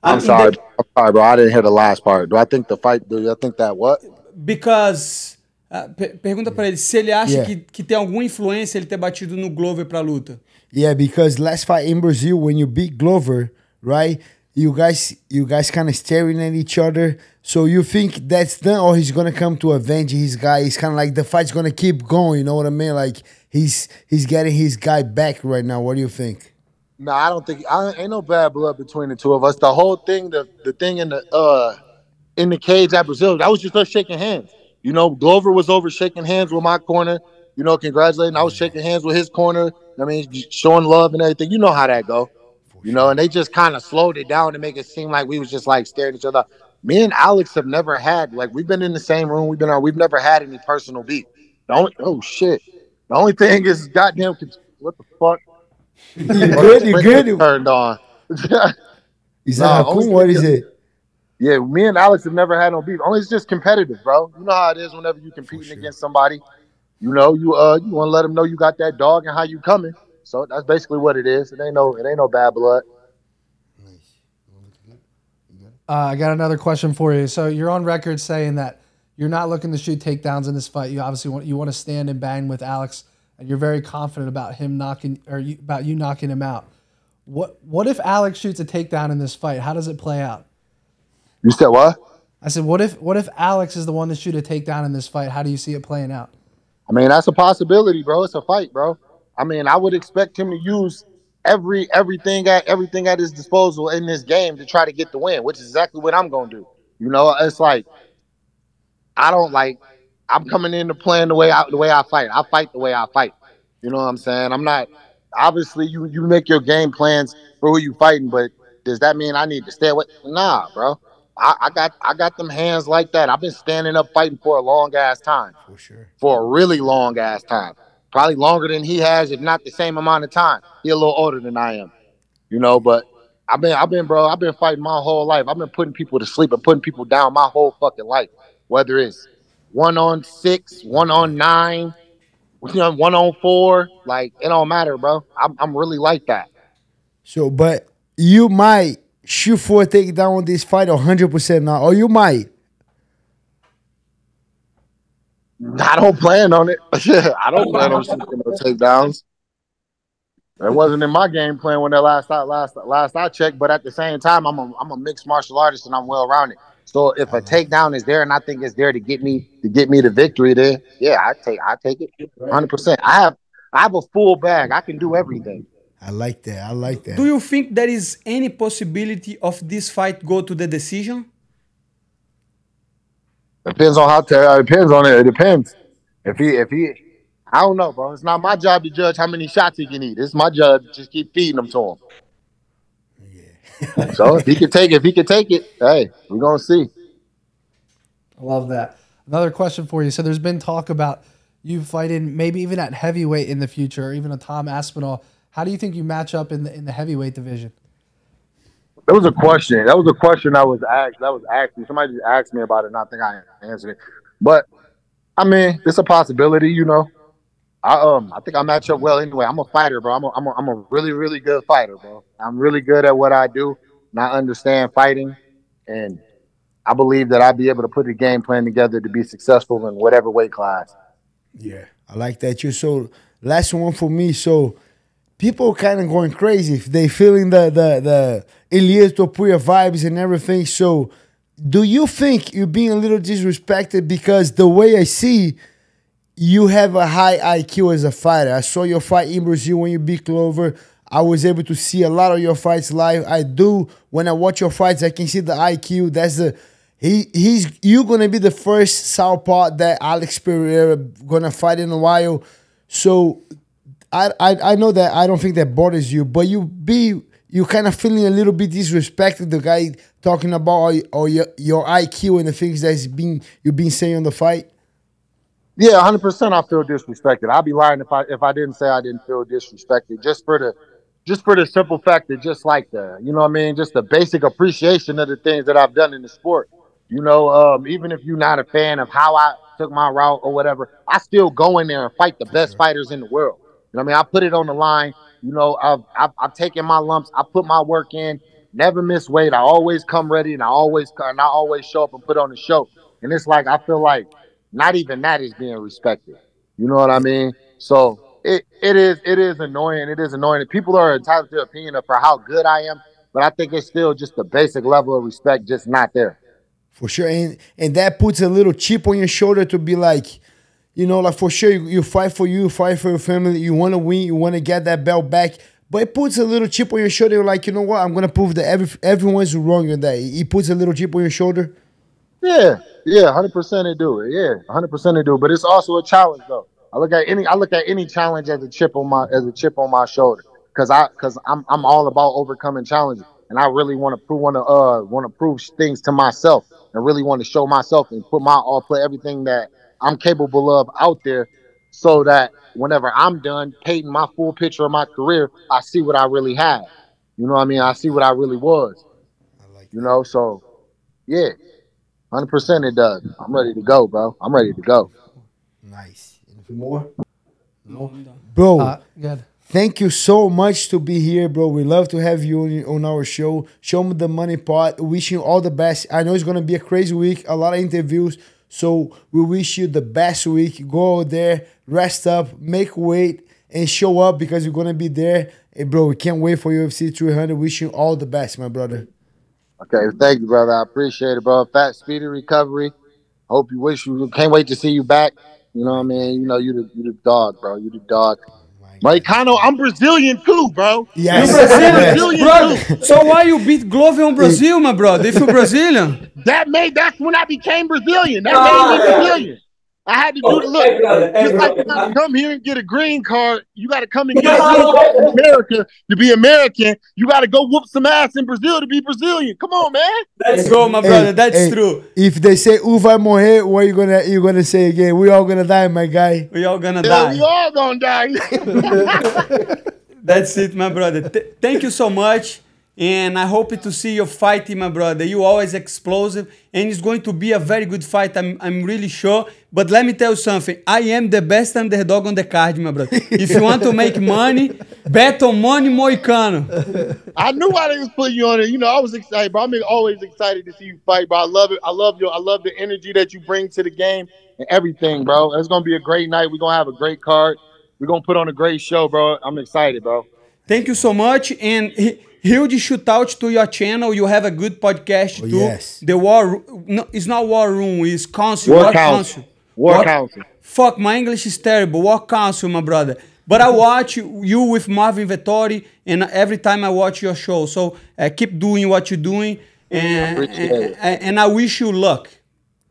I'm sorry, bro. I didn't hear the last part. Do I think that what? Because pergunta pra ele se ele acha que tem alguma influência ele ter batido no Glover pra luta. Yeah, because last fight in Brazil, when you beat Glover, right? You guys kind of staring at each other. So you think that's done, or he's gonna come to avenge his guy? It's kind of like the fight's gonna keep going. You know what I mean? Like he's getting his guy back right now. What do you think? No, I don't think. Ain't no bad blood between the two of us. The whole thing, the thing in the cage at Brazil, that was just us shaking hands. Glover was over shaking hands with my corner. Congratulating. I was shaking hands with his corner. I mean, showing love and everything. You know how that go. And they just kind of slowed it down to make it seem like we was just like staring at each other. Me and Alex have never had, we've been in the same room. We've never had any personal beef. The only thing is, goddamn, what the fuck? You Or the good? You sprinkler good? turned on. Is that Nah, only Hakun? What is it? yeah, me and Alex have never had no beef. Only it's just competitive, bro. You know how it is whenever you For competing sure. against somebody. You know, you want to let them know you got that dog and how you coming. So that's basically what it is. It ain't no bad blood. Nice. I got another question for you. So you're on record saying that you're not looking to shoot takedowns in this fight. You obviously want to stand and bang with Alex, and you're very confident about him about you knocking him out. What if Alex shoots a takedown in this fight? How does it play out? You said what? I said, what if Alex is the one to shoot a takedown in this fight? How do you see it playing out? I mean, that's a possibility, bro. It's a fight, bro. I mean, I would expect him to use everything at his disposal in this game to try to get the win, which is exactly what I'm gonna do. You know, it's like I don't like. I'm coming into playing the way I fight. I fight the way I fight. You know what I'm saying? I'm not. Obviously, you make your game plans for who you fighting, but does that mean I need to stay away? Nah, bro. I got them hands like that. I've been standing up fighting for a long ass time, For sure. for a really long ass time, probably longer than he has, if not the same amount of time. He a little older than I am, you know. But I've been fighting my whole life. I've been putting people to sleep and putting people down my whole fucking life. Whether it's 1-on-6, 1-on-9, 1-on-4, like it don't matter, bro. I'm really like that. So, but you might shoot for a takedown on this fight 100% not, or you might. I don't plan on it. I don't plan on shooting no takedowns. That wasn't in my game plan when that last I checked. But at the same time, I'm a mixed martial artist and I'm well rounded. So if I a like that. takedown is there and I think it's there to get me the victory, then yeah, I take it 100%. I have a full bag. I can do everything. I like that. I like Do that. you think there is any possibility of this fight go to the decision? Depends on it depends on it. It depends. If he I don't know, bro. It's not my job to judge how many shots he can eat. It's my job to just keep feeding them to him. So if he can take it, hey, we're gonna see. I love that. Another question for you. So there's been talk about you fighting maybe even at heavyweight in the future, or even a Tom Aspinall. How do you think you match up in the heavyweight division? That was a question. That was a question I was asked. That was asked me. Somebody just asked me about it, and I think I answered it. But I mean, it's a possibility, you know. I think I match up well anyway. I'm a fighter, bro. I'm a really really good fighter, bro. I'm really good at what I do, and I understand fighting, and I believe that I'll be able to put a game plan together to be successful in whatever weight class. Yeah, I like that too. So last one for me. So people kind of going crazy if they feeling the Elias Topuria vibes and everything. So do you think you're being a little disrespected because the way I see you have a high IQ as a fighter? I saw your fight in Brazil when you beat Clover. I was able to see a lot of your fights live. I do when I watch your fights, I can see the IQ. That's the you're gonna be the first southpaw that Alex Pereira gonna fight in a while. So I know that I don't think that bothers you, but you kind of feeling a little bit disrespected. The guy talking about all your IQ and the things that's you've been saying on the fight. Yeah, 100%. I feel disrespected. I'd be lying if I didn't say I didn't feel disrespected. Just for the simple fact that just like you know what I mean, just the basic appreciation of the things that I've done in the sport. You know, even if you're not a fan of how I took my route or whatever, I still go in there and fight the For best sure. fighters in the world. You know what I mean? I put it on the line. You know, I've taken my lumps. I put my work in. Never miss weight. I always come ready, and I always show up and put on the show. And it's like I feel like not even that is being respected. You know what I mean? So it is annoying. It is annoying. People are entitled to opinion for how good I am, but I think it's still just the basic level of respect just not there. For sure, and that puts a little chip on your shoulder to be like, you know, like for sure you fight for you fight for your family, you want to win, you want to get that belt back, but it puts a little chip on your shoulder, like, you know what, I'm gonna prove that everyone's wrong in that. It puts a little chip on your shoulder. Yeah, 100% it do. Yeah, 100% it do. But it's also a challenge though. I look at any challenge as a chip on my shoulder because I'm all about overcoming challenges, and I really want to prove things to myself, and really want to show myself and put everything that I'm capable of out there so that whenever I'm done painting my full picture of my career, I see what I really had. You know what I mean? I see what I really was. You know, so yeah, 100% it does. I'm ready to go, bro. I'm ready to go. Nice. Anything more? No, I'm done. bro. Good. Thank you so much to be here, bro. We love to have you on our show. Show me the money pot. Wishing you all the best. I know it's gonna be a crazy week, a lot of interviews. So we wish you the best week. Go out there, rest up, make weight, and show up because you're gonna be there. Hey, bro, we can't wait for UFC 300. Wishing you all the best, my brother. Okay, thank you, brother. I appreciate it, bro. Fat, speedy recovery. Hope you can't wait to see you back. You know what I mean? You know, you the dog, bro. You the dog. Moicano, I'm Brazilian too, bro. Yes. You Brazilian, brother. So why you beat Glover on Brazil, my brother? If you're Brazilian, That's when I became Brazilian. That made me Brazilian. I had to do the look. Just like you gotta come here and get a green card, you gotta come and get a green card in America to be American. You gotta go whoop some ass in Brazil to be Brazilian. Come on, man. let's go, my brother. That's true. If they say vai morrer, what you gonna say again? We all gonna die, my guy. We all gonna Yeah, die. we all gonna die. That's it, my brother. Thank you so much. And I hope to see your fight, my brother. You always explosive, and it's going to be a very good fight. I'm really sure. But let me tell you something. I am the best underdog on the card, my brother. If you want to make money, bet on money, Moicano. I knew why they was putting you on it. You know, I was excited, bro. I'm always excited to see you fight, bro. I love it. I love the energy that you bring to the game and everything, bro. It's gonna be a great night. We're gonna have a great card. We're gonna put on a great show, bro. I'm excited, bro. Thank you so much. And huge shout out to your channel. You have a good podcast too. Yes. The War, no, it's not War Room, it's Council. War Council. War Council. Fuck, my English is terrible. War Council, my brother. But I watch you with Marvin Vettori, and every time I watch your show. So keep doing what you're doing, and I wish you luck.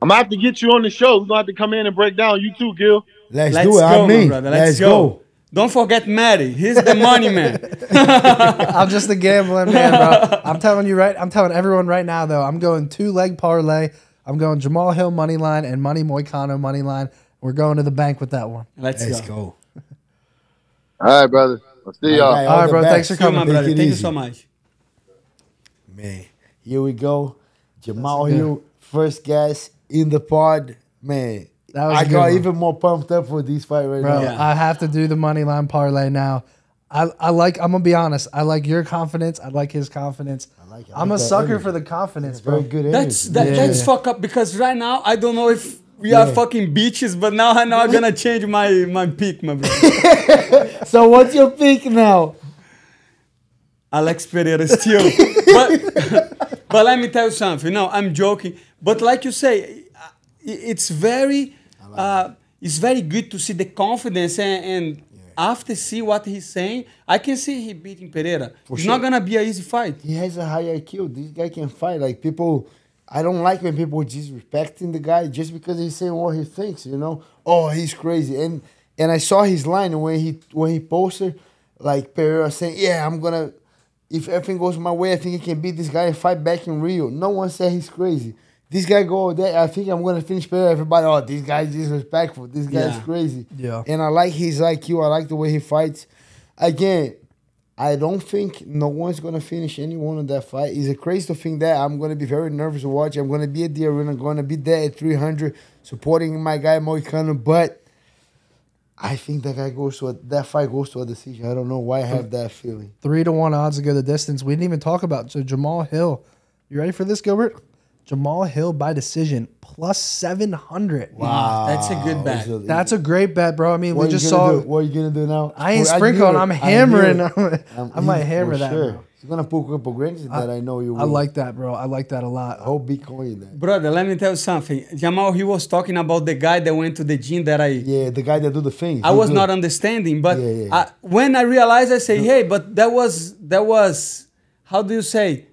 I'm gonna have to get you on the show. We're gonna have to come in and break down. You too, Gil. Let's Let's do it. go, I my mean, brother. let's go. Don't forget Matty. He's the money man. I'm just a gambling man, bro. I'm telling everyone right now, though. I'm going 2-leg parlay. I'm going Jamahal Hill money line and money Moicano money line. We're going to the bank with that one. Let's go. All right, brother. I'll see y'all. All right, bro. Thanks for See you, my coming. brother. Take it Thank you easy. so much. Man, here we go. Jamahal Hill, first guest in the pod. Man, That was I a good got one. even more pumped up for this fight right Bro, now. Yeah. I have to do the money line parlay now. I'm gonna be honest. I like your confidence. I like his confidence. I'm a that sucker energy. for the confidence, Very bro. good energy. That's fuck up because right now I don't know if we are fucking bitches, but now I know I'm gonna change my pick, my brother. So what's your pick now? Alex Pereira still. but let me tell you something. No, I'm joking. But like you say, it's very good to see the confidence and after see what he's saying, I can see he beating Pereira. It's not gonna be an easy fight. He has a high IQ. This guy can fight. Like people, I don't like when people disrespecting the guy just because he's saying what he thinks. You know, oh, he's crazy. And I saw his line when he posted like Pereira saying, yeah, I'm gonna. If everything goes my way, I think he can beat this guy and fight back in Rio. No one said he's crazy. This guy go there, I think I'm going to finish Pereira. Everybody, oh, this guy's disrespectful. This guy's crazy. Yeah. And I like his IQ. I like the way he fights. Again, I don't think no one's going to finish anyone in that fight. It's a crazy to think that. I'm going to be very nervous to watch. I'm going to be at the arena. I'm going to be there at 300 supporting my guy Moicano. But I think that fight goes to a decision. I don't know why I have that feeling. 3-1 odds to go the distance. We didn't even talk about Jamahal Hill. You ready for this, Gilbert? Jamahal Hill by decision plus 700. Wow, That's a good bet. That's a great bet, bro. I mean, we just saw. What are you gonna do now? I ain't sprinkling. I'm hammering. I might hammer for that. Sure. Bro. You're gonna put a couple grants that I know you will. I like that, bro. I like that a lot. I hope Bitcoin that. Brother, let me tell you something. Jamahal, he was talking about the guy that went to the gym that the guy that do the things. I was not understanding, but when I realized, I say, hey, but that was how do you say?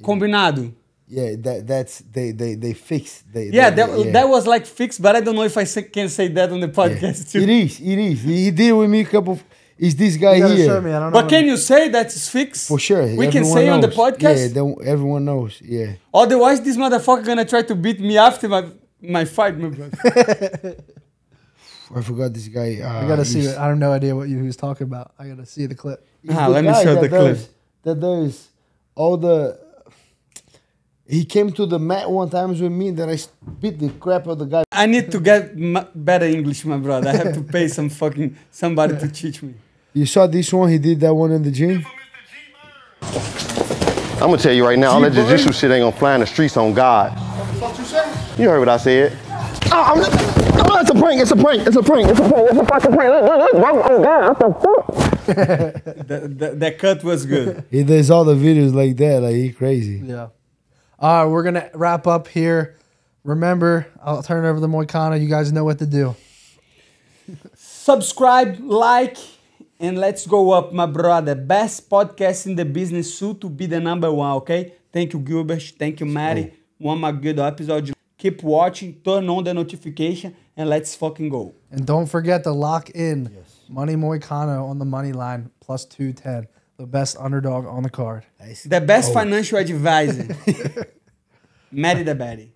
Combinado. Yeah, that's they fixed. That was like fixed, but I don't know if I can say that on the podcast too. It is. He did with me a couple. Is this guy You gotta here? show me. I don't know. But can you say that's fixed? For sure. We can say knows. on the podcast? Yeah, everyone knows. Yeah. Otherwise, this motherfucker gonna try to beat me after my fight, my brother. I forgot this guy. I gotta see it. I have no idea what he was talking about. I gotta see the clip. Let me show the clip. That does all the. He came to the mat one time with me. Then I beat the crap out of the guy. I need to get better English, my brother. I have to pay somebody to teach me. You saw this one? He did that one in the gym. I'm gonna tell you right now, all that jiu-jitsu shit ain't gonna fly in the streets on God. What you say? You heard what I said. Oh, it's a prank, it's a prank, it's a prank, it's a prank, it's a fucking prank. Oh God, what the fuck? That cut was good. He does all the videos like that, like he crazy. Yeah. All right, we're gonna wrap up here. Remember, I'll turn it over to Moicano. You guys know what to do. Subscribe, like, and let's go up, my brother. Best podcast in the business, soon to be the #1, okay? Thank you, Gilbert. Thank you, Mari. One more good episode. Keep watching, turn on the notification, and let's fucking go. And don't forget to lock in Money Moicano on the money line, plus 210. The best underdog on the card. The best financial advisor. Mary the Betty.